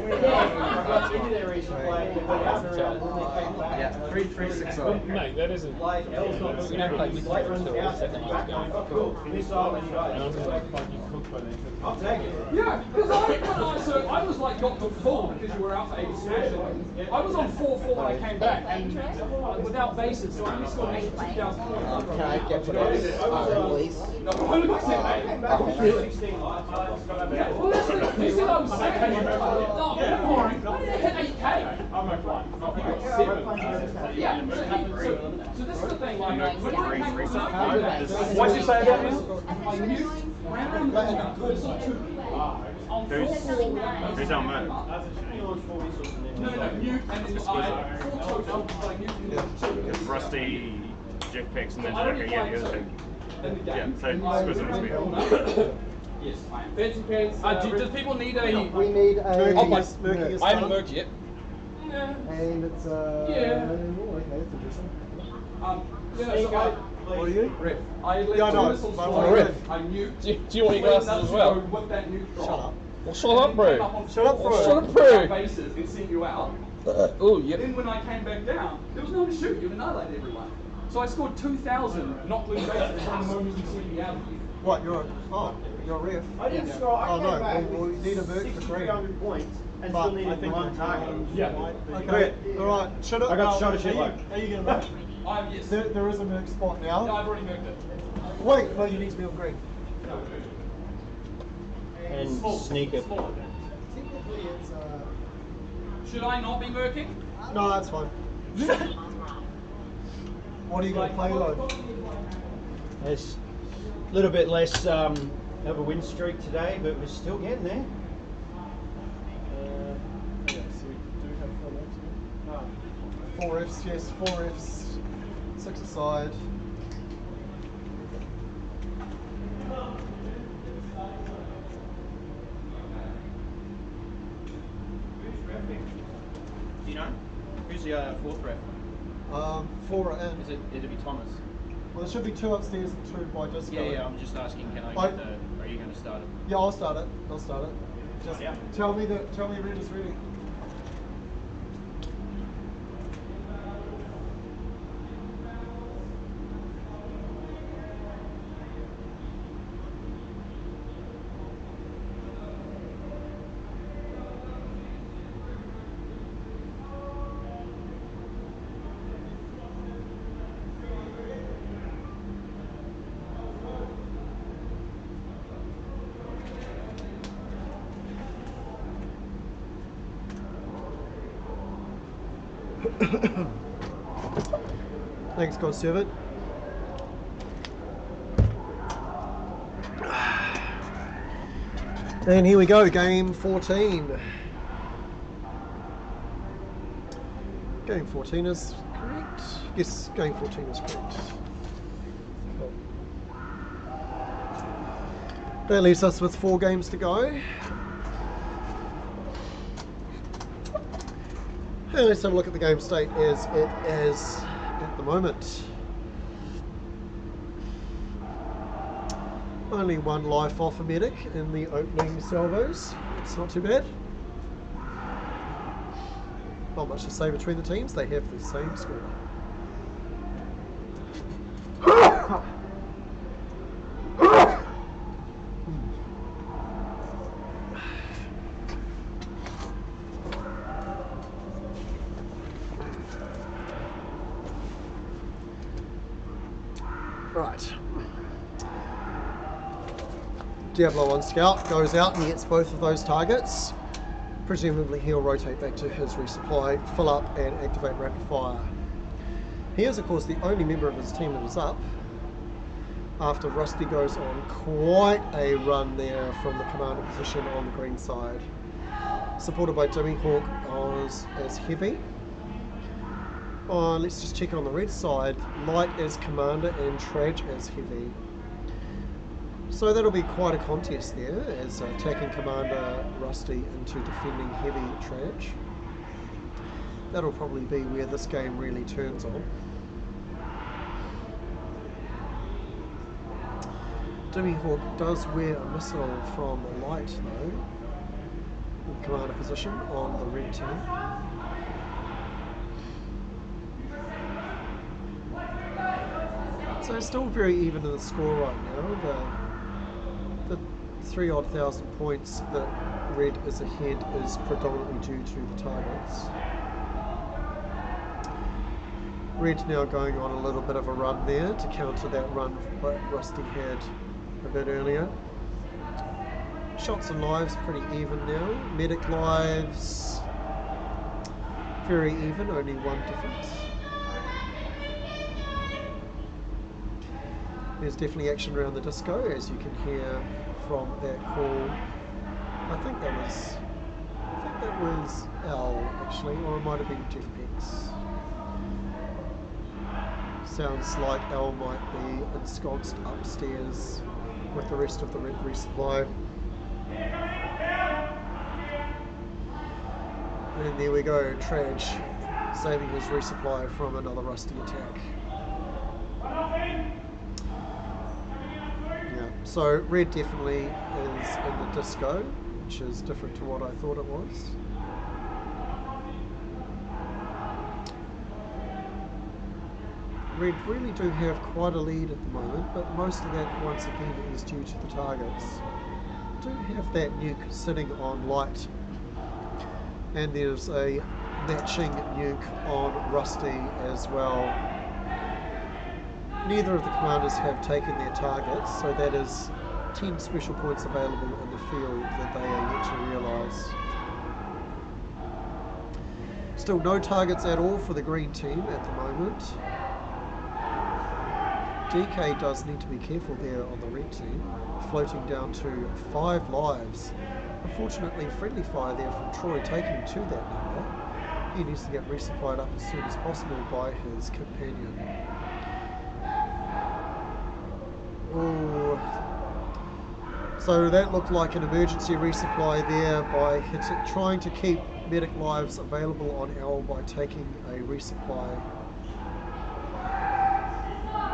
Yeah, 3-3-6. Mate, that isn't. Like, L's not We don't play with like you until running out, 7 months ago. cool. And this side when you And I'm guys. just like fucking cooked by then. I'll take it. Yeah, because I was like got the full because you were out for 80 smashes. I was on 4-4 when I came back and without bases, so I only scored 82,000 points. Can I get for those, please? No, 100%, mate. Really? Yeah, well, that's the thing. You said I was second. No, I'm boring. I didn't hit 8K. I'm not flying. Yeah, so this is the thing, like, when I came back, What'd you say about this? I knew, ran around the corner, saw two. On Who's 4-4 without on bases. that? No, mute, and then I 4 total, but I knew It's Rusty, jetpacks, and then I don't okay, need yeah, the other thing. Yeah, so Squiz and Speed. Yes, I am. Fancy pants. Does people need a... We need a Oh, my, Murky I haven't merged yet. and it's Yeah. oh, okay, that's interesting. Yeah, so What are you? Ref. I let Yeah, I know. missiles But fly. what a ref. I knew. Do you want your glasses as well? With that neutron. Shut up. Well, shut up, bro. Shut up, bro. Shut up, bro. Bases and send you out. Oh, yep. Then when I came back down, there was no one to shoot. You annihilated everyone. So I scored 2,000 not losing bases from the moment you sent me out. What, you're a ref? I didn't score. I Oh, came no, back we need a with merc for green. 6,300 points and But still needed one target. Yeah. Okay, alright, shut up. I got shot at Are shitload. you going to merc? Yes. There is a merc spot now. I've already moved it. Wait, no, you need to be on green. And sneak it. Technically, it's Should I not be merking? No, that's fine. What are you going to play though? It's a little bit less of a win streak today, but we're still getting there. Yeah, so we do have 4 4 Fs. Fs, yes, 4 Fs, 6 aside. Do you know? Who's the fourth ref? 4 are in. It'll be Thomas. Well, there should be 2 upstairs and 2 by disco. Yeah, I'm just asking, can I I- get the, are you going to start it? Yeah, I'll start it. Just Yeah. tell me Red is ready. Thanks, God Servant. And here we go, game 14. Game 14 is correct. Yes, game 14 is correct. Cool. That leaves us with 4 games to go. And let's have a look at the game state as it is at the moment. Only 1 life off a medic in the opening salvos. It's not too bad. Not much to say between the teams, they have the same score. Right. Diablo on scout goes out and gets both of those targets. Presumably he'll rotate back to his resupply, fill up and activate rapid fire. He is of course the only member of his team that is up after Rusty goes on quite a run there from the commander position on the green side. Supported by Jimmy Hawk as heavy. Let's just check on the red side. Light as commander and Traj as heavy. So that'll be quite a contest there as attacking commander Rusty into defending heavy Traj. That'll probably be where this game really turns on. Dimmy Hawk does wear a missile from light though, in commander position on the red team. So it's still very even in the score right now. The 3,000 points that red is ahead is predominantly due to the targets. Red's now going on a little bit of a run there to counter that run that Rusty had a bit earlier. Shots and lives pretty even now. Medic lives very even, only one difference. There's definitely action around the disco, as you can hear from that call. I think that was Al actually, or it might have been Jeff Pex. Sounds like Al might be ensconced upstairs with the rest of the red resupply. And there we go, Traj saving his resupply from another Rusty attack. Yeah, so red definitely is in the disco, which is different to what I thought it was. Red really do have quite a lead at the moment, but most of that once again is due to the targets. Do have that nuke sitting on light, and there's a matching nuke on Rusty as well. Neither of the commanders have taken their targets, so that is 10 special points available in the field that they are yet to realise. Still no targets at all for the green team at the moment. DK does need to be careful there on the red team, floating down to 5 lives. Unfortunately, friendly fire there from Troy taking to that number. He needs to get resupplied up as soon as possible by his companion. Ooh. So that looked like an emergency resupply there by trying to keep medic lives available on L by taking a resupply.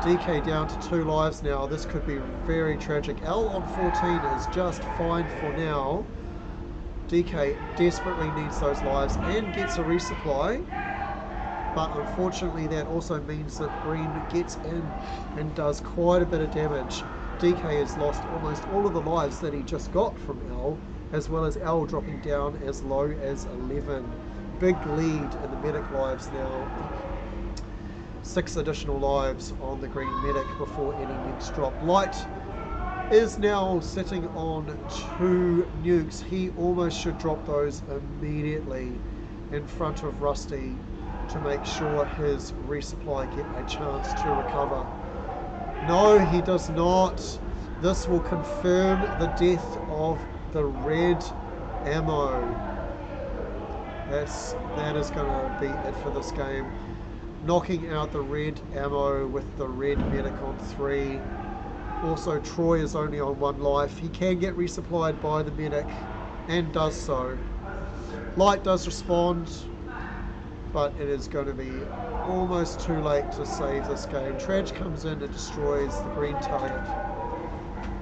DK down to 2 lives now. This could be very tragic. L on 14 is just fine for now. DK desperately needs those lives and gets a resupply. But unfortunately that also means that green gets in and does quite a bit of damage. DK has lost almost all of the lives that he just got from L, as well as L dropping down as low as 11. Big lead in the medic lives now. 6 additional lives on the green medic before any nukes drop. Light is now sitting on 2 nukes. He almost should drop those immediately in front of Rusty to make sure his resupply get a chance to recover. No, he does not. This will confirm the death of the red ammo. That is going to be it for this game. Knocking out the red ammo with the red medic on 3. Also, Troy is only on 1 life. He can get resupplied by the medic and does so. Light does respond, but it is going to be almost too late to save this game. Traj comes in and destroys the green target.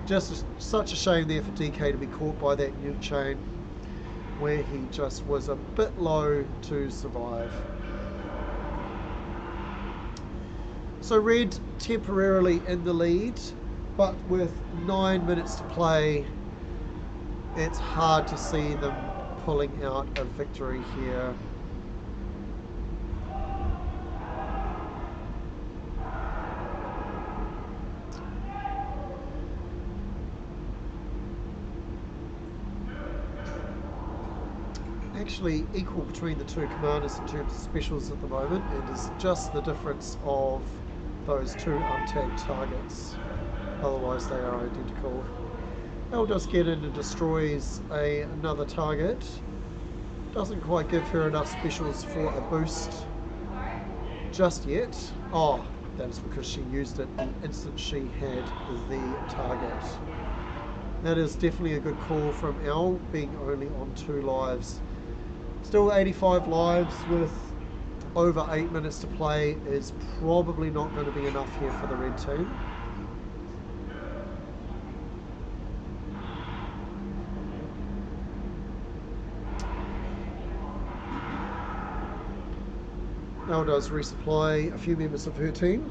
Just such a shame there for DK to be caught by that nuke chain, where he just was a bit low to survive. So red temporarily in the lead, but with 9 minutes to play, it's hard to see them pulling out a victory here. Actually equal between the 2 commanders in terms of specials at the moment. It is just the difference of those 2 untagged targets. Otherwise they are identical. L does get in and destroys another target. Doesn't quite give her enough specials for a boost just yet. Oh, that is because she used it the instant she had the target. That is definitely a good call from L, being only on 2 lives. Still 85 lives with over 8 minutes to play is probably not going to be enough here for the red team. Elle does resupply a few members of her team.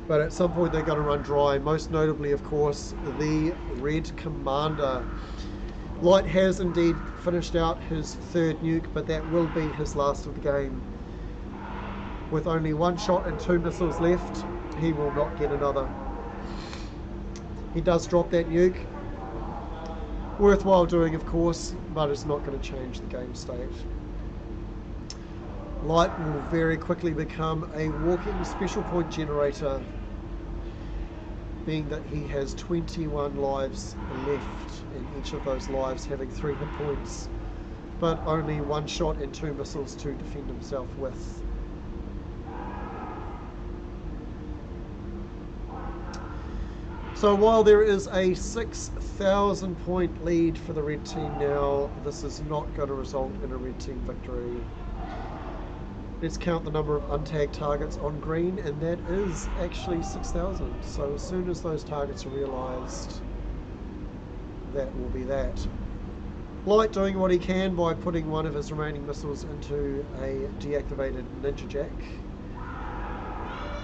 But at some point they're going to run dry, most notably, of course, the Red Commander. Light has indeed finished out his third nuke, but that will be his last of the game. With only 1 shot and 2 missiles left, he will not get another. He does drop that nuke. Worthwhile doing, of course, but it's not going to change the game state. Light will very quickly become a walking special point generator, being that he has 21 lives left, and each of those lives having 3 hit points, but only 1 shot and 2 missiles to defend himself with. So while there is a 6,000 point lead for the red team now, this is not going to result in a red team victory. Let's count the number of untagged targets on green, and that is actually 6,000. So as soon as those targets are realised, that will be that. Light doing what he can by putting one of his remaining missiles into a deactivated Ninja Jack,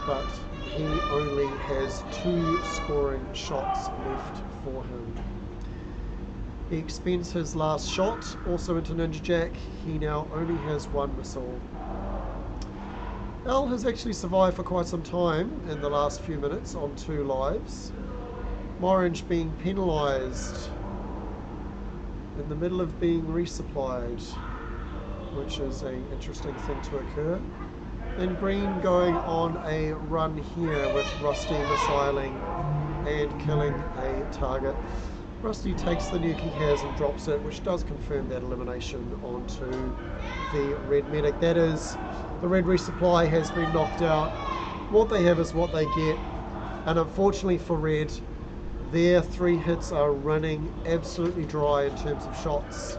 but he only has 2 scoring shots left for him. He expends his last shot also into Ninja Jack. He now only has 1 missile. Elle has actually survived for quite some time in the last few minutes on 2 lives. Morange being penalised in the middle of being resupplied, which is an interesting thing to occur. And green going on a run here with Rusty missiling and killing a target. Rusty takes the nuke he has and drops it, which does confirm that elimination onto the red medic. That is, the red resupply has been knocked out. What they have is what they get, and unfortunately for red, their 3 hits are running absolutely dry in terms of shots.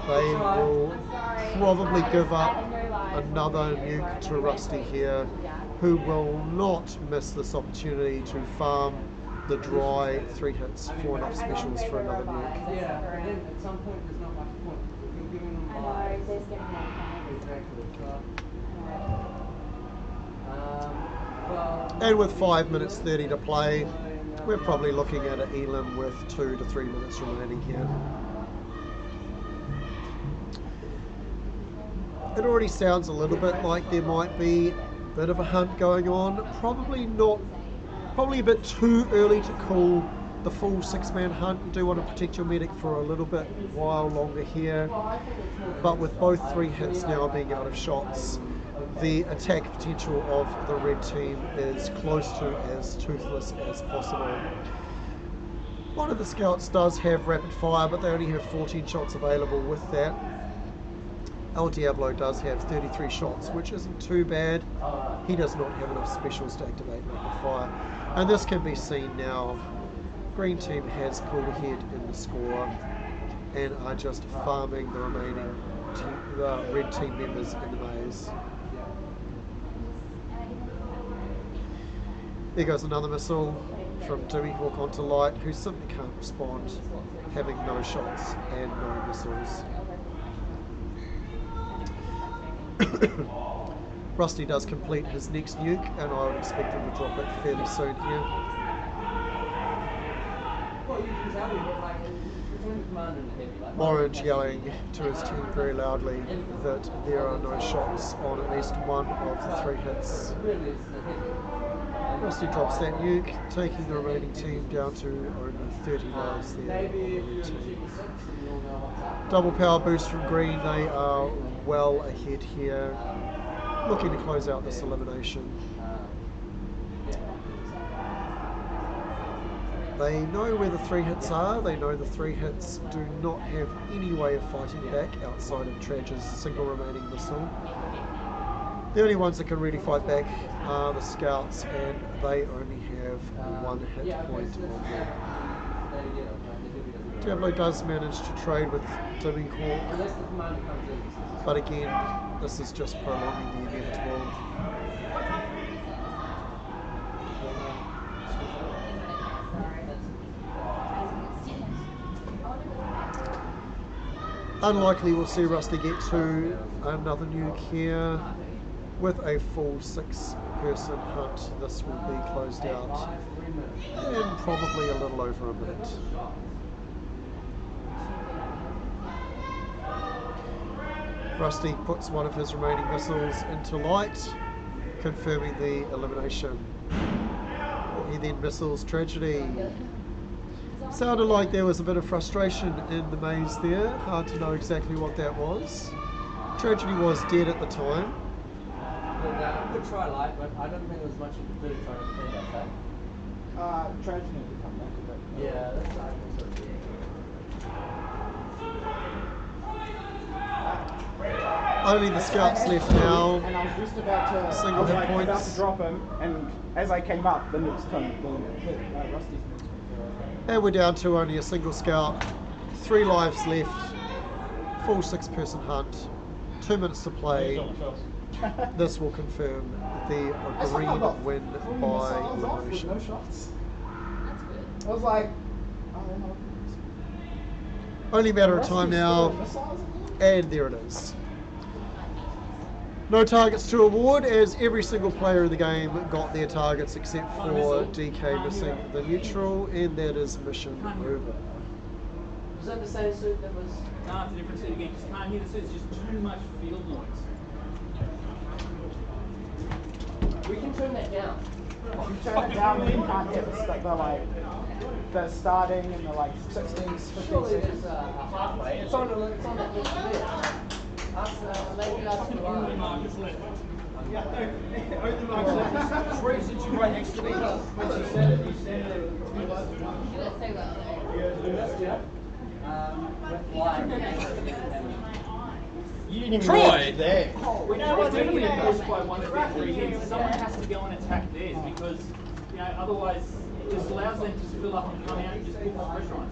They will probably give up another nuke to Rusty here, who will not miss this opportunity to farm the dry 3 hits for enough specials for another nuke. Yeah, at some point there's not much point. We've been giving them And with 5 minutes 30 to play, we're probably looking at an elim with 2 to 3 minutes remaining here. It already sounds a little bit like there might be a bit of a hunt going on. Probably a bit too early to call the full 6-man hunt. You do want to protect your medic for a little bit while longer here, but with both 3 hits now being out of shots, the attack potential of the red team is close to as toothless as possible. One of the scouts does have rapid fire, but they only have 14 shots available with that. El Diablo does have 33 shots, which isn't too bad. He does not have enough specials to activate rapid fire, and this can be seen now. Green team has pulled ahead in the score and are just farming the remaining red team members in the maze. There goes another missile from Dewey Hawk onto Light, who simply can't respond, having no shots and no missiles. Rusty does complete his next nuke, and I would expect him to drop it fairly soon here. Orange yelling to his team very loudly that there are no shots on at least one of the 3 hits. Rusty drops that nuke, taking the remaining team down to only 30 lives there on the red team. Double power boost from green, they are well ahead here, looking to close out this elimination. They know where the 3 hits are. They know the 3 hits do not have any way of fighting back outside of Tradge's single remaining missile. The only ones that can really fight back are the scouts, and they only have 1 hit point on them. Diablo does manage to trade with Dewey Hawk, but again, this is just prolonging the inevitable. Unlikely we'll see Rusty get to another nuke here. With a full 6-person hunt, this will be closed out in probably a little over a minute. Rusty puts one of his remaining missiles into light, confirming the elimination. He then missiles Tragedy. Sounded like there was a bit of frustration in the maze there. Hard to know exactly what that was. Tragedy was dead at the time. I would try light, but I don't think there's much you can do trying to defend that fact. Tragedy to come back a bit. Yeah, that's what I think so. Only the scouts left now. And I was just about to, Single hit about points. to drop him, and as I came up, the nukes hit Rusty's nukes. And we're down to only a single scout. 3 lives left. Full 6-person hunt. 2 minutes to play. This will confirm the green win by elimination. No shots. I was like, Only a matter of time now, and there it is. No targets to award, as every single player in the game got their targets except for DK missing the neutral, and that is mission over. Was that the same suit that was... No, it's a different suit again. Just can't hear the suit. It's just too much field noise. We can turn that down. if you turn it down, then you can't hear the starting and the 16s, 15 Surely seconds. there's a halfway. It's on that list there. Maybe ask the Three, since you're right next to me, when she said it, you stand there with You didn't even Troy! go there. When you're definitely pushed by one of the 3 hits, someone has to go and attack theirs because, otherwise it just allows them to fill up and come out and just put more pressure on it.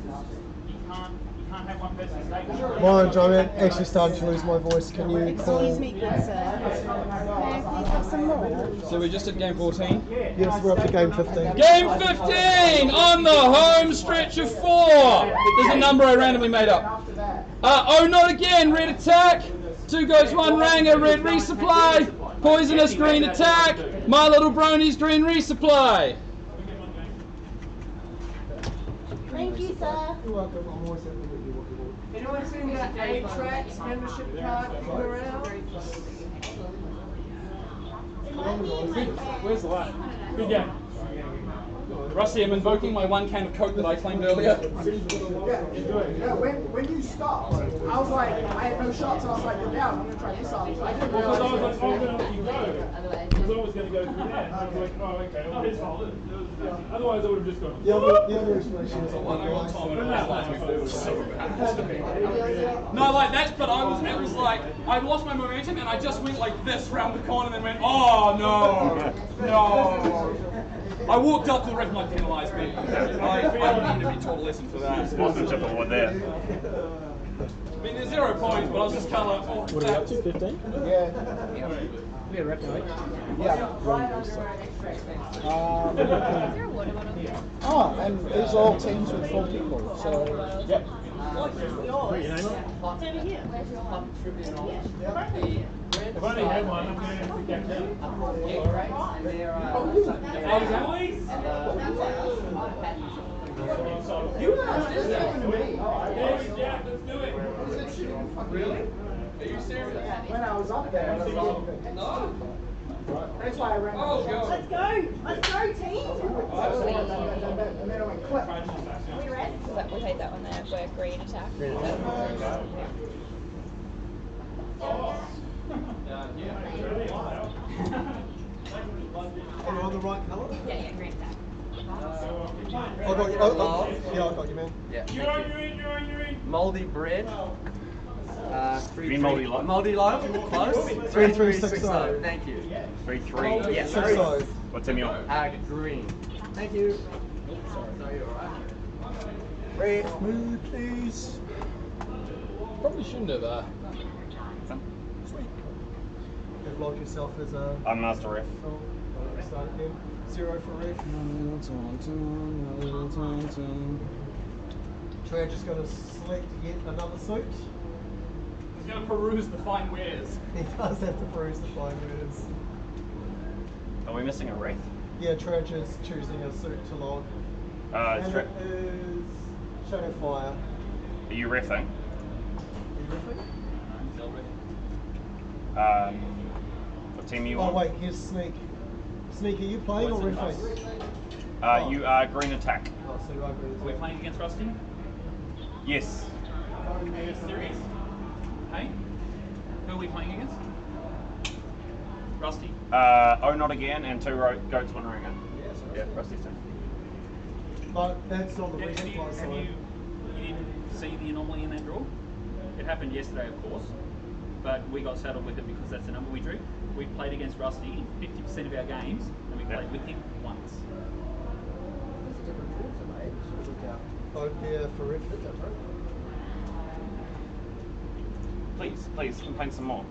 You can't have one person stay. Morning, John. I'm actually starting to lose my voice. Can you call? Excuse me, good sir. May I please have some more? So we're just at game 14? Yes, we're up to game 15. Game 15 on the home stretch of 4. There's a number I randomly made up. Oh, not again. Red attack. 2 goes 1 Ranger. Red resupply. Poisonous green attack. My Little Bronies green resupply. Thank you, sir. You're welcome. I'm always happy to do what you want. Anyone seen that A-Tracks membership card kicking around? Where's the light? Good game. Rusty, I'm invoking my 1 can of Coke that I claimed earlier. Yeah, when you stopped, I was like, I had no shots, and I was like, you're down, I'm going to try this out. I didn't Because I was realize like, oh, I'm going to let you go. Because I was going to go through there. And I was like, oh, okay. Well, his fault. Otherwise, I would have just gone. The other explanation is No, like that's, but it was like, I lost my momentum and I just went like this round the corner and then went, oh no. I walked up to the ref and like, penalised me. I need to be taught a lesson for that. Sportsmanship award there. I mean, there's 0 points, but I was just kind of like, What are you up to, 15? Yeah. We had a reckon, Yeah. Oh, and these are all teams with 4 people, so... Yep. It's over here. If I only had one, I'm going to have to get down. You guys did that to me. Yeah, let's do it. really? Are you serious? When I was up there, I was like, No. that's why I ran. Oh, God. Let's go. Let's go, team. And then I went click. Are we ready? We hate that one there, where green attack. Am I on the right colour? Yeah, green attack. I got you. Yeah, I got you, man. Yeah. You're in. Moldy bread. Green moldy light. Moldy light. Close. 3360. Thank you. 3-3. Yeah. 6-0. What's in your? Green. Thank you. Red, move, please. Probably shouldn't have. Sweet. You've logged yourself as a... I'm master ref. Start again. 0 for ref. Trey just got to select yet another suit. going to peruse the fine wares. He does have to peruse the fine words. Are we missing a wreath? Yeah, Trudge is choosing a suit to log. And and it is Shadowfire. Are you reffing? Are you riffing? What team are you Oh on? wait, here's Sneak. Sneak, are you playing or riffing? You are green attack. Oh, so you are green Are we playing against Rusty? Yes. Are you serious? Hey? Who are we playing against? Rusty? Oh, not again, and 2 goats, 1 ringer. Yeah, Rusty's turn. But that's not the Have reason you, why, so you didn't see the anomaly in that draw? It happened yesterday, of course, but we got saddled with it because that's the number we drew. We played against Rusty 50% of our games, and we played with him once. Don't be for riff. Please, complain some more.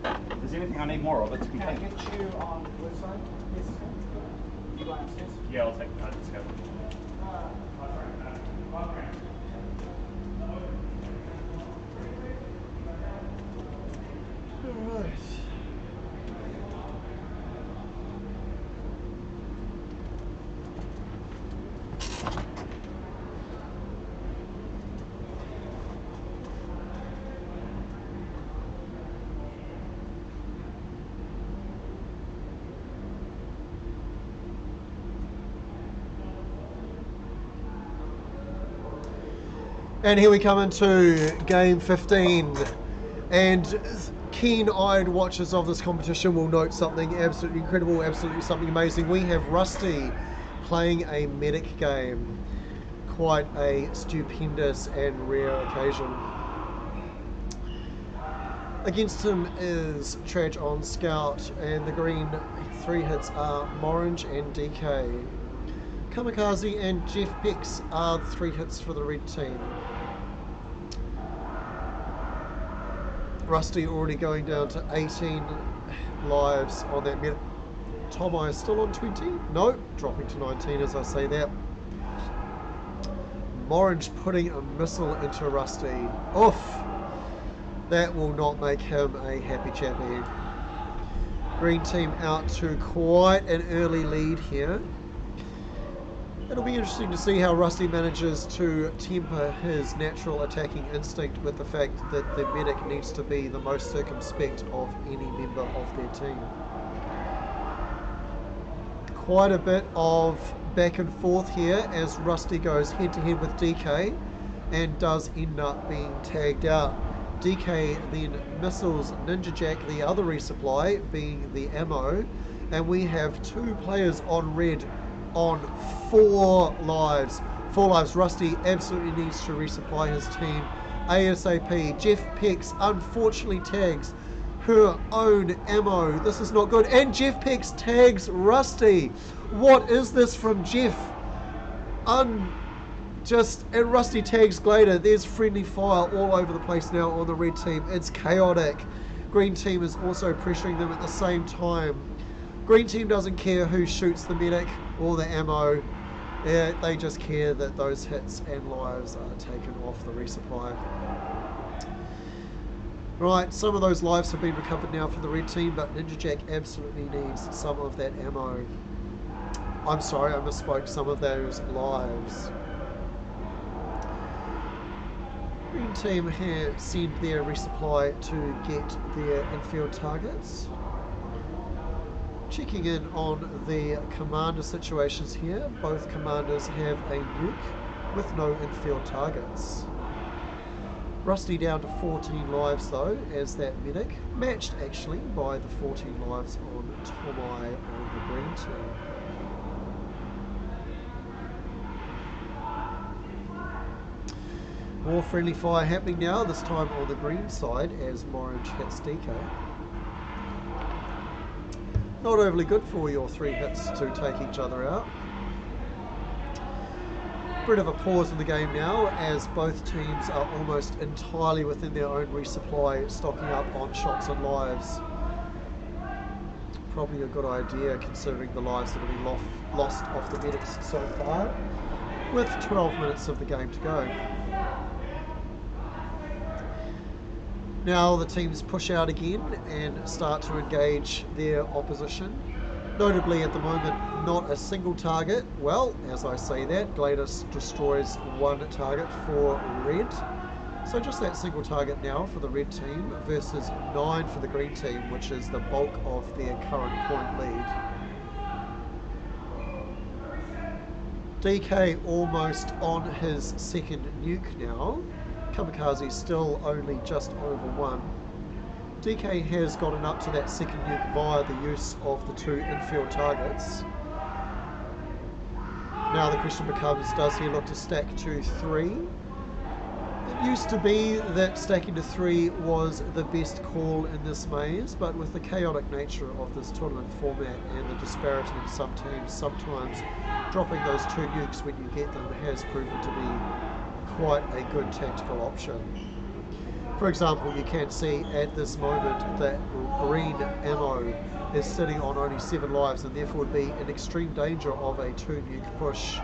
If there's anything I need more of, it's Can I complain. get you on which side? Yes. You going upstairs? Yeah, I'll take let's go. Alright. And here we come into game 15, and keen-eyed watchers of this competition will note something absolutely incredible, absolutely something amazing. We have Rusty playing a medic game. Quite a stupendous and rare occasion. Against him is Trudge on Scout, and the green 3 hits are Morange and DK. Kamikaze and Jeff Pix are the 3 hits for the red team. Rusty already going down to 18 lives on that meta. Tomo is still on 20? No, dropping to 19 as I say that. Morange putting a missile into Rusty. Oof! That will not make him a happy chappy. Green team out to quite an early lead here. It'll be interesting to see how Rusty manages to temper his natural attacking instinct with the fact that the medic needs to be the most circumspect of any member of their team. Quite a bit of back and forth here as Rusty goes head to head with DK and does end up being tagged out. DK then missiles Ninja Jack, the other resupply, being the ammo, and we have 2 players on red on 4 lives. 4 lives. Rusty absolutely needs to resupply his team ASAP. Jeff Pex unfortunately tags her own ammo. This is not good. And Jeff Pex tags Rusty. What is this from Jeff? And Rusty tags Glader. There's friendly fire all over the place now on the red team. It's chaotic. Green team is also pressuring them at the same time. Green team doesn't care who shoots the medic or the ammo. They just care that those hits and lives are taken off the resupply. Right, some of those lives have been recovered now for the red team, but Ninja Jack absolutely needs some of that ammo. I'm sorry, I misspoke, some of those lives. Green team have sent their resupply to get their infield targets. Checking in on the commander situations here. Both commanders have a nuke with no infield targets. Rusty down to 14 lives though as that medic, matched actually by the 14 lives on Tomai on the green team. More friendly fire happening now, this time on the green side as Morange hits DK. Not overly good for your 3 hits to take each other out. Bit of a pause in the game now as both teams are almost entirely within their own resupply, stocking up on shots and lives. Probably a good idea considering the lives that have been lost off the medics so far, with 12 minutes of the game to go. Now the teams push out again and start to engage their opposition. Notably at the moment, not a single target. Well, as I say that, Gladys destroys one target for red. So just that single target now for the red team versus 9 for the green team, which is the bulk of their current point lead. DK almost on his second nuke now. Kamikaze still only just over 1. DK has gotten up to that second nuke via the use of the 2 infield targets. Now the question becomes, does he look to stack to 3? It used to be that stacking to 3 was the best call in this maze, but with the chaotic nature of this tournament format and the disparity in some teams, sometimes dropping those 2 nukes when you get them has proven to be quite a good tactical option. For example, you can see at this moment that green ammo is sitting on only 7 lives and therefore would be in extreme danger of a 2 nuke push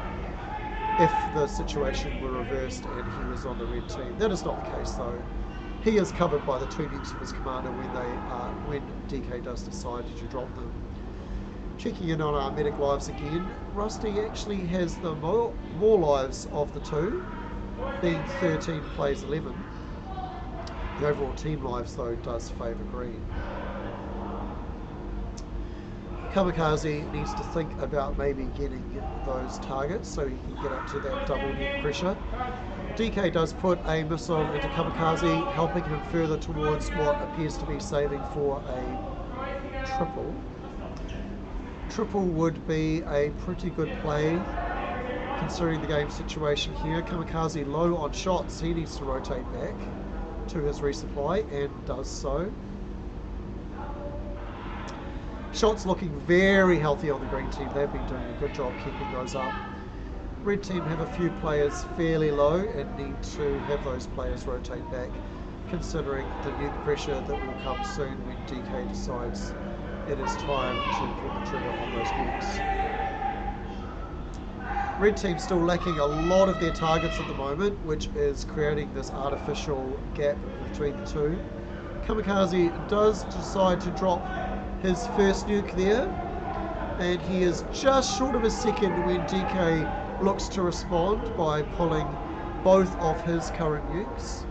if the situation were reversed and he was on the red team. That is not the case though. He is covered by the 2 nukes of his commander when DK does decide to drop them. Checking in on our medic lives again, Rusty actually has the more lives of the 2, being 13 plays 11. The overall team lives though does favour green. Kamikaze needs to think about maybe getting those targets so he can get up to that double nuke pressure. DK does put a missile into Kamikaze, helping him further towards what appears to be saving for a triple. Triple would be a pretty good play considering the game situation here. Kamikaze low on shots, he needs to rotate back to his resupply and does so. Shots looking very healthy on the green team. They've been doing a good job keeping those up. Red team have a few players fairly low and need to have those players rotate back, considering the nuke pressure that will come soon when DK decides it is time to pull the trigger on those nukes. Red team still lacking a lot of their targets at the moment, which is creating this artificial gap between the 2. Kamikaze does decide to drop his first nuke there, and he is just short of a second when DK looks to respond by pulling both of his current nukes.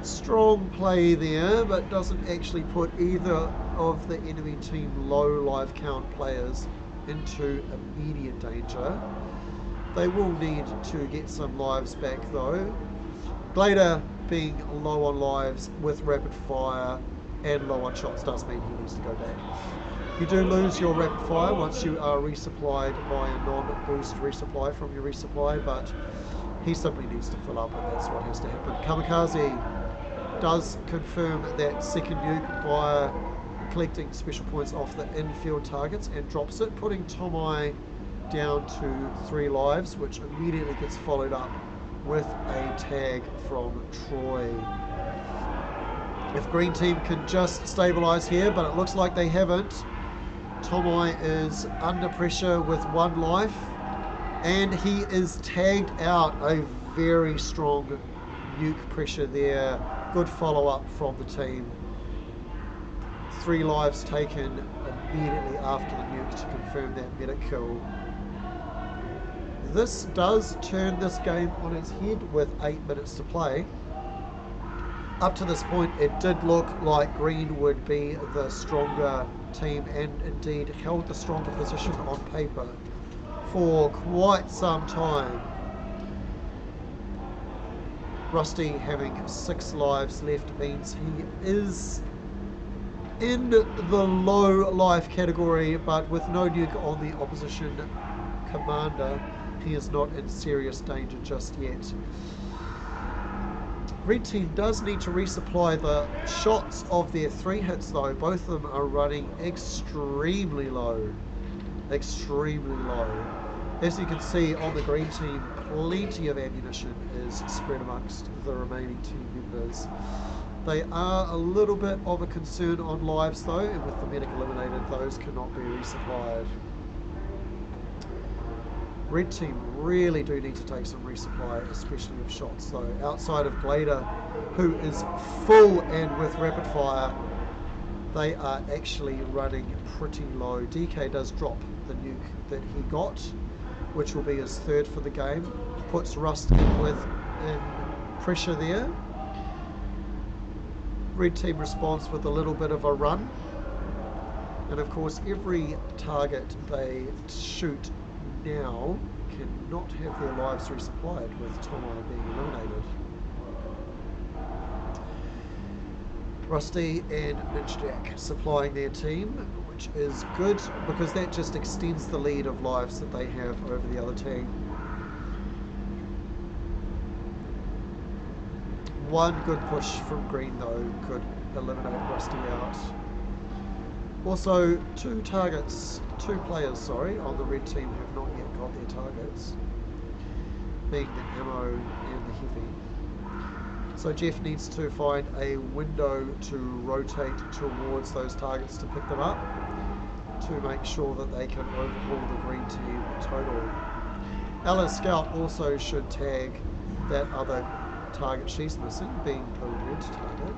Strong play there, but doesn't actually put either of the enemy team low life count players into immediate danger. They will need to get some lives back though. Glader being low on lives with rapid fire and low on shots does mean he needs to go back. You do lose your rapid fire once you are resupplied by a non-boost resupply from your resupply, but he simply needs to fill up and that's what has to happen. Kamikaze does confirm that second nuke via collecting special points off the infield targets and drops it, putting Tomai down to 3 lives, which immediately gets followed up with a tag from Troy. If green team can just stabilise here, but it looks like they haven't. Tomai is under pressure with 1 life and he is tagged out. A very strong nuke pressure there. Good follow up from the team. 3 lives taken immediately after the nuke to confirm that medic kill. This does turn this game on its head with 8 minutes to play. Up to this point, it did look like green would be the stronger team and indeed held the stronger position on paper for quite some time. Rusty having 6 lives left means he is in the low life category, but with no nuke on the opposition commander, he is not in serious danger just yet. Red team does need to resupply the shots of their 3 hits though. Both of them are running extremely low. Extremely low. As you can see on the green team, plenty of ammunition is spread amongst the remaining team members. They are a little bit of a concern on lives though, and with the medic eliminated, those cannot be resupplied. Red team really do need to take some resupply, especially of shots. So outside of Glader, who is full and with rapid fire, they are actually running pretty low. DK does drop the nuke that he got, which will be his third for the game. Puts Rust in pressure there. Red team responds with a little bit of a run. And of course, every target they shoot now cannot have their lives resupplied with Tomo being eliminated. Rusty and Ninjajack supplying their team, which is good because that just extends the lead of lives that they have over the other team. One good push from Green though could eliminate Rusty out. Also, two players on the red team have not yet got their targets, being the ammo and the heavy. So Jeff needs to find a window to rotate towards those targets to pick them up, to make sure that they can overhaul the green team total. Ella Scout also should tag that other target she's missing, being the red target.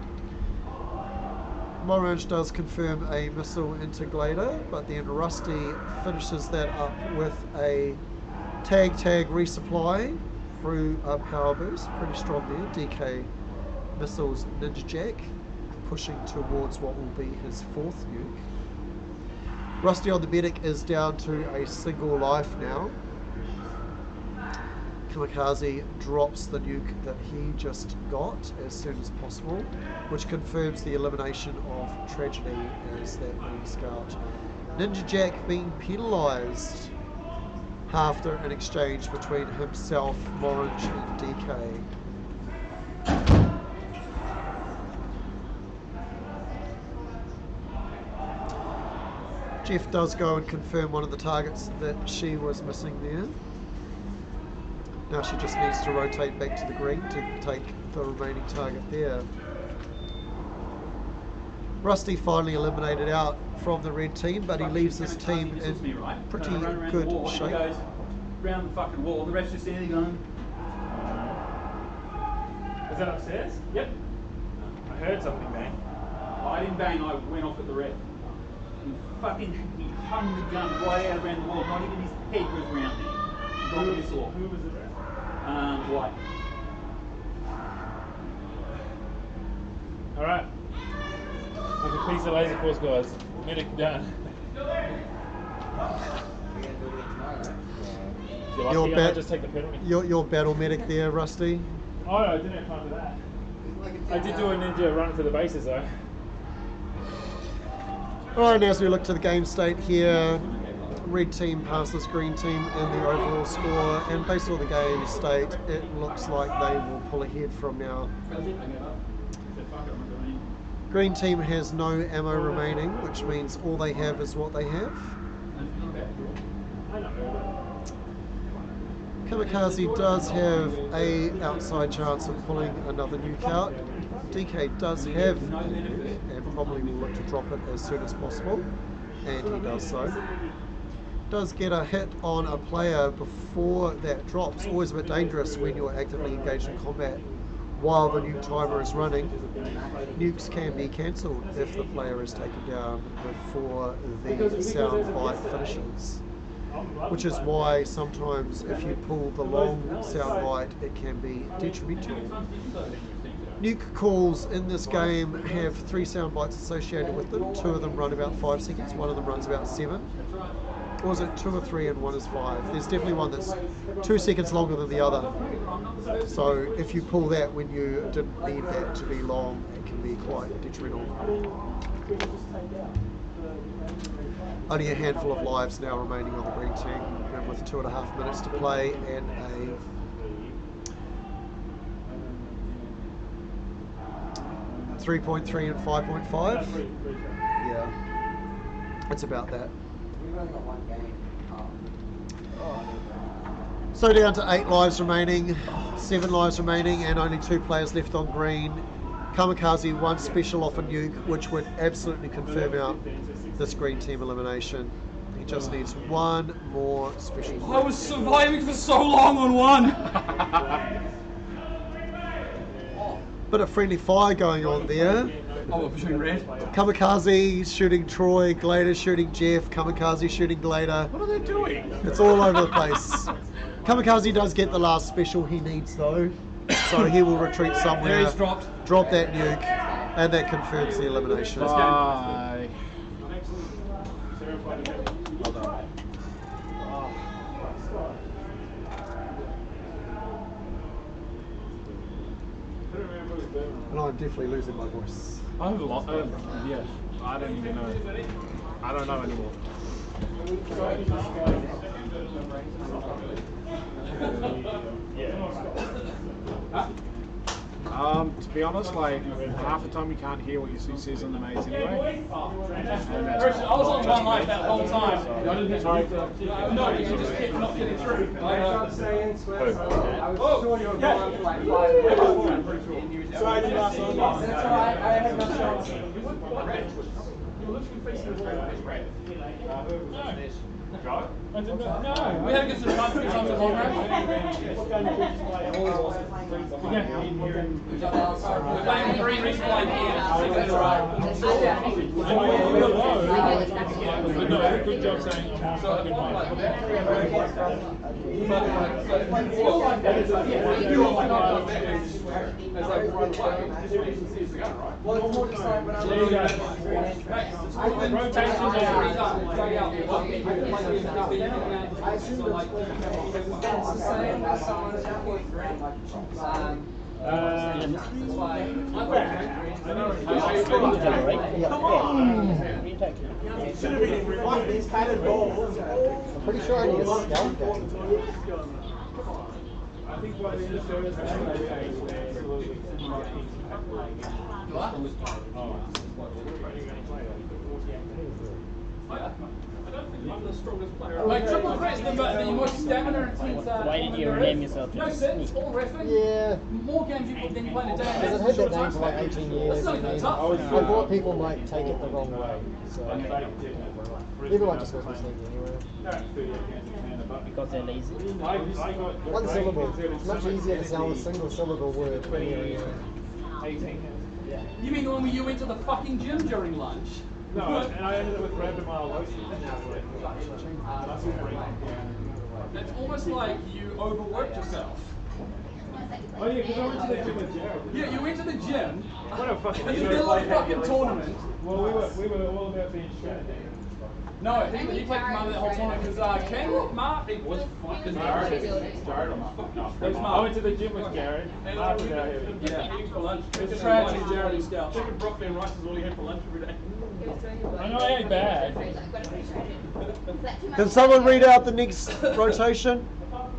Morange does confirm a missile into Glader, but then Rusty finishes that up with a tag resupply through a power boost. Pretty strong there. DK missiles Ninjajack, pushing towards what will be his fourth nuke. Rusty on the medic is down to a single life now. Kamikaze drops the nuke that he just got as soon as possible, which confirms the elimination of Tragedy as that main scout. Ninjajack being penalised after an exchange between himself, Morange and DK. Jeff does go and confirm one of the targets that she was missing there. Now she just needs to rotate back to the green to take the remaining target there. Rusty finally eliminated out from the red team, but he leaves his team in pretty good shape. He goes round the fucking wall, the ref's just standing going. Was that upstairs? Yep. I heard something bang. I didn't bang, I went off at the ref. He hung the gun right out around the wall, not even his head was round there. Who was the ref? White. Alright. Like a piece of Laserforce, guys. Medic done. Just take the penalty. Your battle medic there, Rusty. Oh no, I didn't have time for that. I did do a ninja run for the bases though. Alright, as we look to the game state here, red team passes green team in the overall score, and based on the game state, it looks like they will pull ahead from now. Green team has no ammo remaining, which means all they have is what they have. Kamikaze does have a outside chance of pulling another nuke out. DK does have a nuke and probably will look to drop it as soon as possible, and he does so. Does get a hit on a player before that drops. Always a bit dangerous when you're actively engaged in combat while the nuke timer is running. Nukes can be cancelled if the player is taken down before the sound bite finishes, which is why sometimes if you pull the long sound bite, it can be detrimental. Nuke calls in this game have 3 sound bites associated with them. 2 of them run about 5 seconds, 1 of them runs about 7. Or is it 2 or 3 and 1 is 5? There's definitely one that's 2 seconds longer than the other. So if you pull that when you didn't need that to be long, it can be quite detrimental. Only a handful of lives now remaining on the green team, and with 2.5 minutes to play and a 3.3 and 5.5. Yeah, it's about that. So down to 8 lives remaining, 7 lives remaining, and only 2 players left on green. Kamikaze 1 special off a nuke, which would absolutely confirm out this green team elimination. He just needs one more special. I was surviving for so long on one. Bit of friendly fire going on there. Oh, I'm shooting red. Kamikaze shooting Troy, Glader shooting Jeff, Kamikaze shooting Glader. What are they doing? It's all over the place. Kamikaze does get the last special he needs though, so he will retreat somewhere. There he's dropped. Drop that nuke, and that confirms the elimination. Bye. Well done. And I'm definitely losing my voice. I've lost. Yeah, I don't even know. I don't know anymore. To be honest, like half the time you can't hear what your suit says on the maze anyway. I was on one life that whole time. I didn't hit no, you just kept not getting through. I was sure you were going for like 5 minutes. So I did last one. That's alright, I had no chance. You're literally facing the wall. Joe? No. We had to get some time to long range. What game did you play? We're playing 3 resupply here. That's right. No, good job saying I assume that's the same as someone's Should have been rewind these padded balls. I'm pretty sure I need a scout game. I think by the end of service, I'm the strongest player. Like triple threat's the most stamina intense. Why did you rename yourself? No sense. All wrestling. Yeah. More games you than you play in a day. Because I've had that name for like 18 years, That's not and even then tough. I thought people might take it the wrong way. So everyone just calls me Sneaky anyway. Because they're lazy. One syllable. It's much easier to sound a single syllable word. You mean the one where you went to the fucking gym during lunch? No, and I ended up with random That's almost like you overworked yourself. Oh yeah, because I went to the gym with Jared. Yeah, you went to the gym. What a fucking In the middle of a fucking tournament. Well, we were all about being strategy. No, he played Commander that whole tournament because Ken, Mark, it was fucking Jared. I went to the gym with Jared. And Mark was out here. yeah, eating for lunch. It's trash and Jared and Scout. Chicken broccoli and rice is all you had for lunch every day. I know I ain't bad. Can someone read out the next rotation?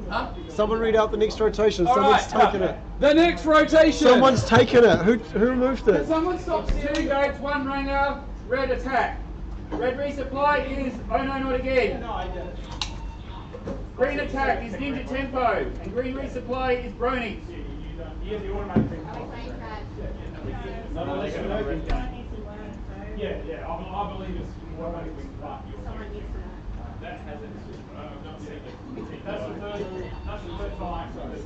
Huh? Someone read out the next rotation. All Someone's right, taken it. The next rotation. Someone's taken it. Who removed Can it? someone stop 2 goats, 1 ringer, red attack. Red resupply is oh no, not again. No, I did. Green attack is Ninja Tempo, and green resupply is Bronies. You have the automatic thing. No, that's yeah, I believe it's automatic thing, but that has it. I've not seen it. That's the third time. So this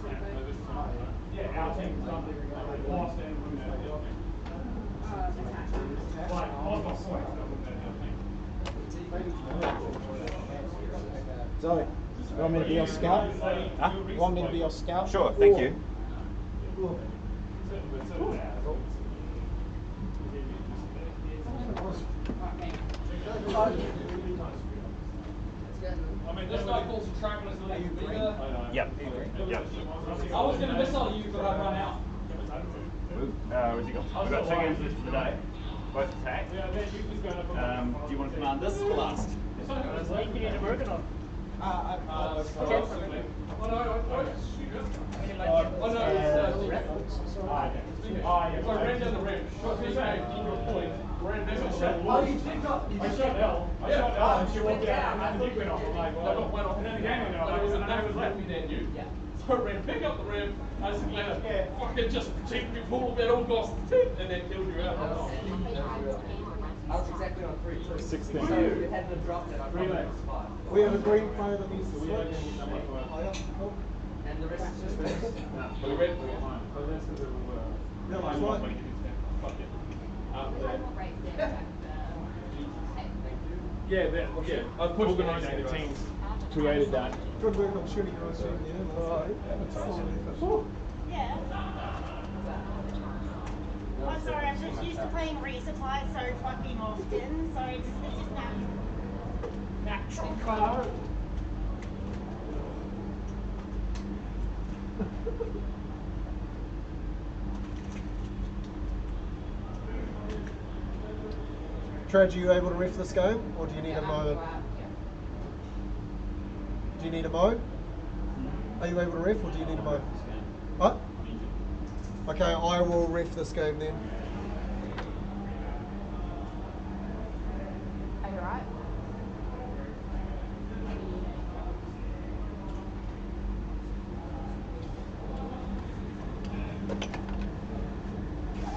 time. Yeah, our team lost and like, lost by points. Zoe, you want me to be your scout? Huh? You want me to be your scout? Sure, thank you. I mean, this guy calls for track was a little bigger. Yep. I was going to miss on you, but I run out. Where's he got? We've got 2 games left for the day. Both attack. Do you want to command this or last? What you need to work on? So I ran down the ramp. Shot me back. Ran down the ramp. Oh, you picked up. I shot L. I shot L and she walked out and the nuke went off. I'm like, well, and then the game went off. But it was And enough I to was let like, me that nuke. So I ran pick up the ramp. I said, fucking just protect me, pull that all costs, and then killed you out. I was exactly on 3 too. 16. So if it hadn't have dropped it, I'd probably Relax. have 5. We have a green player that needs to So we switch. have number 5. Oh, yeah, cool. And the rest is just No, but we're behind. So that's because it was Yeah, I'm that's not right. making it 10. Fuck it. Yeah, I've organising the teams created that. Good work on shooting your own stream there. Yeah. I'm sorry, I'm just used to playing resupply so fucking often, so it's just Natural colour. Trad, are you able to ref this game, or do you need a mo? Do you need a mo? Are you able to ref, or do you need a mo? What? Okay, I will ref this game then. Are you right?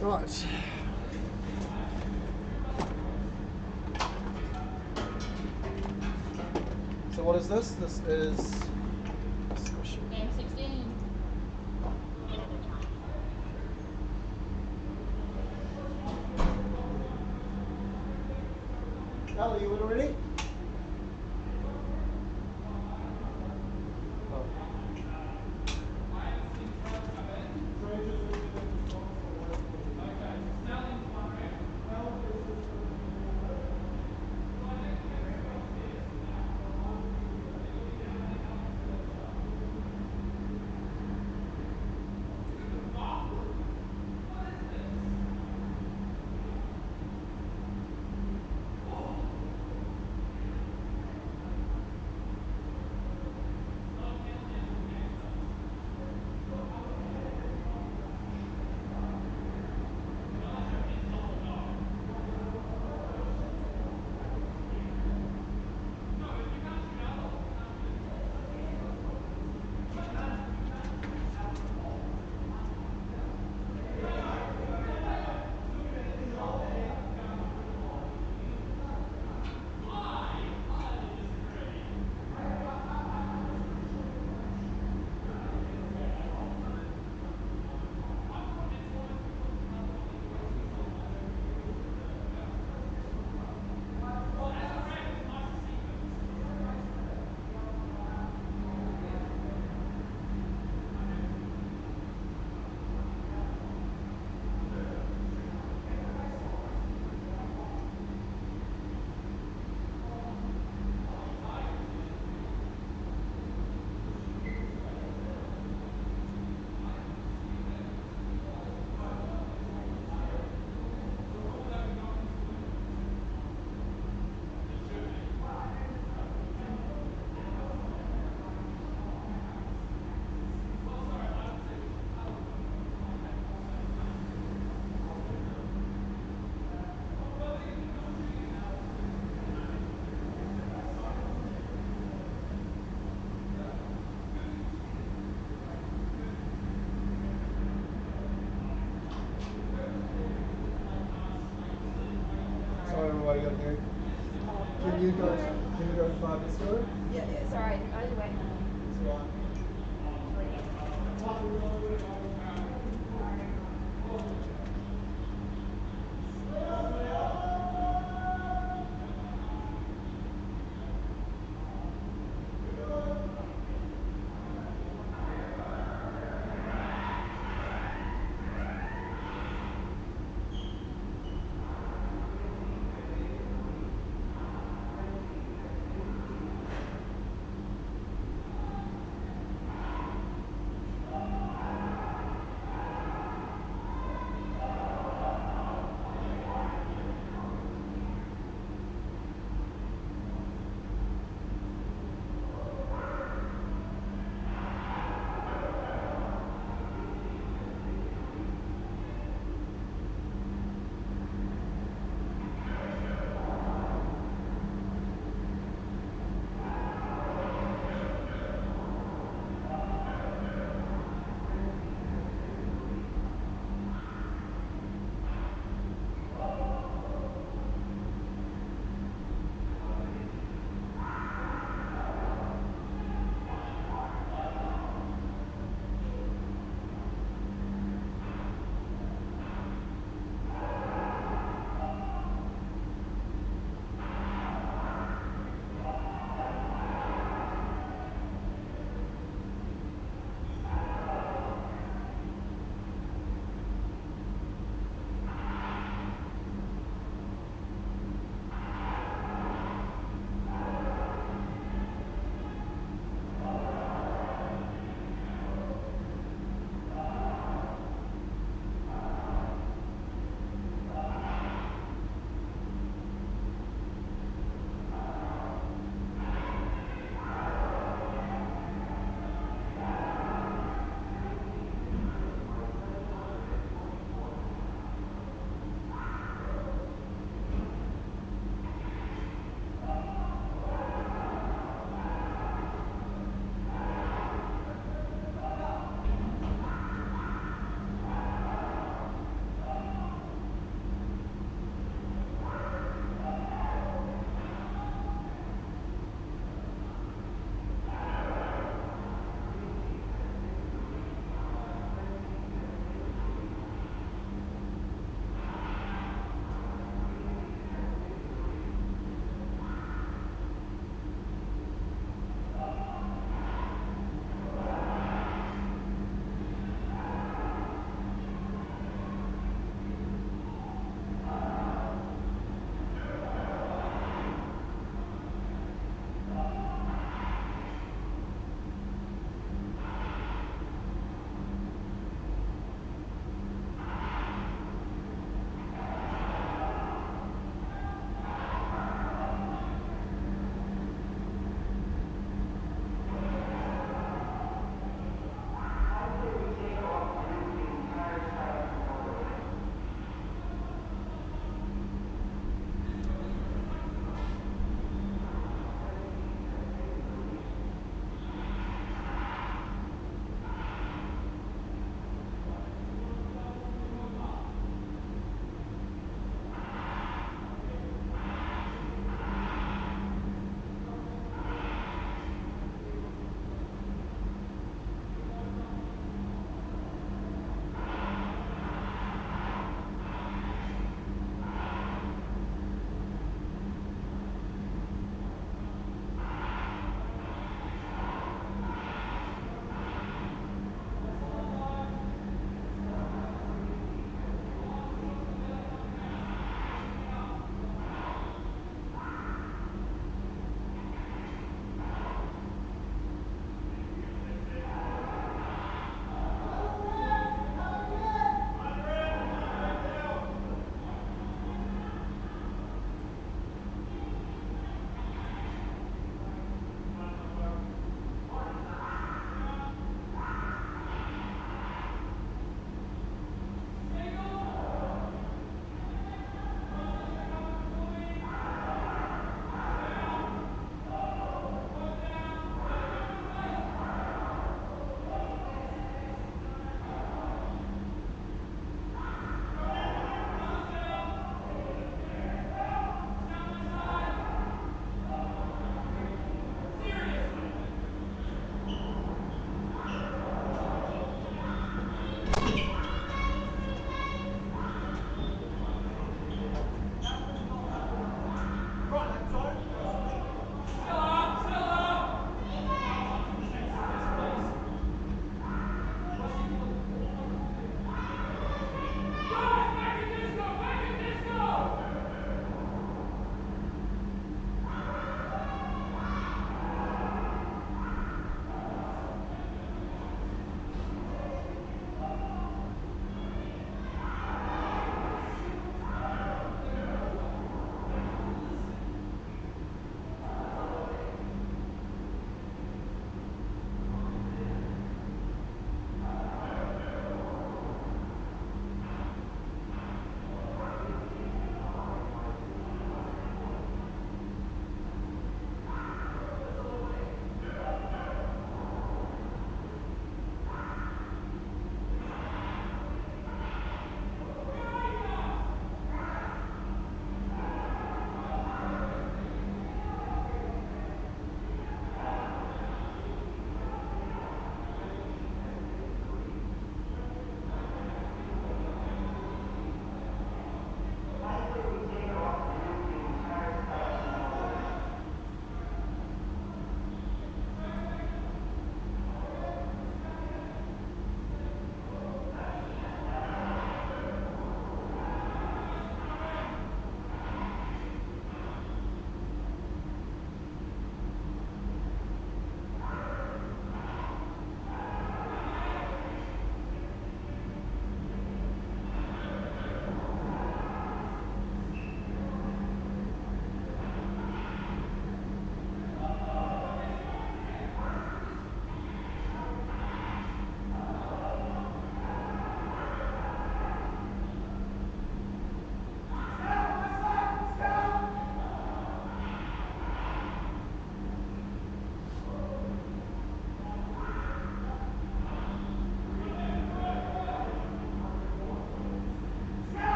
Right. So what is this? This is Game 16. Al, are you in already? Sorry, what are you gonna do? Can you go 5 this go? Yeah, sorry, I was waiting. That's right.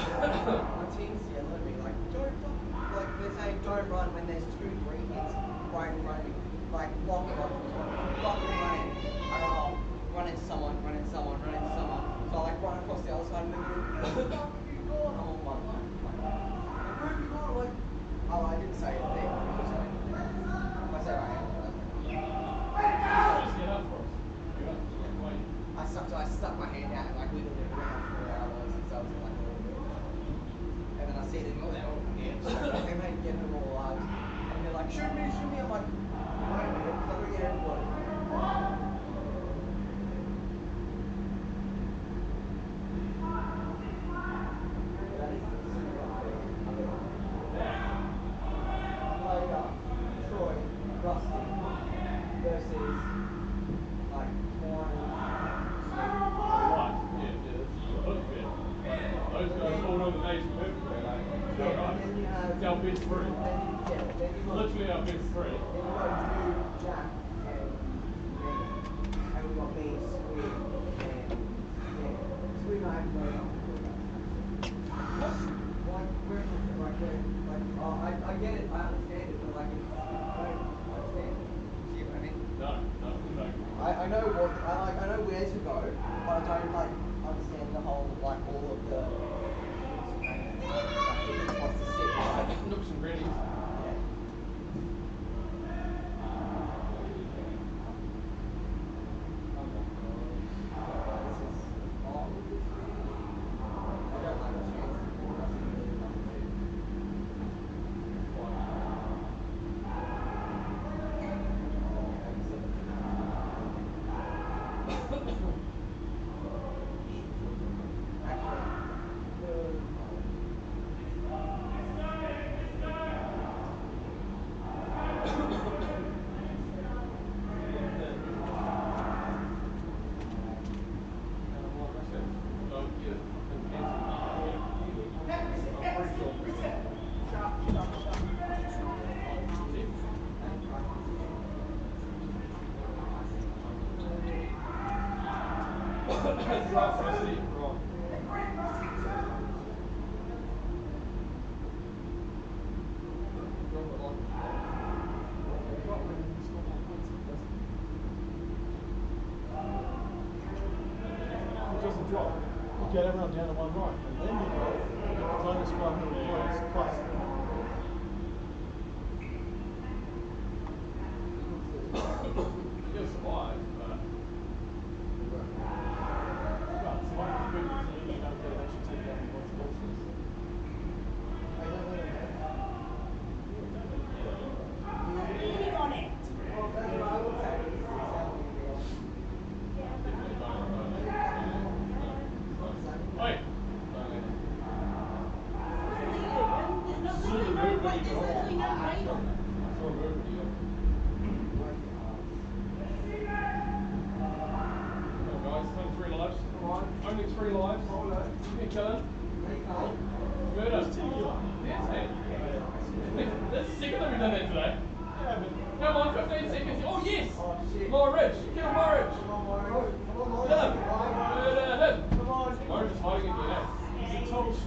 my team's yelling at me like, don't, like they're saying don't run when there's 2 green hits right in front of you. Like, block it off, block it running. I go, oh, run into someone, run into someone, run into someone. So I like run across the other side of the room. I'm on one. Where have you gone? Like, oh, I didn't say anything. I said I am. I stuck my hand out and like wiggled it around for hours and so I was like a little bit. And then I see them all out again. They made get them all alive. And they're like, shoot me, shoot me. I'm like, wait a minute, because I'm gonna get everybody. Troy, Rusty versus like Those guys all know the names perfectly. It's our best three. Literally our best three. Then we got you, Jack, and we got me, Squid, and yeah. Squid and I have no I get it, I understand it, but like I don't understand it. See what I mean? No. I know what I know where to go, but I don't like understand the whole like all of the wants to sit. Nooks and crannies. Yeah. Get everyone down to one right, and then you go minus 500 points plus. You'll survive, but only 3 lives. You kill him. Murder. That's the second time we've done that today. Come on, 15 seconds. Oh yes! Morridge. Kill Morridge. Kill him. Murder him. Morridge is hiding again. He's a total shit.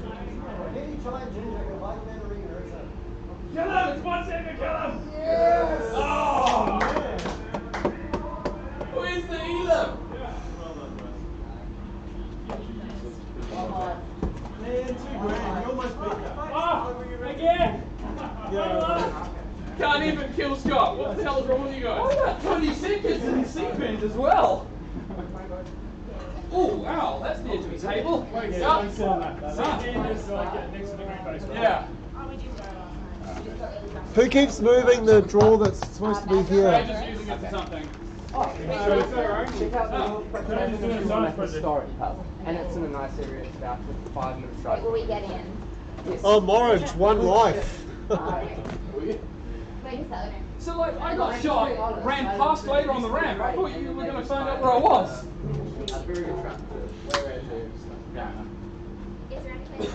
Maybe try and ginger like a white man arena or something. Kill him! It's 1 second, kill him! Yes! Oh! Where's the healer? Man, 2 grand, you almost beat that. Oh! Again! Can't even kill Scott. What the hell is wrong with you guys? What about 20 seconds in sequence as well? Oh, wow, that's the edge of the table. Wait, don't sit on that. Is like next to the green base, right? Yeah. Who keeps moving the draw that's supposed to be They're here? just using it for something. Check out the little question historic pub, and it's in a nice area. It's about 5 minutes drive. Will we get in? Yes. Oh, Morridge, 1 life. So like, I got shot, ran past later on the ramp. I thought you were going to find out where I was. Very attractive. Where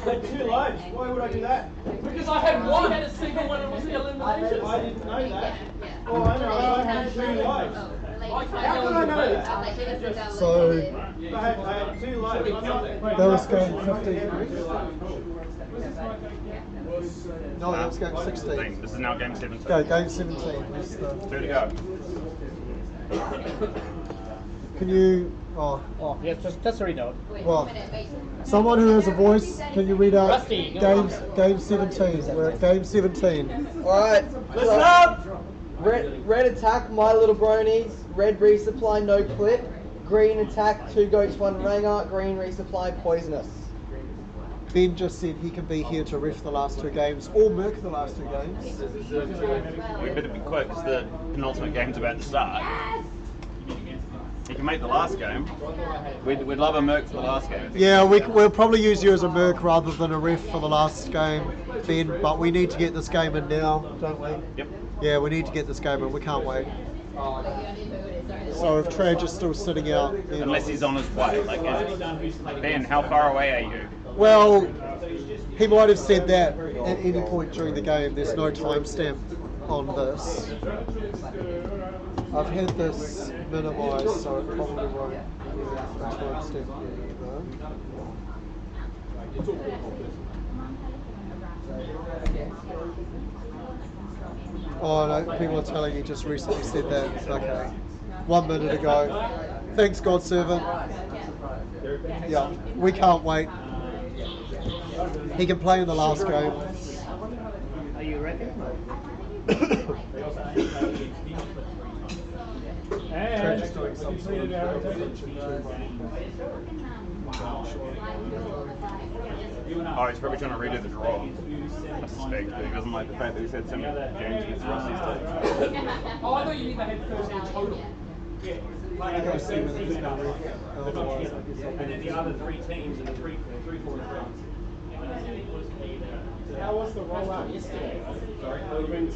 But 2 lives, why would I do that? Because I had one at a single when it was the elimination. I didn't know that. Oh, I know, I had 3 lives. How could I know that? So, I had 2 lights. That was game 15. No, that was game 16. This is now game 17. Go, game 17. Who's the... 2 to go. Can you... Oh, yeah, just read out. Well, someone who has a voice, can you read out Rusty, game 17? We're at game 17. Alright. Listen up! Red attack, my little bronies. Red resupply, no clip. Green attack, 2 goats, 1 ranger. Green resupply, poisonous. Ben just said he can be here to ref the last 2 games, or Merc the last 2 games. We better be quick because the penultimate game's about to start. He can make the last game. We'd love a Merc for the last game. Yeah, we'll probably use you as a Merc rather than a ref for the last game, Ben, but we need to get this game in now, don't we? Yep. Yeah, we need to get this game in, we can't wait. So if Traj is still sitting out... then Unless he's on his way. Like, Ben, how far away are you? Well, he might have said that at any point during the game. There's no timestamp on this. I've had this minimised, so it probably won't have a timestamp here either. Oh no, people are telling you just recently said that. Okay. 1 minute ago. Thanks, God servant. Yeah, we can't wait. He can play in the last game. Are you ready? And Oh, he's probably trying to redo the draw. I suspect, but he doesn't like the fact that he's had so many games against Rusty's team. Oh, I thought you mean they had 13 total. and then the other 3 teams in the three quarter rounds. How was the rollout yesterday? Sorry? It would have been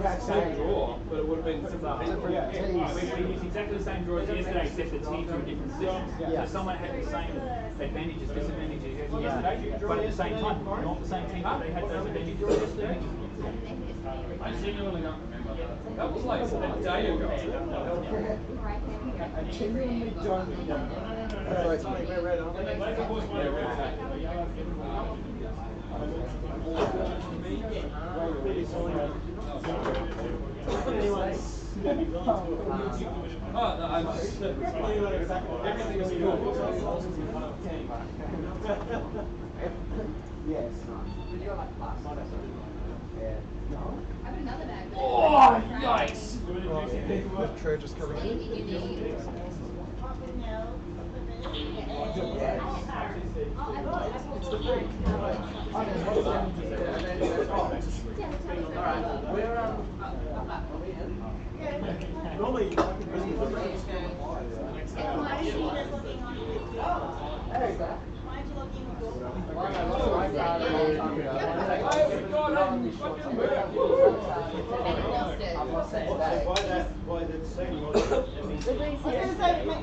the same draw, but it would have been different teams. We used exactly the same draw as yesterday, except the teams were in different positions. So someone had the same advantages, disadvantages as yesterday, but at the same time, not the same team, but they had those advantages and disadvantages. I genuinely don't remember. That was like a day ago. I genuinely don't remember. Yes. Oh, yikes! Traj is coming in.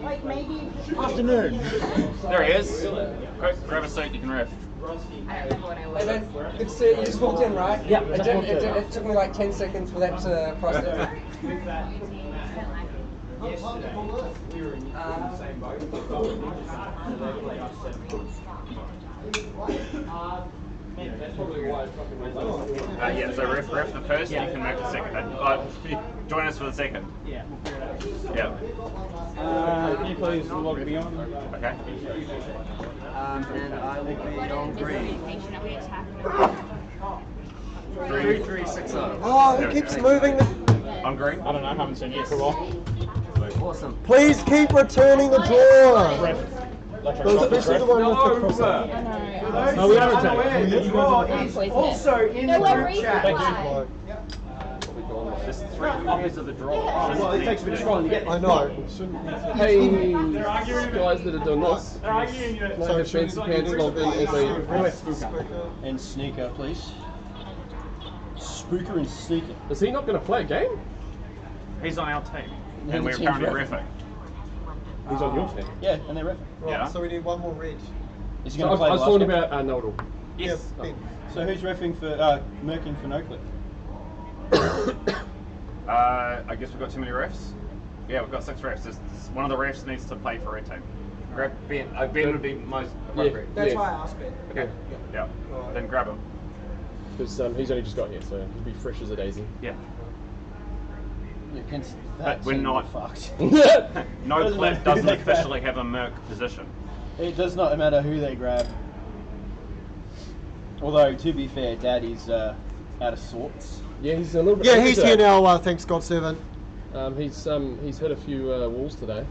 Like maybe. Afternoon. There he is. Quick, grab a seat, you can ref. You just walked in, right? Yeah, It took me like 10 seconds for that to process. Yesterday, we were in the same boat. That's probably why it's fucking went low. Yeah, so ref the first, you can make the second. Join us for the second. Yeah, we'll figure it out. Yeah. Can you please log me on? Okay. And I will be on green. 3360. Oh, it keeps moving. On green? I don't know, I haven't seen it for a while. Awesome. Please keep returning the draw. Especially the one with the crosser. No, we haven't The draw is also in the group chat. There's 3 copies of the draw. Well, it takes a bit of scrolling to get there. I know. Hey, guys that are doing this, can I have fancy pants log in as a And sneaker, please. Spooker and sneaker. Is he not going to play a game? He's on our team, and we're currently reffing. He's on your team. Yeah, and they're reffing. Right, Yeah. so we need one more red. Is he So going to play I was the talking last about Nodal. Yes. Yeah, Ben. So who's reffing for, merking for no clip? I guess we've got too many refs. Yeah, we've got 6 refs. One of the refs needs to play for red team. Grab Ben. Ben would be most appropriate. That's why I asked Ben. Okay. Yeah. Then grab him. Because he's only just got here, so he'll be fresh as a daisy. Yeah. Against But that we're team, not fucked. No clip doesn't officially have a merc position. It does not matter who they grab. Although, to be fair, Daddy's out of sorts. Yeah, he's a little bit. Yeah, he's here now. Thanks, God servant. He's hit a few walls today.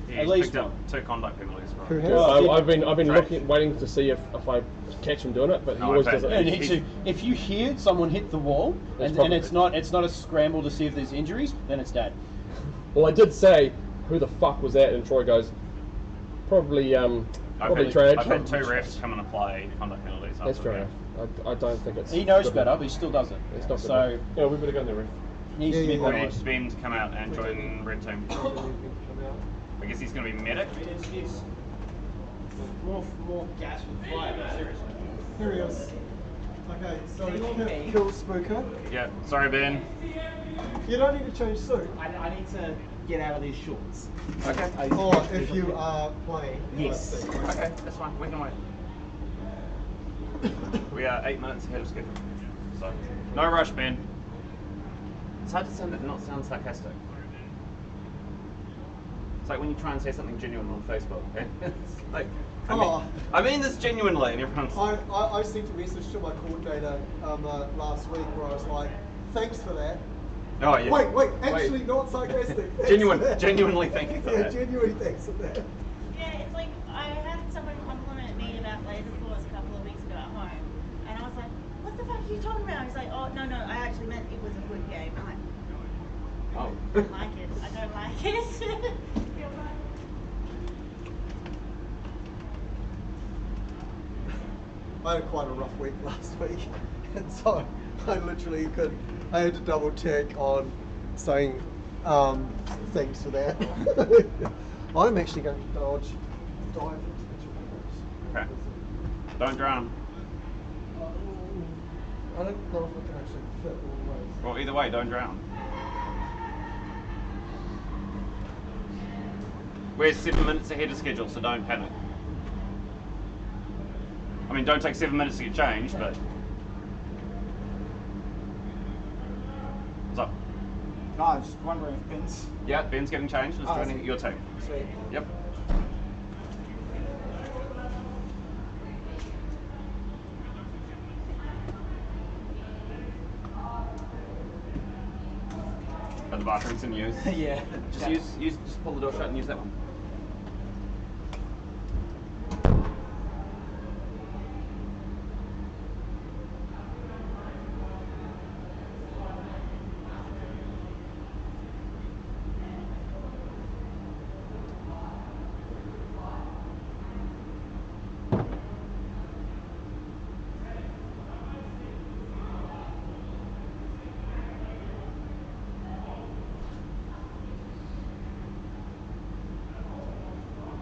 Yeah, he's picked up 2 conduct penalties. Right? Who has? Well, I've been waiting to see if I catch him doing it, but he always does it. If you hear someone hit the wall and it's not a scramble to see if there's injuries, then it's Dad. Well, I did say, who the fuck was that? And Troy goes, probably Trad. I've had 2 refs come and apply conduct penalties. That's fair enough. I don't think it's. He knows better, but he still doesn't. It's not so. Yeah, we better go in the ref. Needs to be We need Ben to come out and join red team. I guess he's going to be medic. It's more gas with fire, seriously. Here he is. Okay, so kill Spooker. Yeah, sorry Ben. You don't need to change suit. I need to get out of these shorts. Okay. Or if you are playing. Yes. Okay, that's fine. We can wait. We are 8 minutes ahead of schedule. So, no rush, Ben. It's hard to not sound sarcastic. It's like when you try and say something genuine on Facebook. Okay? It's like, I mean this genuinely, and everyone's. I sent a message to my coordinator last week where I was like, "Thanks for that." Oh yeah. Wait, actually not sarcastic. Genuinely thank you for that. Yeah, genuinely thanks for that. Yeah, it's like I had someone compliment me about Laserforce a couple of weeks ago at home, and I was like, "What the fuck are you talking about?" He's like, "Oh no, I actually meant it was a good game." I'm like, "Oh, I don't like it. I don't like it." I had quite a rough week last week, and so I literally I had to double check on saying thanks for that. I'm actually going to dive into the tutorials. Okay. Don't drown. I don't know if I can actually fit all the ways. Well, either way, don't drown. We're 7 minutes ahead of schedule, so don't panic. I mean, don't take 7 minutes to get changed, but... What's up? No, I was just wondering if Ben's... Yeah, Ben's getting changed. It's joining your team. Sweet. Yep. Are the bathrooms in use? Yeah. Just pull the door shut and use that one.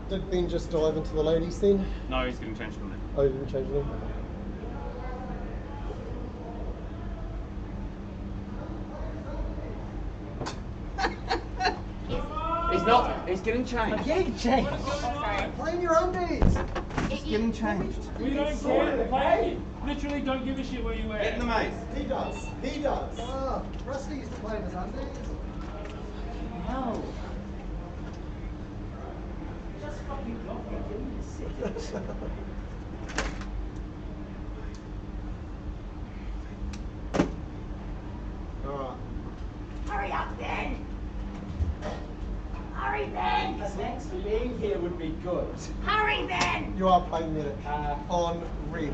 Did Ben just dive into the ladies then? No, he's getting changed from there. Oh, he didn't change them? He's getting changed. I'm getting changed. Sorry. Play in your undies! He's getting changed. We don't care. Hey, literally don't give a shit where you wear. Get in the maze. He does. He does. Rusty used to play in his undies. No. Just fucking block me. Give me a second. Alright. Hurry up, Ben! Hurry, Ben! Thanks for being here would be good. Hurry, Ben! You are playing medic on red.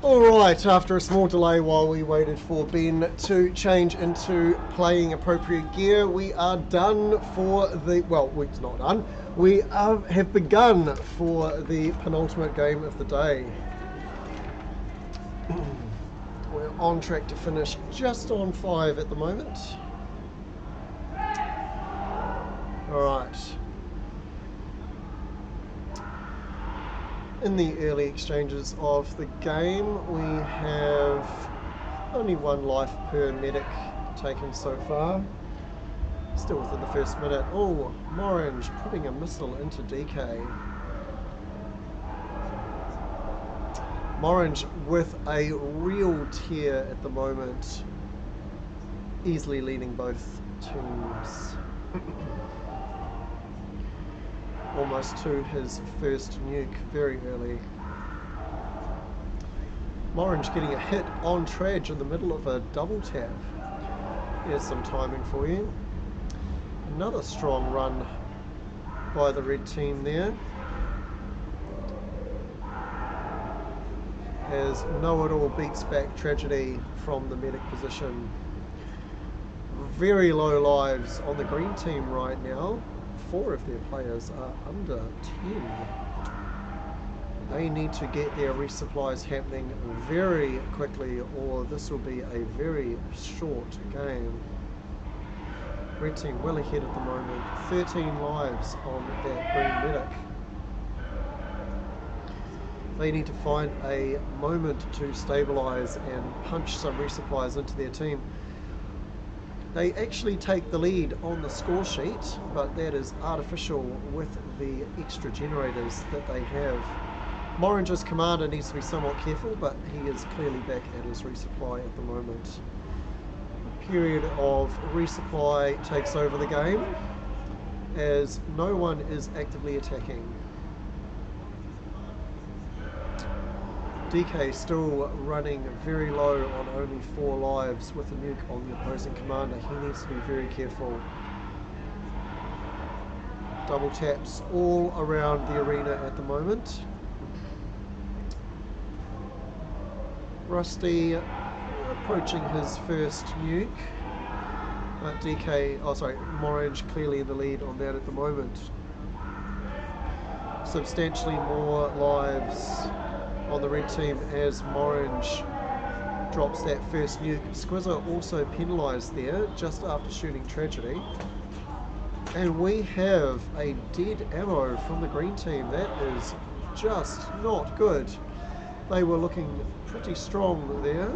Alright, after a small delay while we waited for Ben to change into playing appropriate gear, we are done for the, well, it's not done, we have begun for the penultimate game of the day. We're on track to finish just on 5 at the moment. Alright. In the early exchanges of the game, we have only 1 life per medic taken so far. Still within the first minute. Oh, Morange putting a missile into DK. Morange with a real tear at the moment. Easily leading both teams. Almost to his first nuke very early. Morange getting a hit on Traj in the middle of a double tap. Here's some timing for you. Another strong run by the red team there. As Know-It-All beats back Tragedy from the medic position. Very low lives on the green team right now. 4 of their players are under 10. They need to get their resupplies happening very quickly, or this will be a very short game. Red team well ahead at the moment. 13 lives on that green medic. They need to find a moment to stabilize and punch some resupplies into their team. They actually take the lead on the score sheet, but that is artificial with the extra generators that they have. Morange's commander needs to be somewhat careful, but he is clearly back at his resupply at the moment. A period of resupply takes over the game, as no one is actively attacking. DK still running very low on only 4 lives with a nuke on the opposing commander. He needs to be very careful. Double taps all around the arena at the moment. Rusty approaching his first nuke. Morange clearly in the lead on that at the moment. Substantially more lives on the red team as Morange drops that first nuke. Squizzer also penalised there just after shooting Tragedy. And we have a dead ammo from the green team. That is just not good. They were looking pretty strong there.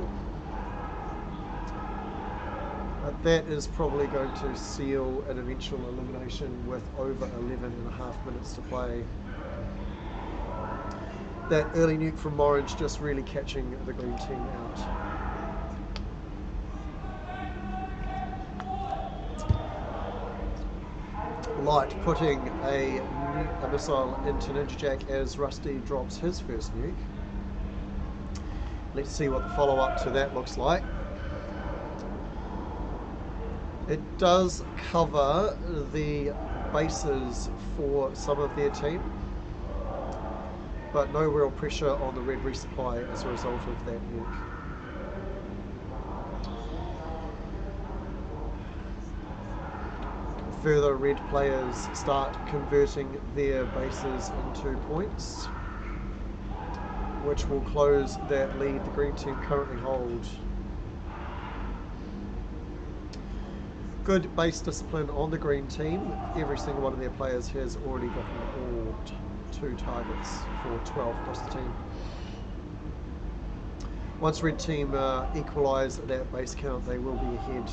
But that is probably going to seal an eventual elimination with over 11.5 minutes to play. That early nuke from Morange just really catching the green team out. Light putting a missile into Ninja Jack as Rusty drops his first nuke. Let's see what the follow-up to that looks like. It does cover the bases for some of their team, but no real pressure on the red resupply as a result of that nuke. Further red players start converting their bases into points, which will close that lead the green team currently hold. Good base discipline on the green team. Every single one of their players has already gotten all 2 targets for 12 across the team. Once red team equalise that base count, they will be ahead.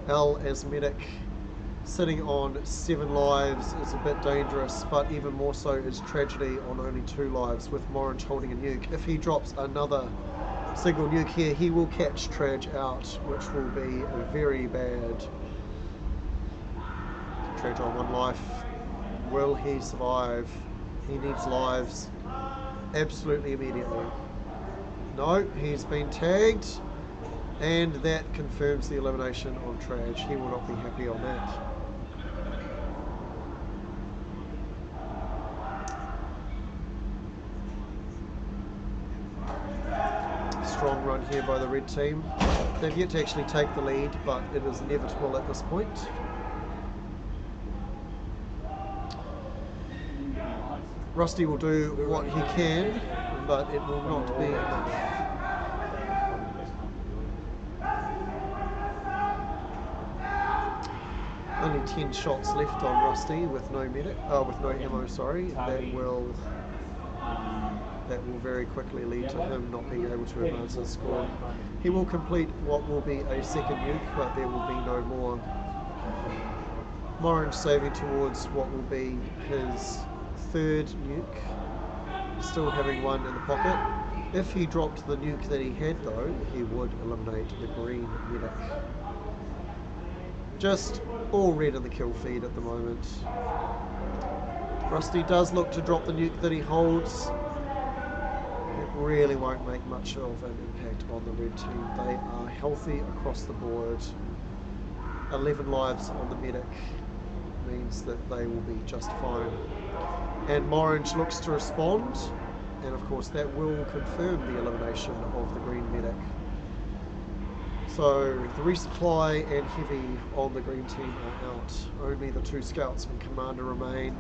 L as medic, sitting on 7 lives is a bit dangerous, but even more so is Tragedy on only 2 lives with Morange holding a nuke. If he drops another single nuke here, he will catch Traj out, which will be very bad. Traj on 1 life. Will he survive? He needs lives absolutely immediately. No, he's been tagged, and that confirms the elimination on Traj. He will not be happy on that. strong run here by the red team. They've yet to actually take the lead, but it is inevitable at this point. Rusty will do what he can, but it will not be enough. Only 10 shots left on Rusty with no ammo. Sorry, that will very quickly lead to him not being able to advance his score. He will complete what will be a second nuke, but there will be no more. Morange saving towards what will be his third nuke, still having one in the pocket. If he dropped the nuke that he had though, he would eliminate the green medic. Just all red in the kill feed at the moment. Rusty does look to drop the nuke that he holds. It really won't make much of an impact on the red team. They are healthy across the board. 11 lives on the medic means that they will be just fine. And Morange looks to respond, and of course that will confirm the elimination of the green medic. So the resupply and heavy on the green team are out. Only the 2 scouts from Commander remain.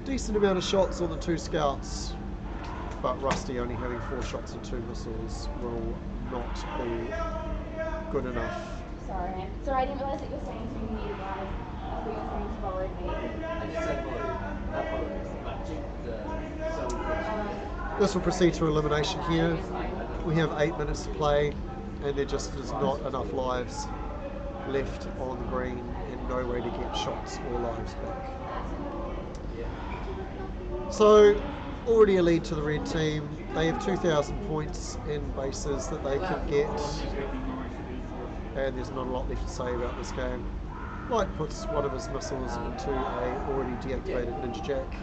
Decent amount of shots on the 2 scouts, but Rusty only having 4 shots and 2 missiles will not be good enough. Sorry, I didn't realise that you were saying to me, you guys. I thought you were saying followed me. I just said followed. This will proceed to elimination here. We have 8 minutes to play, and there just is not enough lives left on the green and no way to get shots or lives back. So already a lead to the red team. They have 2,000 points in bases that they can get, and there's not a lot left to say about this game. Light puts one of his missiles into a already deactivated Ninja Jack,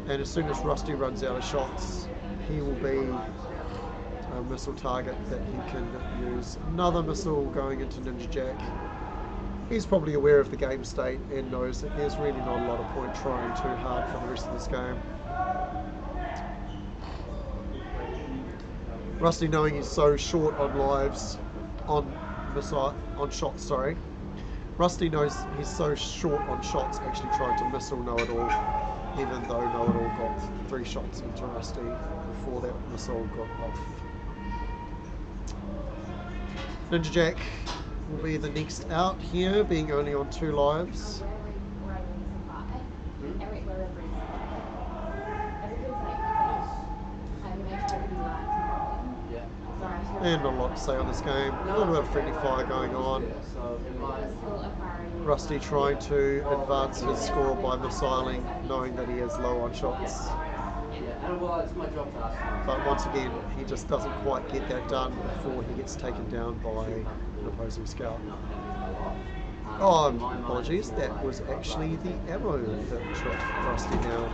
and as soon as Rusty runs out of shots, he will be a missile target that he can use. Another missile going into Ninja Jack. He's probably aware of the game state and knows that there's really not a lot of point trying too hard for the rest of this game. Rusty, knowing he's so short on lives, on shots, sorry. Rusty knows he's so short on shots, actually trying to missile Know-It-All, even though Know-It-All got 3 shots into Rusty before that missile got off. Ninja Jack will be the next out here, being only on 2 lives. And not a lot to say on this game. A little bit of friendly fire going on. Rusty trying to advance his score by missiling, knowing that he is low on shots. But once again, he just doesn't quite get that done before he gets taken down by an opposing scout. Oh, apologies, that was actually the ammo that shot Rusty down.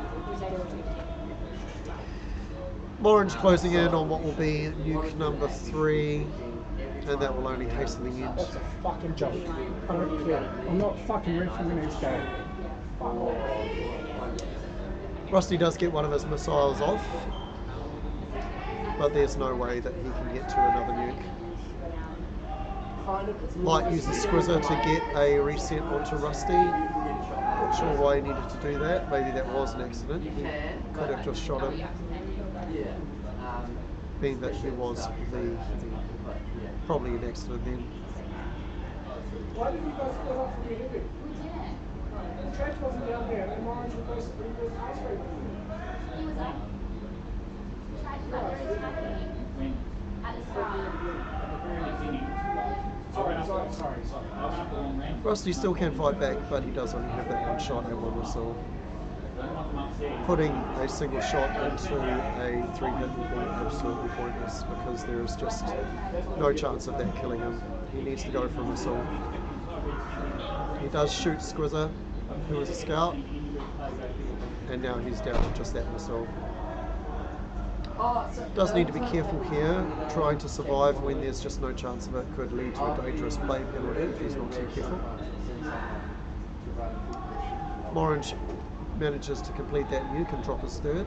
Morange closing in on what will be nuke number 3, and that will only hasten the end. That's a fucking joke. I don't care. I'm not fucking ready for the next game. Fuck off. Rusty does get one of his missiles off, but there's no way that he can get to another nuke. Light uses Squizzer to get a reset onto Rusty. Not sure why he needed to do that. Maybe that was an accident. He could have just shot him. Being that he was probably an accident then. Why did you guys split off from the heavy? We didn't. The trench wasn't down there, and Morange was ice cream. He was up. Tried to let her attack me at the start. Rusty still can fight back, but he does only have that 1 shot and 1 missile. Putting a single shot into a 3-hit will be absolutely pointless because there is just no chance of that killing him. He needs to go for a missile. He does shoot Squizzer, who is a scout, and now he's down to just that missile. Does need to be careful here. Trying to survive when there's just no chance of it could lead to a dangerous play penalty if he's not too careful. Morange manages to complete that nuke and drop his 3rd.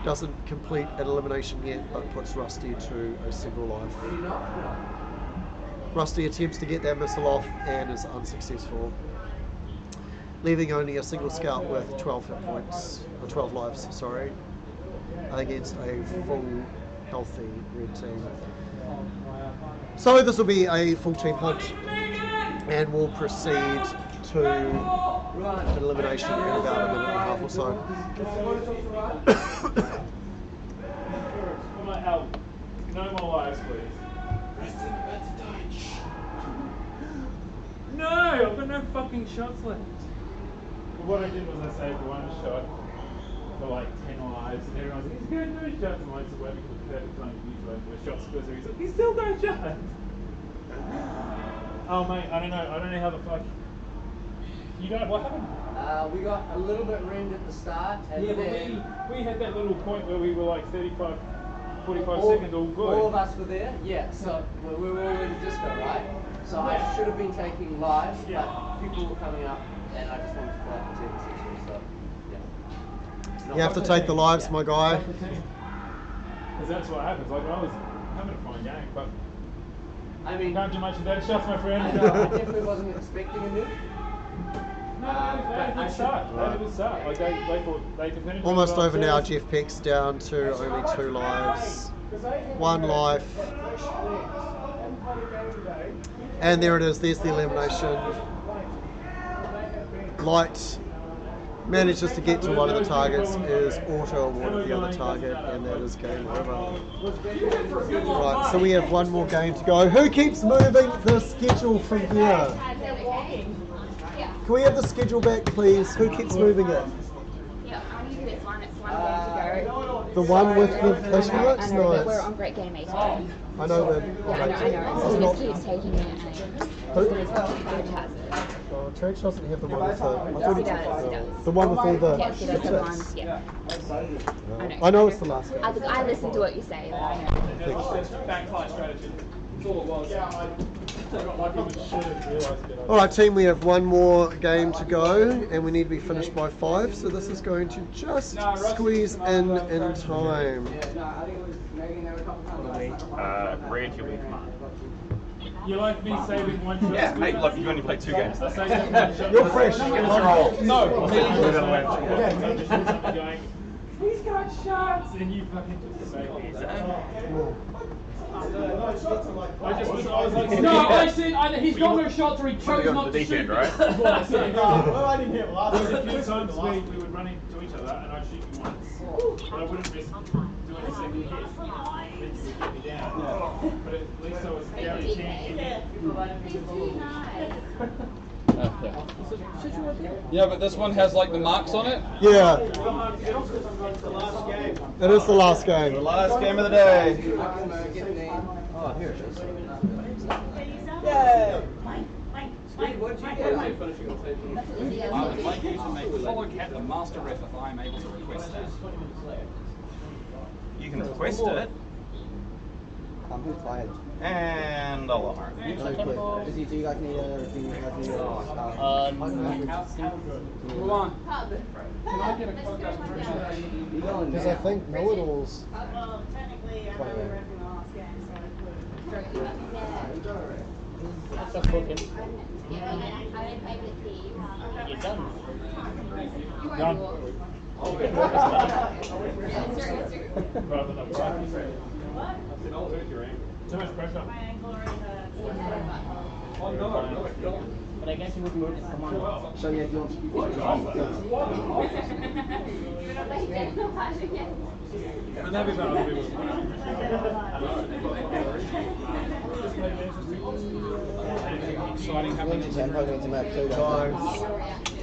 doesn't complete an elimination yet, but puts Rusty to a single life. Rusty attempts to get that missile off and is unsuccessful, leaving only a single scout with 12 hit points, or 12 lives, sorry, against a full, healthy red team. So this will be a full team hunt, and we'll proceed to an elimination in about a minute and a half or so. No more lives, please. No, I've got no fucking shots left. What I did was I saved one shot for like 10 lives, and everyone's like, he's got no shots. And I just waited for the perfect time to use one for a shot squeeze, he's like, he's still got shots. Oh mate, I don't know how the fuck. You got what happened? We got a little bit rammed at the start, and yeah, then but we had that little point where we were like 45 seconds all good. All of us were there, yeah. So we were all in disco, right? So I should have been taking lives, but people were coming up, and I just wanted to fly for 10 or 6 so yeah. You have to take the lives, my guy. Because that's what happens. Like, I was having a fine game, but I mean, can't do much of that shots, my friend. I know, I definitely wasn't expecting a nuke. No, they had a good start. They had a good start. Like they thought they defended. Almost over now. Jeff Peck's down to only 2 lives, 1 life, and there it is. There's the elimination. Light manages to get to one of the targets, is auto awarded the other target, and that is game over. Right, so we have one more game to go. Who keeps moving the schedule from here? Can we have the schedule back, please? Who keeps moving it? Yeah, I need this one. It's one game to go. The one with the flashing lights? I know, No, but we're it's... on Great Game 8. I know that. Yeah, I know. So he keeps taking it and Who? Coach has it. Oh, Trench doesn't have the one with the... I Yes, thought he does, he does. The one with all the... Yes, he does the one, tips. yeah. I know it's the last game. I listen to what you say, but I know. Backfire strategy. That's all it was. Alright team, we have one more game to go and we need to be finished by 5, so this is going to just squeeze in time. Red, you'll be fine. You like me saving one shot? Yeah, mate, look, you only played 2 games. You're fresh. No, going, he's got shots, and you fucking just say I said he's got no shots, or he chose not to shoot. Right? Well, I didn't hit last. There was a few times we would run into each other, and I'd shoot you once, but I wouldn't risk doing a second hit. Then you would get me down. But at least I was guaranteeing. Yeah, but this one has like the marks on it. Yeah. It is the last game. The last game of the day. Oh, here it is. Yay! I'd like you to make follow cat the master ref if I am able to request that. You can request it. Who's playing? And Aloha. Do you guys need a... Ruan. Can I get a Because I think know-it-alls... Well, technically, I'm only repping the last game, so Just looking. You're done. Too much pressure. my ankle already hurts. Oh, no. But I guess you would move it from on. So yeah, you want to keep And that'd be about other people's Exciting happening. Tempo into map 2.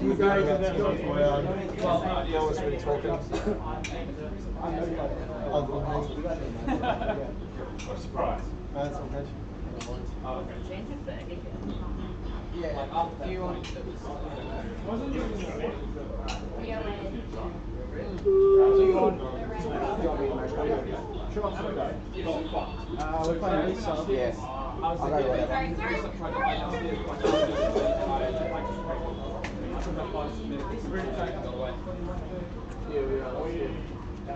You guys are that around. No one's really talking. What a surprise. That's okay. Oh, okay. Yeah, do you want... Wasn't it? We're playing Lisa. Yeah. I'll go whatever. I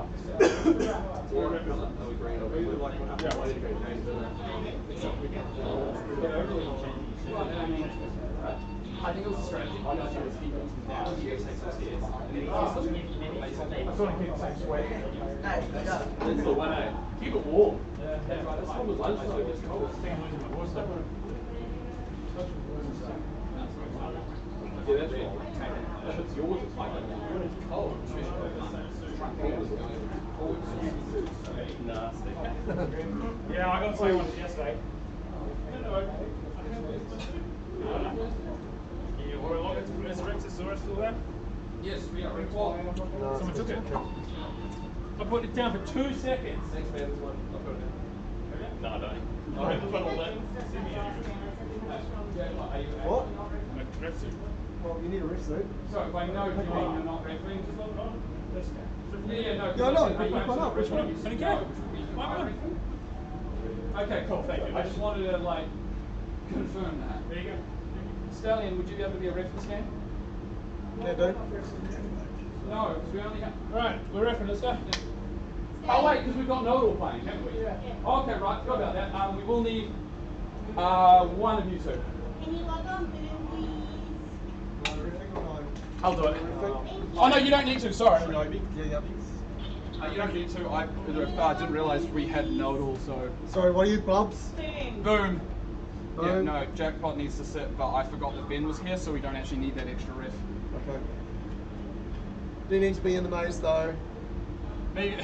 think it was a strategy. I don't know if he wants to now. He takes upstairs. And then he I sort of keep the same sweat. That's the one, eh? Keep it warm. That's probably lunchtime. It gets cold. Yeah, that's right. If it's yours, it's like when it's cold, especially nasty. Yeah, I got the same one yesterday. Yeah, we're logging to Resurrectosaurus still there? Yes, we are. Someone took it. I put it down for 2 seconds. Thanks, man. This one. I'll put it in. No, I don't. I have the funnel there. What? A ref suit. Well, you need a ref suit. So if I know you're not refereeing, just log on. Yeah, no. No, no, pick one up. Which one? Any game? Okay, cool. Thank you. I just wanted to like confirm that. There you go. Stallion, would you be able to be a ref this game? Yeah, dude. No, because we only have. Right, we're referring this guy. Oh wait, because we've got Know-It-All playing, haven't we? Yeah. Okay, right. Forgot about that. We will need one of you two. Can you log on Boom, please? I'll do it. Oh no, you don't need to. Sorry. Yeah, yeah. You don't need to. I didn't realise we had Know-It-All, so. Sorry, what are you, Bumps? Boom. Yeah, Boom. no, Jackpot needs to sit, but I forgot that Ben was here, so we don't actually need that extra ref. Okay. Do you need to be in the maze though? Me.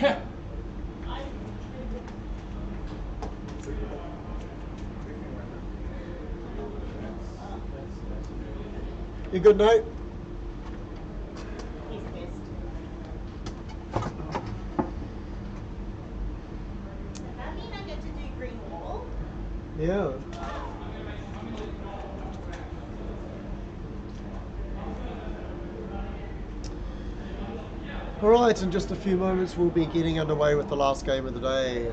You good, Nate? He's pissed. That mean I get to do green wall? Yeah. Alright, in just a few moments we'll be getting underway with the last game of the day.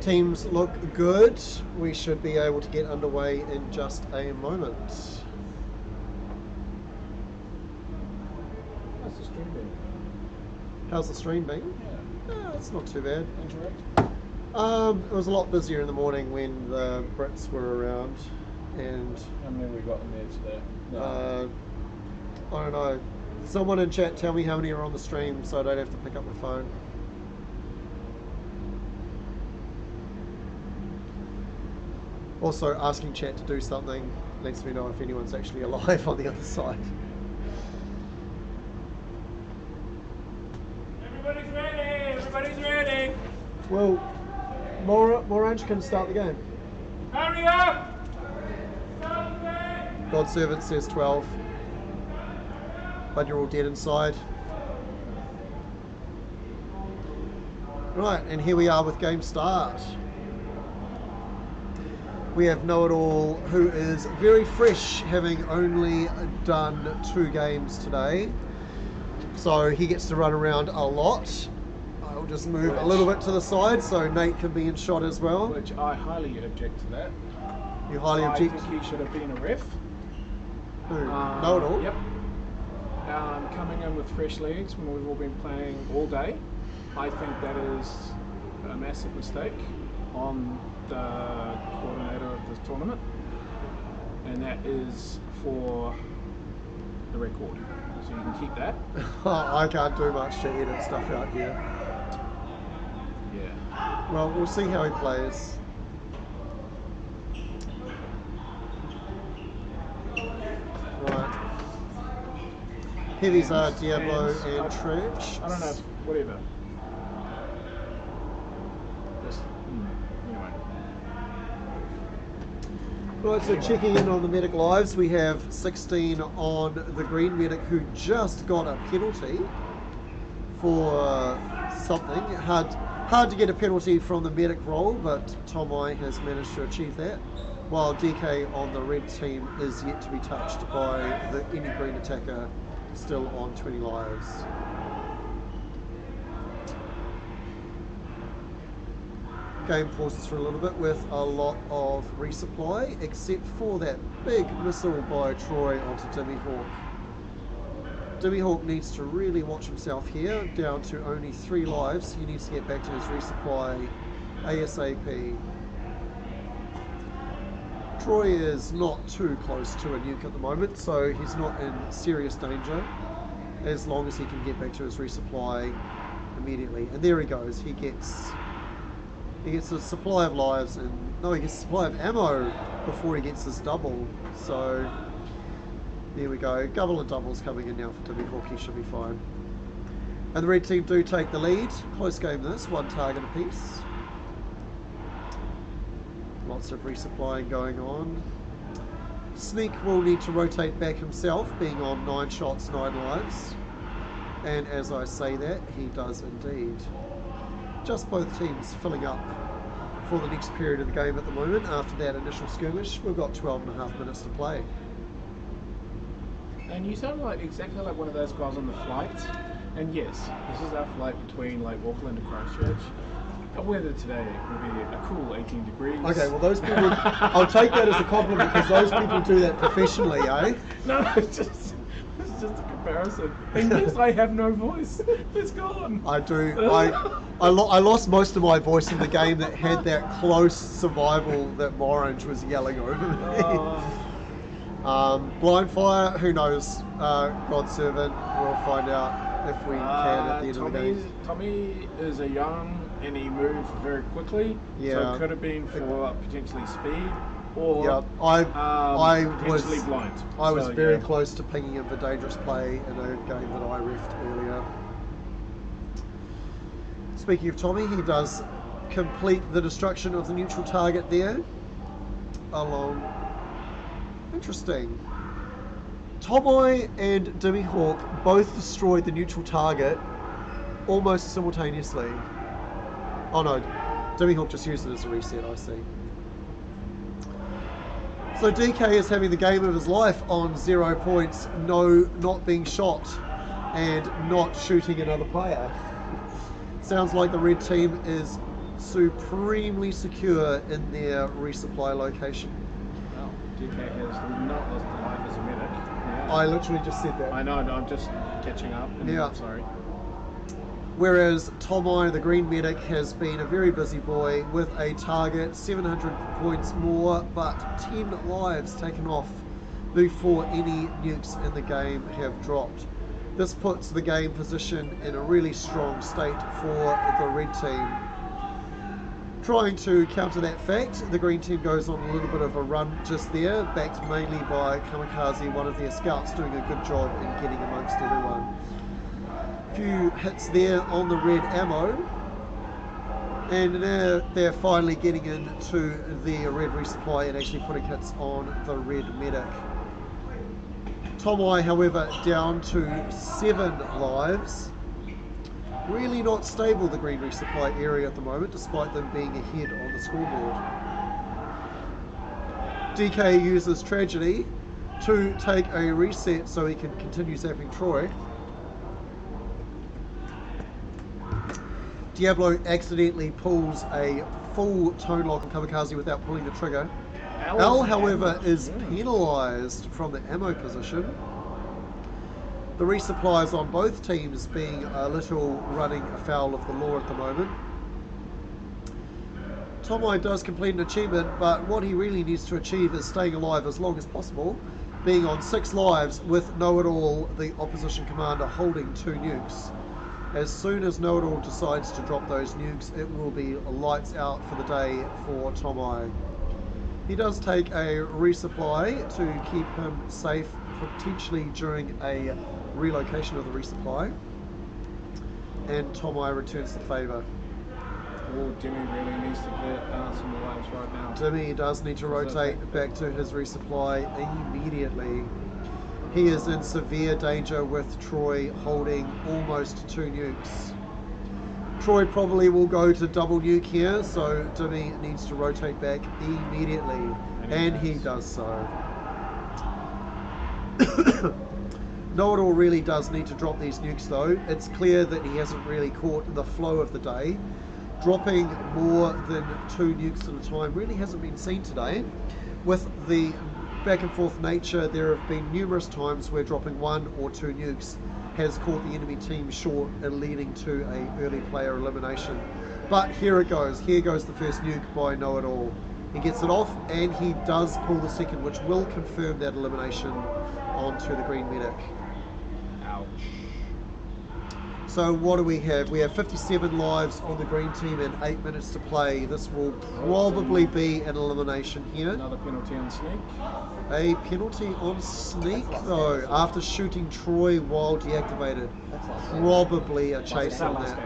Teams look good. We should be able to get underway in just a moment. How's the stream been? How's the stream been? Yeah. It's not too bad. Interact? It was a lot busier in the morning when the Brits were around, and How many have we got in there today? I don't know. Someone in chat tell me how many are on the stream so I don't have to pick up my phone. Also, asking chat to do something lets me know if anyone's actually alive on the other side. Everybody's ready! Everybody's ready! Well, Morange can start the game. Hurry up! Start the game! God Servant says 12. But you're all dead inside. Right, and here we are with game start. We have Know-It-All, who is very fresh, having only done 2 games today. So he gets to run around a lot. I'll just move a little bit to the side so Nate can be in shot as well. Which I highly object to that. You highly object? I think he should have been a ref. Who? Know-It-All? Yep. Coming in with fresh legs when we've all been playing all day, I think that is a massive mistake on the coordinator of this tournament, and that is for the record, so you can keep that. I can't do much to edit stuff out here. Yeah. Well, we'll see how he plays. Right. Heavies are Diablo and Trench. I don't know, whatever. Just, anyway. Right, so checking in on the medic lives, we have 16 on the green medic who just got a penalty for something. Hard to get a penalty from the medic role, but Tomai has managed to achieve that. While DK on the red team is yet to be touched by any green attacker, still on 20 lives. game pauses for a little bit with a lot of resupply, except for that big missile by Troy onto Dimmy Hawk. Dimmy Hawk needs to really watch himself here, down to only 3 lives. He needs to get back to his resupply ASAP. Troy is not too close to a nuke at the moment, so he's not in serious danger as long as he can get back to his resupply immediately. And there he goes. He gets a supply of lives, and no, he gets a supply of ammo before he gets his double. So there we go. Couple of doubles coming in now for Dimmy Hawk. He should be fine. And the red team do take the lead. Close game this, 1 target apiece. Lots of resupplying going on. Sneak will need to rotate back himself, being on 9 shots, 9 lives. And as I say that, he does indeed. Just both teams filling up for the next period of the game at the moment. After that initial skirmish, we've got 12.5 minutes to play. And you sound like exactly like one of those guys on the flight. And yes, this is our flight between like Auckland and Christchurch. The weather today will be a cool 18 degrees. Okay, well those people, I'll take that as a compliment because those people do that professionally, eh? No, it's just a comparison. And yes, I have no voice. It's gone. I do. I lost most of my voice in the game that had that close survival that Morange was yelling over me. Blind fire, who knows? God's servant, we'll find out if we can at the end of the game. Tommy is a young and he moved very quickly, so it could have been for potentially speed or potentially blind. I was very close to pinging him for dangerous play in a game that I reffed earlier. Speaking of Tommy, he does complete the destruction of the neutral target there. Interesting. Tomai and Dimmy Hawk both destroyed the neutral target almost simultaneously. Oh no, Dimmy Hawk just used it as a reset, I see. So DK is having the game of his life on 0 points, not being shot, and not shooting another player. Sounds like the red team is supremely secure in their resupply location. Well, DK has not lost a life as a medic. Yeah. I literally just said that. I know, I'm just catching up. Yeah. I'm sorry. Whereas Tomai, the green medic, has been a very busy boy with a target, 700 points more, but 10 lives taken off before any nukes in the game have dropped. This puts the game position in a really strong state for the red team. Trying to counter that fact, the green team goes on a little bit of a run just there, backed mainly by Kamikaze, one of their scouts, doing a good job in getting amongst everyone. Few hits there on the red ammo, and now they're finally getting into the red resupply and actually putting hits on the red medic. Tomai, however, down to 7 lives. Really not stable, the green resupply area at the moment, despite them being ahead on the scoreboard. DK uses Tragedy to take a reset so he can continue zapping Troy. Diablo accidentally pulls a full tone lock on Kamikaze without pulling the trigger. Al, however, is penalised from the ammo position. The resupplies on both teams being a little running afoul of the law at the moment. Tomai does complete an achievement, but what he really needs to achieve is staying alive as long as possible, being on 6 lives with Know-It-All, the opposition commander, holding 2 nukes. As soon as Know-It-All decides to drop those nukes, it will be lights out for the day for Tomai. He does take a resupply to keep him safe, potentially during a relocation of the resupply, and Tomai returns the favour. Oh, Dimmy really needs to get some lives right now. Dimmy does need to rotate back to his resupply immediately. He is in severe danger with Troy holding almost 2 nukes. Troy probably will go to double nuke here, so Dimmy needs to rotate back immediately, and he does so. Know-It-All really does need to drop these nukes though. It's clear that he hasn't really caught the flow of the day. dropping more than 2 nukes at a time really hasn't been seen today. With the back and forth nature, there have been numerous times where dropping 1 or 2 nukes has caught the enemy team short and leading to a early player elimination. But here it goes. Here goes the first nuke by Know-It-All. He gets it off, and he does pull the second, which will confirm that elimination onto the green medic. Ouch. So what do we have? We have 57 lives on the green team and 8 minutes to play. This will probably be an elimination here. Another penalty on Sneak. A penalty on Sneak, though, after shooting Troy while deactivated. Probably a chase on that.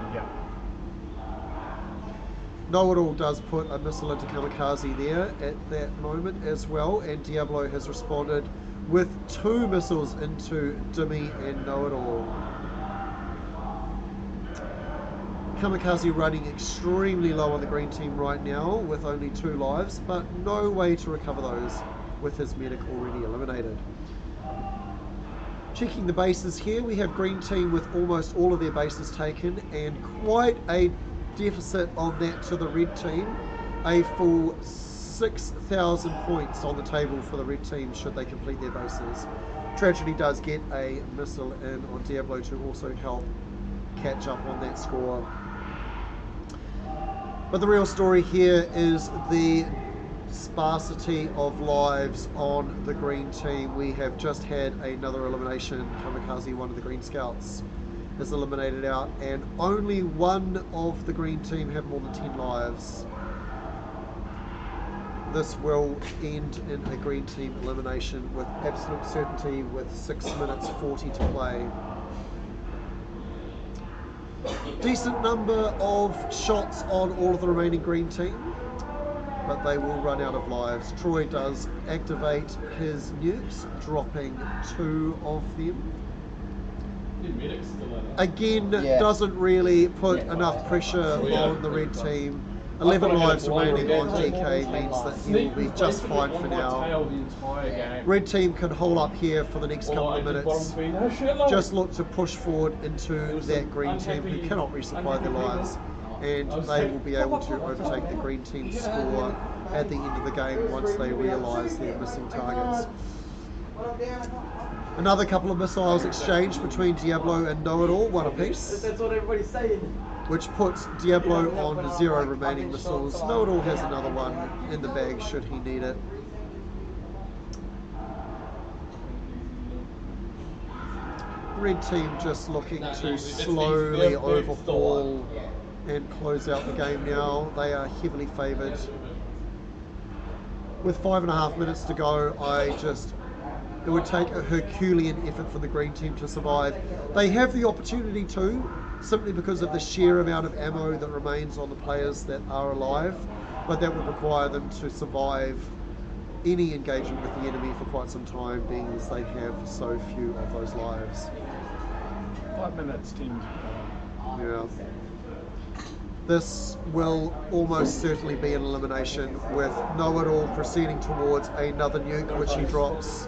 Know-It-All does put a missile into Kamikaze there at that moment as well, and Diablo has responded with 2 missiles into Dimmy and Know-It-All. Kamikaze running extremely low on the green team right now with only 2 lives, but no way to recover those with his medic already eliminated. Checking the bases here, we have green team with almost all of their bases taken and quite a deficit on that to the red team. A full 6,000 points on the table for the red team should they complete their bases. Tragedy does get a missile in on Diablo to also help catch up on that score. But the real story here is the sparsity of lives on the green team. We have just had another elimination. Kamikaze, one of the green scouts, is eliminated out, and only one of the green team have more than 10 lives. This will end in a green team elimination with absolute certainty with 6 minutes 40 to play. Decent number of shots on all of the remaining green team, but they will run out of lives. Troy does activate his nukes, dropping 2 of them. Again, doesn't really put enough pressure on the red team. 11 lives remaining on DK means that he will be just fine for now. Red team can hold up here for the next couple of minutes. Just look to push forward into that green team who cannot resupply their lives, and they will be able to overtake the green team's score at the end of the game once they realise their missing targets. Another couple of missiles exchanged between Diablo and Know-It-All, 1 apiece. That's what everybody's saying. Which puts Diablo on 0 remaining missiles. Know-It-All has another one in the bag should he need it. Red team just looking to slowly overhaul and close out the game now. They are heavily favoured. With 5.5 minutes to go, it would take a Herculean effort for the green team to survive. They have the opportunity to, simply because of the sheer amount of ammo that remains on the players that are alive, but that would require them to survive any engagement with the enemy for quite some time, being as they have so few of those lives. 5 minutes, team. Yeah. This will almost certainly be an elimination, with Know-It-All proceeding towards another nuke, which he drops.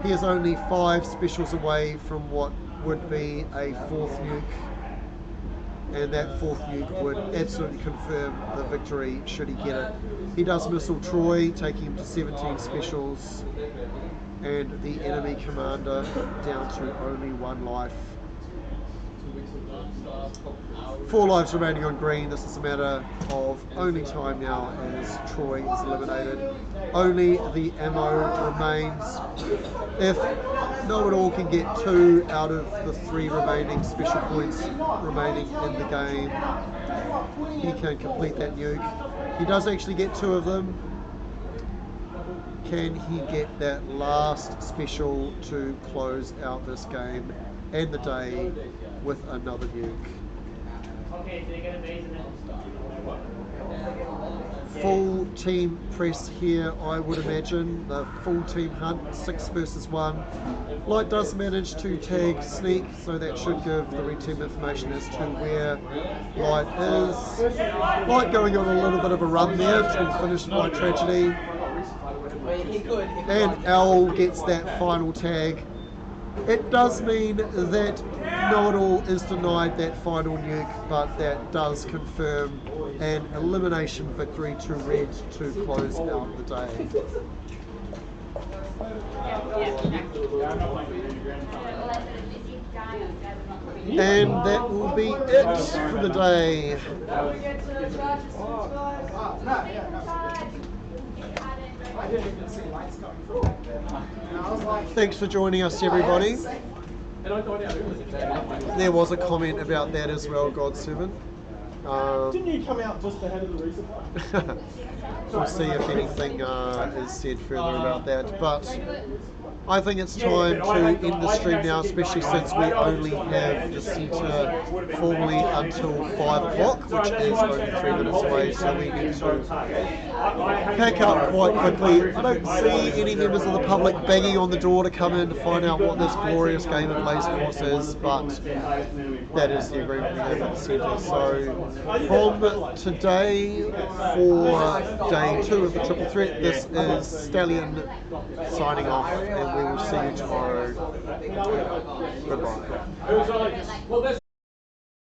He is only 5 specials away from what would be a 4th nuke, and that 4th nuke would absolutely confirm the victory should he get it. He does missile Troy, taking him to 17 specials, and the enemy commander down to only 1 life. 4 lives remaining on green. This is a matter of only time now as Troy is eliminated. Only the ammo remains. If Know-It-All can get 2 out of the 3 remaining special points remaining in the game, he can complete that nuke. He does actually get 2 of them. Can he get that last special to close out this game and the day with another nuke? Okay, so you're gonna base it. Full team press here, I would imagine. The full team hunt, 6 versus 1. Light does manage to tag Sneak, so that should give the red team information as to where Light is. Light going on a little bit of a run there, which will finish by tragedy. And L gets that final tag. It does mean that Know-It-All is denied that final nuke, but that does confirm an elimination victory to Red to close out the day. And that will be it for the day. Thanks for joining us, everybody. There was a comment about that as well, God7. Didn't you come out just ahead of the resupply? We'll see if anything is said further about that. But I think it's time to end the stream now, especially since we only have the centre formally until 5 o'clock, which is only 3 minutes away, so we need to pack up quite quickly. I don't see any members of the public banging on the door to come in to find out what this glorious game of Laserforce is, but that is the agreement we have at the centre. So from today for day 2 of the Triple Threat, this is Stallion signing off, and we will see you tomorrow. Goodbye.